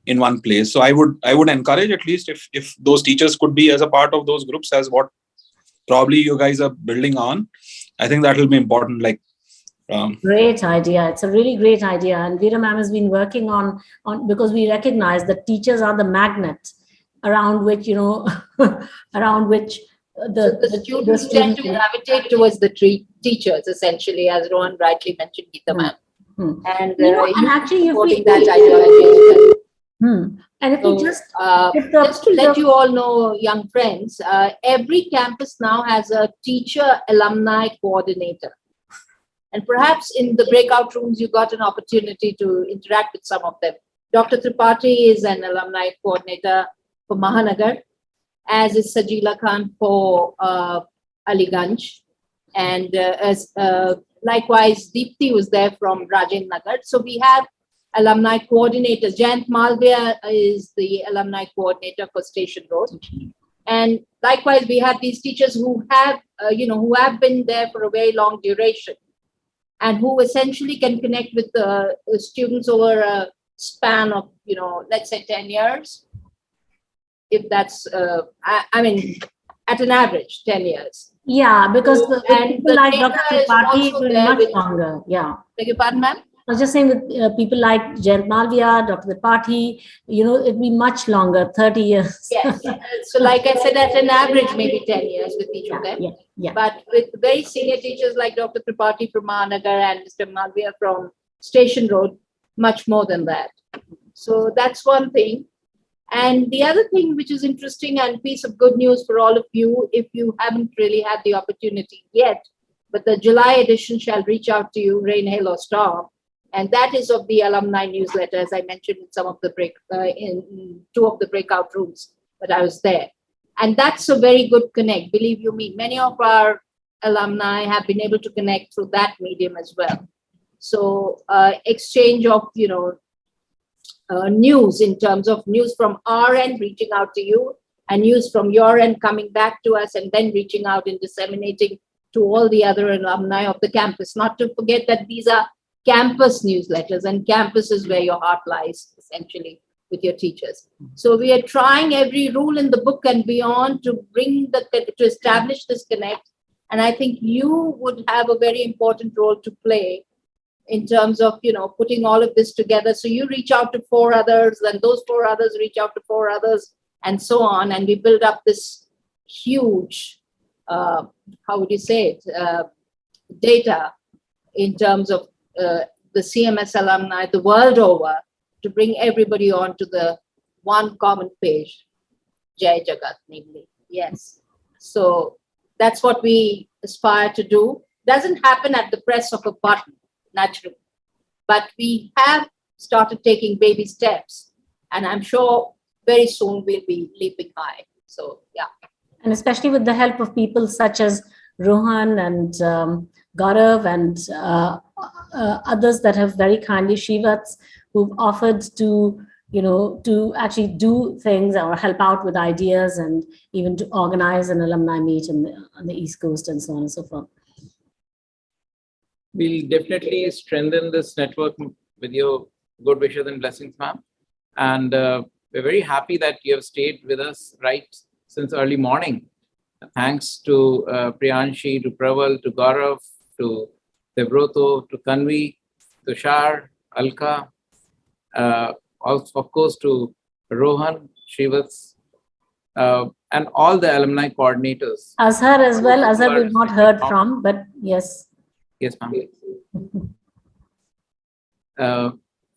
in one place. So I would encourage, at least if those teachers could be as a part of those groups as what probably you guys are building on, I think that will be important. Like great idea. It's a really great idea. And Veera ma'am has been working on because we recognize that teachers are the magnet around which, around which the students tend to gravitate towards the teachers, essentially, as Rohan rightly mentioned, Geeta ma'am. And and actually, supporting that ideology. And if we just to let you all know, young friends, every campus now has a teacher alumni coordinator. And perhaps in the breakout rooms, you got an opportunity to interact with some of them. Dr. Tripathi is an alumni coordinator for Mahanagar, as is Sajila Khan for Aliganj. And as likewise, Deepthi was there from Rajendra Nagar. So we have alumni coordinators. Jayant Malviya is the alumni coordinator for Station Road. And likewise, we have these teachers who have, who have been there for a very long duration and who essentially can connect with the students over a span of, let's say 10 years. If that's, I mean, at an average, 10 years. Yeah, because people like Dr. Tripathi will much longer. Yeah. Beg your pardon, ma'am? I was just saying that people like Jayant Malviya, Dr. Tripathi, it'll be much longer, 30 years. Yes. So like I said, at an average, maybe 10 years with each of them. Yeah. But with very senior teachers like Dr. Tripathi from Mahanagar and Mr. Malviya from Station Road, much more than that. So that's one thing. And the other thing which is interesting and piece of good news for all of you, if you haven't really had the opportunity yet, but the July edition shall reach out to you, rain, hail or storm. And that is of the Alumni Newsletter, as I mentioned in some of the in 2 of the breakout rooms that I was there. And that's a very good connect, believe you me. Many of our alumni have been able to connect through that medium as well. So exchange of, news in terms of news from our end reaching out to you, and news from your end coming back to us, and then reaching out and disseminating to all the other alumni of the campus. Not to forget that these are campus newsletters, and campus is where your heart lies, essentially, with your teachers. So we are trying every rule in the book and beyond to to establish this connect. And I think you would have a very important role to play in terms of, putting all of this together. So you reach out to 4 others, then those 4 others reach out to 4 others, and so on. And we build up this huge, how would you say it, data in terms of the CMS alumni the world over, to bring everybody onto the one common page, Jai Jagat, namely. Yes. So that's what we aspire to do. Doesn't happen at the press of a button, naturally, but we have started taking baby steps, and I'm sure very soon we'll be leaping high. So yeah. And especially with the help of people such as Rohan and Gaurav and others that have very kindly, Shivats, who've offered to, to actually do things or help out with ideas, and even to organize an alumni meet on the East Coast and so on and so forth. We'll definitely strengthen this network with your good wishes and blessings, ma'am. And we're very happy that you have stayed with us right since early morning. Thanks to Priyanshi, to Praval, to Gaurav, to Devroto, to Kanvi, Tushar, Alka, also, of course, to Rohan, Shivats, and all the alumni coordinators. Azhar as well. Azhar we've not heard from, but yes. Yes, ma'am.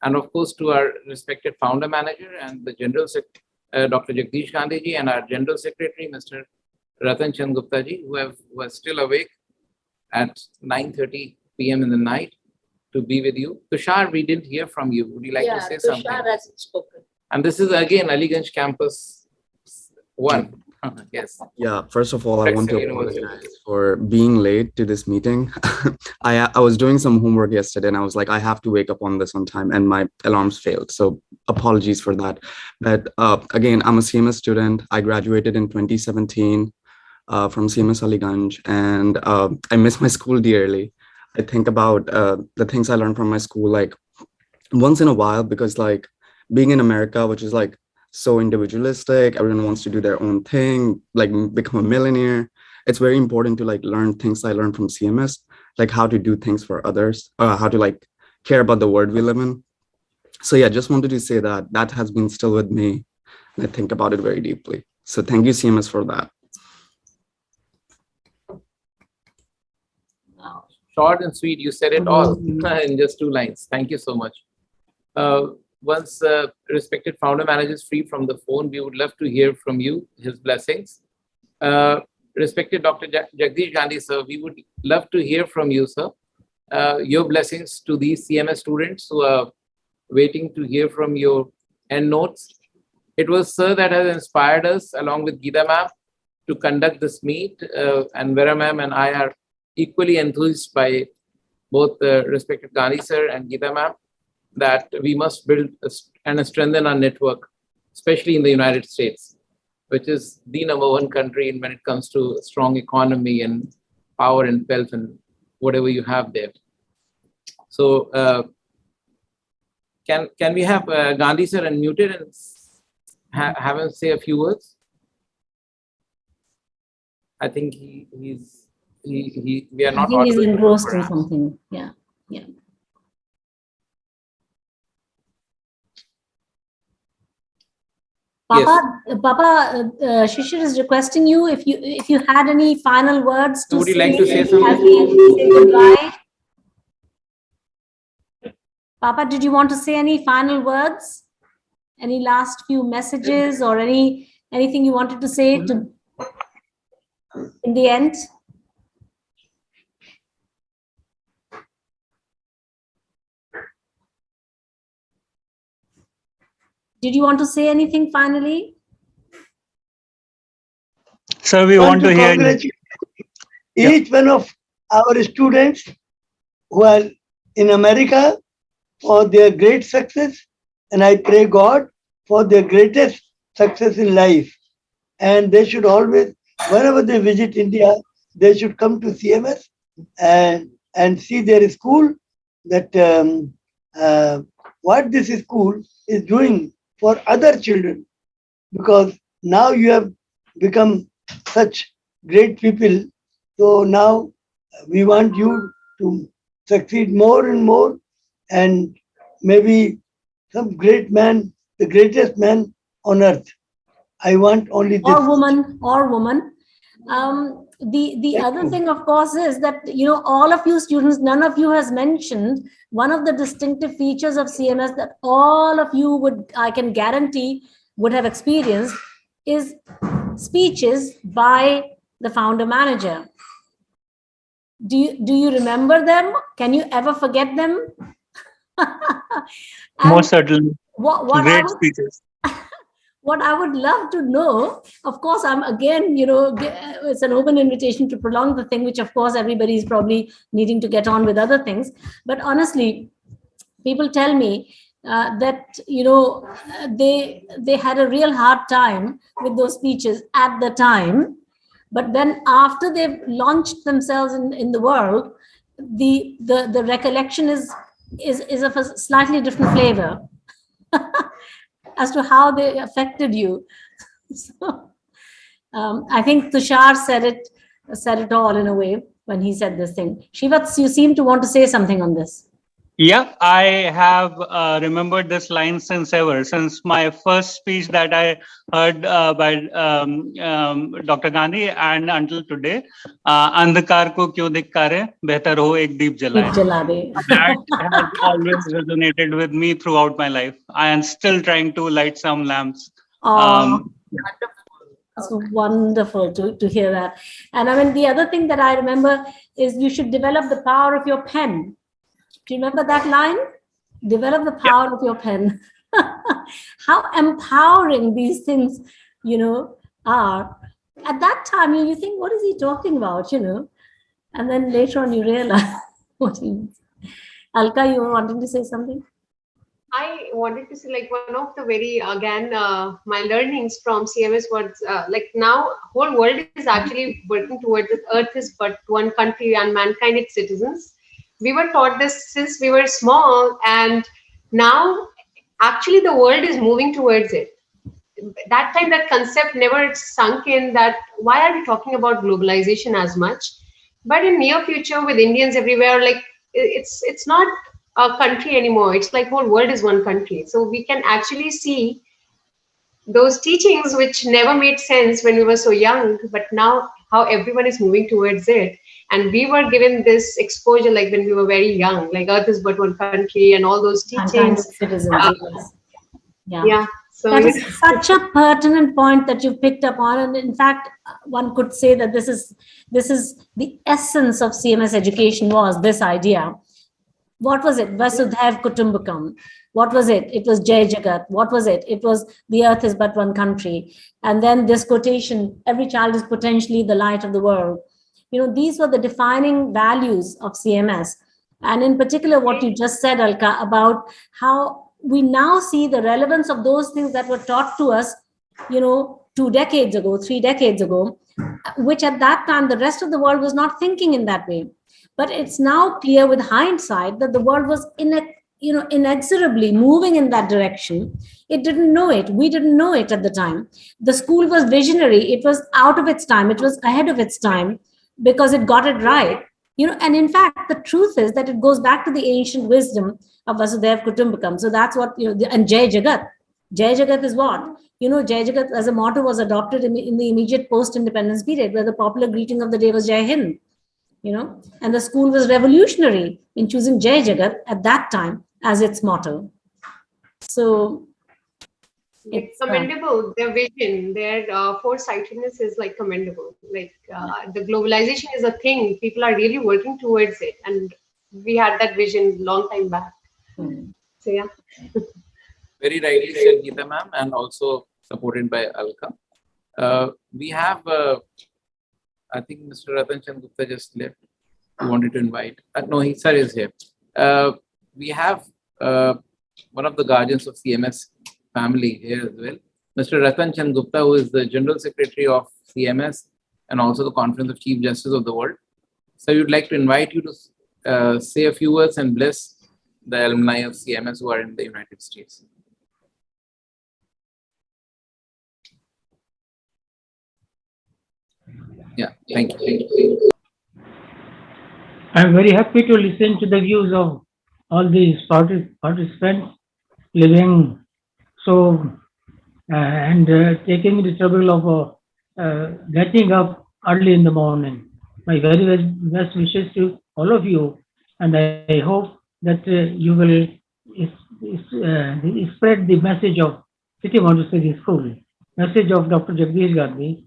And of course, to our respected founder manager and the General Secretary, Dr. Jagdish Gandhi ji, and our General Secretary, Mr. Ratan Chand Gupta ji, who are still awake at 9:30 p.m. in the night to be with you. Tushar, we didn't hear from you. Would you like to say something? Tushar hasn't spoken. And this is again Aliganj Campus 1. Yes. Yeah, first of all, I want to apologize for being late to this meeting. I was doing some homework yesterday, and I was like, I have to wake up on this on time, and my alarms failed. So apologies for that. But again, I'm a CMS student. I graduated in 2017 from CMS Aliganj, and I miss my school dearly. I think about the things I learned from my school, like once in a while, because like being in America, which is like so individualistic, everyone wants to do their own thing, like become a millionaire. It's very important to like learn things I learned from CMS, like how to do things for others, how to like care about the world we live in. So yeah, just wanted to say that has been still with me. And I think about it very deeply. So thank you, CMS, for that. Short and sweet, you said it all in just 2 lines. Thank you so much. Once respected founder manager is free from the phone, we would love to hear from you, his blessings. Respected Dr. Jagdish Gandhi, sir, we would love to hear from you, sir. Your blessings to these CMS students who are waiting to hear from your end notes. It was sir that has inspired us, along with Geeta ma'am, to conduct this meet, and Vera ma'am and I are equally enthused by both respected Gandhi sir and Geeta ma'am, that we must build and strengthen our network, especially in the United States, which is the #1 country when it comes to strong economy and power and wealth and whatever you have there. So can we have Gandhi sir unmuted and have him say a few words? I think we are not. I think he's engrossed in something. Yeah. Papa, Shishir is requesting you if you had any final words to Would you say, like to say something? as we say goodbye. Papa, did you want to say any final words? Any last few messages or anything you wanted to say in the end? Did you want to say anything finally? Sir, we want to hear you. Congratulate each one of our students who are in America for their great success, and I pray God for their greatest success in life. And they should always, whenever they visit India, they should come to CMS and see their school, that what this school is doing for other children. Because now you have become such great people. So now we want you to succeed more and more, and maybe some great man, the greatest man on earth. I want only this. Or woman. The other thing, of course, is that, all of you students, none of you has mentioned one of the distinctive features of CMS that all of you would, I can guarantee, would have experienced, is speeches by the founder manager. Do you remember them? Can you ever forget them? Most certainly. Great speeches. What I would love to know, of course, I'm again, it's an open invitation to prolong the thing, which of course everybody is probably needing to get on with other things. But honestly, people tell me that, they had a real hard time with those speeches at the time. But then after they've launched themselves in the world, the recollection is of a slightly different flavor as to how they affected you. So, I think Tushar said it all in a way when he said this thing. Shivats, you seem to want to say something on this. Yeah, I have remembered this line since my first speech that I heard by Dr. Gandhi, and until today, Andhkar ko kyun dikkare, behtar ho ek deep jalaye. That has always resonated with me throughout my life. I am still trying to light some lamps. It's wonderful to hear that. And I mean, the other thing that I remember is you should develop the power of your pen. Do you remember that line? Develop the power of your pen. How empowering these things, are. At that time, you think, what is he talking about, And then later on, you realize what he means. Alka, you were wanting to say something? I wanted to say, like, one of the very, again, my learnings from CMS was, like, now whole world is actually working towards this. Earth is but one country and mankind its citizens. We were taught this since we were small, and now actually the world is moving towards it. That time, that concept never sunk in, that why are we talking about globalization as much? But in near future, with Indians everywhere, like, it's not a country anymore. It's like whole world is one country. So we can actually see those teachings which never made sense when we were so young, but now how everyone is moving towards it. And we were given this exposure like when we were very young, like Earth is but one country and all those teachings. Yeah. So that is such a pertinent point that you've picked up on. And in fact, one could say that this is the essence of CMS education, was this idea. What was it? Vasudhaiv Kutumbakam. What was it? It was Jai Jagat. What was it? It was the earth is but one country. And then this quotation, every child is potentially the light of the world. These were the defining values of CMS. And in particular, what you just said, Alka, about how we now see the relevance of those things that were taught to us, 2 decades ago, 3 decades ago, which at that time, the rest of the world was not thinking in that way. But it's now clear with hindsight that the world was inexorably moving in that direction. It didn't know it. We didn't know it at the time. The school was visionary. It was out of its time. It was ahead of its time because it got it right. And in fact, the truth is that it goes back to the ancient wisdom of Vasudhaiv Kutumbakam. So that's what, and Jai Jagat. Jai Jagat is what? Jai Jagat as a motto was adopted in the immediate post-independence period, where the popular greeting of the day was Jai Hind. And the school was revolutionary in choosing Jai Jagat at that time as its motto. So it's commendable. Their vision, their foresightedness is like commendable. Like the globalization is a thing. People are really working towards it, and we had that vision long time back. So yeah. very rightly said Geeta ma'am, and also supported by Alka. We have, I think Mr. Ratan Chand Gupta just left. He wanted to invite. No, sir is here. We have one of the guardians of CMS family here as well, Mr. Ratan Chand Gupta, who is the General Secretary of CMS and also the Conference of Chief Justice of the World. So we would like to invite you to say a few words and bless the alumni of CMS who are in the United States. Yeah, thank you. I'm very happy to listen to the views of all these participants living so and taking the trouble of getting up early in the morning. My very best wishes to all of you, and I hope that you will spread the message of City Montessori School, message of Dr. Jagdish Gandhi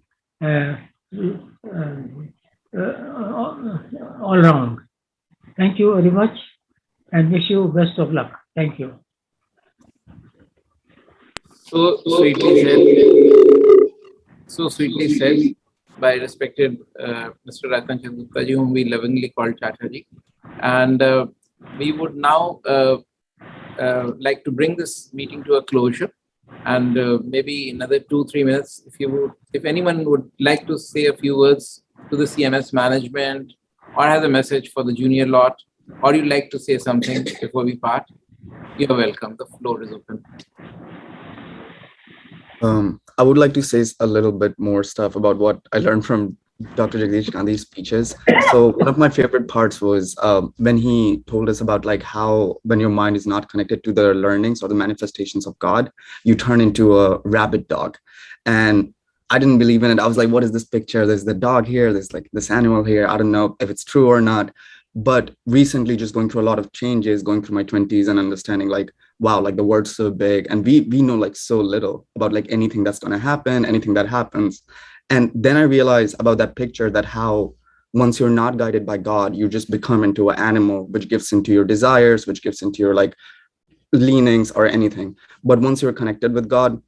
all around. Thank you very much and wish you best of luck. Thank you. So sweetly said by respected Mr. Ratan Chand Gupta ji, whom we lovingly call Chacha ji. And we would now like to bring this meeting to a closure. And maybe another 2-3 minutes, if anyone would like to say a few words to the CMS management or has a message for the junior lot, or you'd like to say something before we part, you're welcome. The floor is open. I would like to say a little bit more stuff about what I learned from Dr. Jagdish Gandhi's speeches. So one of my favorite parts was when he told us about like how when your mind is not connected to the learnings or the manifestations of God, you turn into a rabid dog. And I didn't believe in it. I was like, what is this picture? There's the dog here. There's like this animal here. I don't know if it's true or not. But recently, just going through a lot of changes, going through my 20s and understanding like, wow, like the world's so big and we know like so little about like anything that's going to happen, anything that happens. And then I realized about that picture that how once you're not guided by God, you just become into an animal, which gives into your desires, which gives into your like leanings or anything. But once you're connected with God,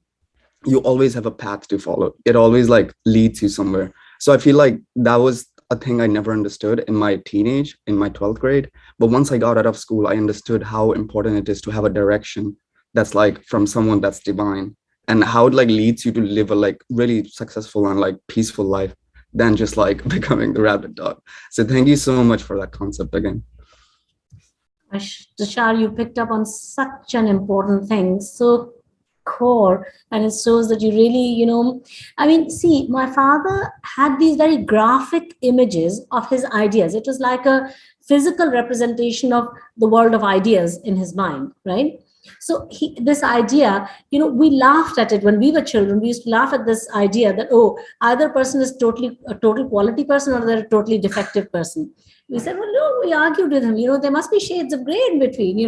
you always have a path to follow. It always like leads you somewhere. So I feel like that was a thing I never understood in my teenage, in my 12th grade. But once I got out of school, I understood how important it is to have a direction that's like from someone that's divine, and how it like leads you to live a like really successful and like peaceful life than just like becoming the rabbit dog. So thank you so much for that concept again. Tushar, you picked up on such an important thing. So core, and it shows that you really, I mean, see, my father had these very graphic images of his ideas. It was like a physical representation of the world of ideas in his mind, right? So this idea, we laughed at it when we were children. We used to laugh at this idea that, oh, either person is a total quality person or they're a totally defective person. We said, well, no, we argued with him, there must be shades of gray in between,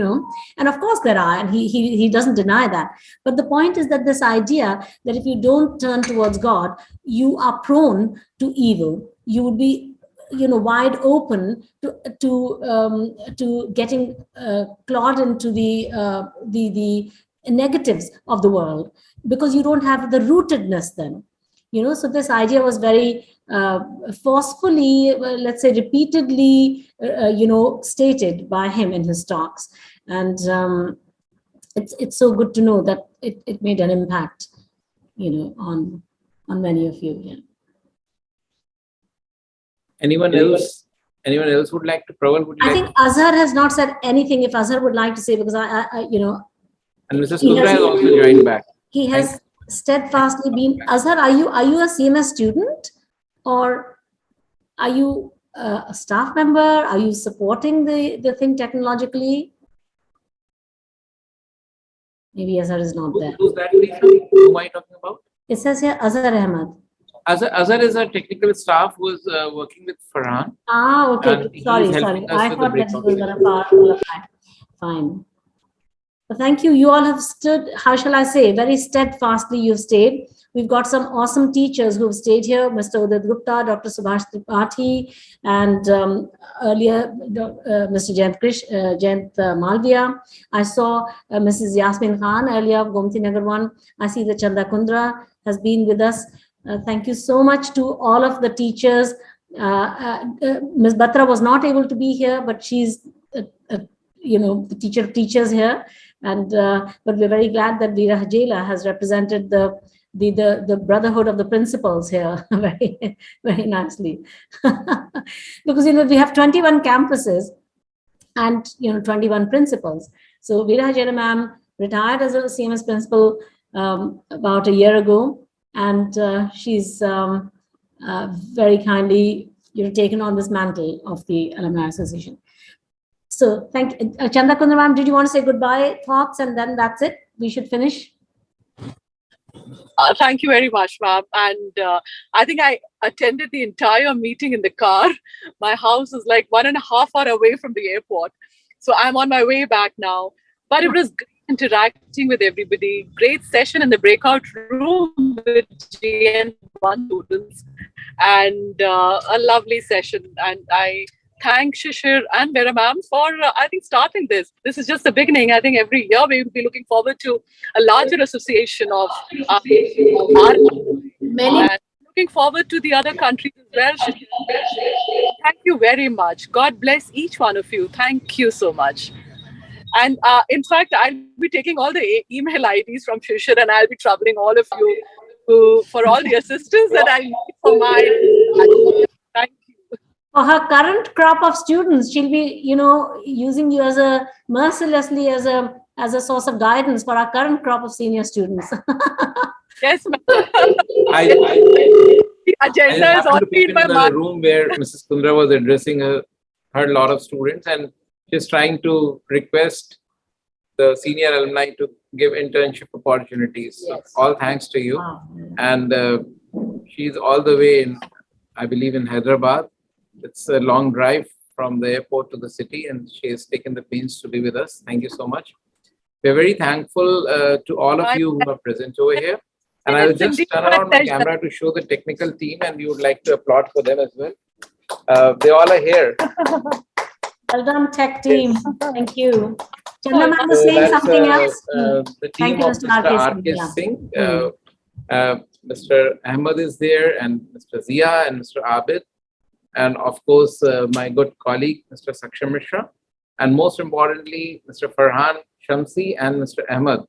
and of course there are, and he doesn't deny that. But the point is that this idea that if you don't turn towards God, you are prone to evil. You would be, wide open to getting clawed into the negatives of the world, because you don't have the rootedness then. So this idea was very forcefully, let's say repeatedly, stated by him in his talks. And it's so good to know that it made an impact, on many of you. Yeah. Anyone else would like to provide? I think Azhar has not said anything. If Azhar would like to say, because I and Mrs. Kudra has also joined back. He has steadfastly been. Azhar, are you a CMS student, or are you a staff member? Are you supporting the thing technologically? Maybe Azhar is not there. Who's that, please? Who am I talking about? It says here Azhar Ahmad. Azhar is a technical staff who is working with Farhan. Okay. Sorry. I thought that he was going to qualify. Fine. Thank you. You all have stood, how shall I say, very steadfastly you've stayed. We've got some awesome teachers who've stayed here, Mr. Udit Gupta, Dr. Subhash Tripathi, and earlier Mr. Jayant Malviya. I saw Mrs. Yasmin Khan earlier, Gomti Nagar 1. I see that Chanda Kundra has been with us. Thank you so much to all of the teachers. Ms. Batra was not able to be here, but she's, the teacher of teachers here. And but we're very glad that Veera Hajela has represented the brotherhood of the principals here very, very nicely. Because, we have 21 campuses and, 21 principals. So Veera Hajela ma'am retired as a CMS principal about a year ago. And she's very kindly, taken on this mantle of the Alumni Association. So thank you. Chanda Kundra ma'am, did you want to say goodbye thoughts and then that's it? We should finish. Thank you very much, ma'am. And I think I attended the entire meeting in the car. My house is like 1.5 hours away from the airport. So I'm on my way back now. But it was great interacting with everybody. Great session in the breakout room with GN1 students. And a lovely session. And I thank Shishir and Vera ma'am for, I think, starting this. This is just the beginning. I think every year we will be looking forward to a larger association of our and looking forward to the other countries as well. Shishir. Thank you very much. God bless each one of you. Thank you so much. And in fact, I'll be taking all the email IDs from Shishir and I'll be troubling all of you for all the assistance that I need for my. Thank you. For her current crop of students, she'll be, using you as a mercilessly as a source of guidance for our current crop of senior students. Yes, ma'am. The agenda is already in my mind. The room where Mrs. Kundra was addressing her lot of students, and she's trying to request the senior alumni to give internship opportunities. Yes. So all thanks to you. Wow. And she's all the way in, I believe, in Hyderabad. It's a long drive from the airport to the city, and she has taken the pains to be with us. Thank you so much. We're very thankful to all of you who are present over here. And I will just turn around my camera to show the technical team, and we would like to applaud for them as well. They all are here. Well done, tech team. Thank you. Chanda ma'am was saying something else. The team of Mr. R.K. Singh, Mr. Ahmed is there, and Mr. Zia and Mr. Abid. And of course, my good colleague, Mr. Saksham Mishra, and most importantly, Mr. Farhan Shamsi and Mr. Ahmed,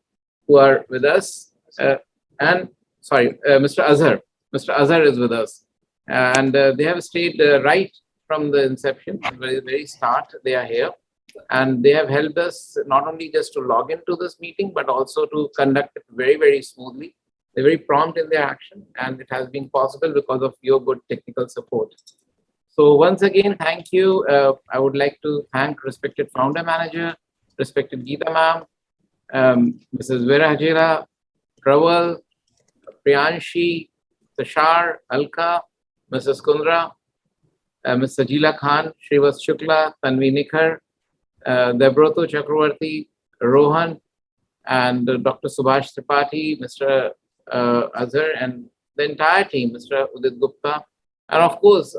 who are with us. Mr. Azhar. Mr. Azhar is with us. And they have stayed right from the inception, from the very start, they are here. And they have helped us not only just to log into this meeting, but also to conduct it very, very smoothly. They're very prompt in their action, and it has been possible because of your good technical support. So once again, thank you. I would like to thank respected founder manager, respected Geeta ma'am, Mrs. Veera Hajela, Praval, Priyanshi, Tashar, Alka, Mrs. Kundra, Ms. Sajila Khan, Shrivas Shukla, Tanvi Nikhar, Debroto Chakravarti, Rohan, and Dr. Subhash Tripathi, Mr. Azhar, and the entire team, Mr. Udit Gupta, and of course,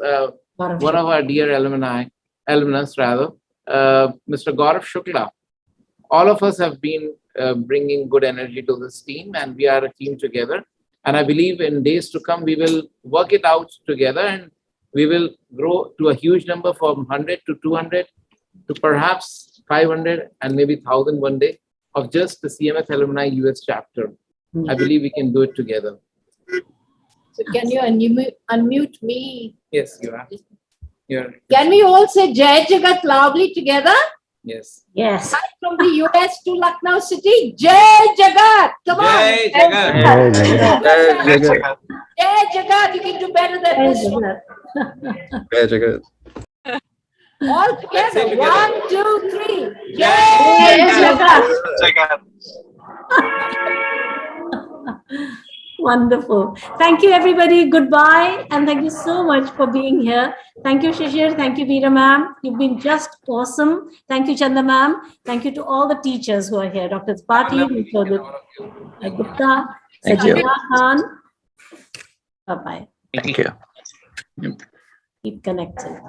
one of our dear alumnus rather, Mr. Gaurav Shukla. All of us have been bringing good energy to this team, and we are a team together. And I believe in days to come, we will work it out together, and we will grow to a huge number from 100 to 200 to perhaps 500 and maybe 1,000 one day of just the CMS Alumni US chapter. I believe we can do it together. So can you unmute me? Yes, you are. Can we all say Jai Jagat loudly together? Yes. Yes. Right from the US to Lucknow City, Jai Jagat. Come on. Jai Jagat. Jai Jagat. Jai Jagat. You can do better than this one. Jai Jagat. All together. 1, 2, 3. Jai Jagat. Wonderful. Thank you, everybody. Goodbye. And thank you so much for being here. Thank you, Shishir. Thank you, Veera ma'am. You've been just awesome. Thank you, Chanda ma'am. Thank you to all the teachers who are here. Dr. Spati, Mr. Gupta, Thank you. Sajida Khan. Bye-bye. Thank you. Keep connected.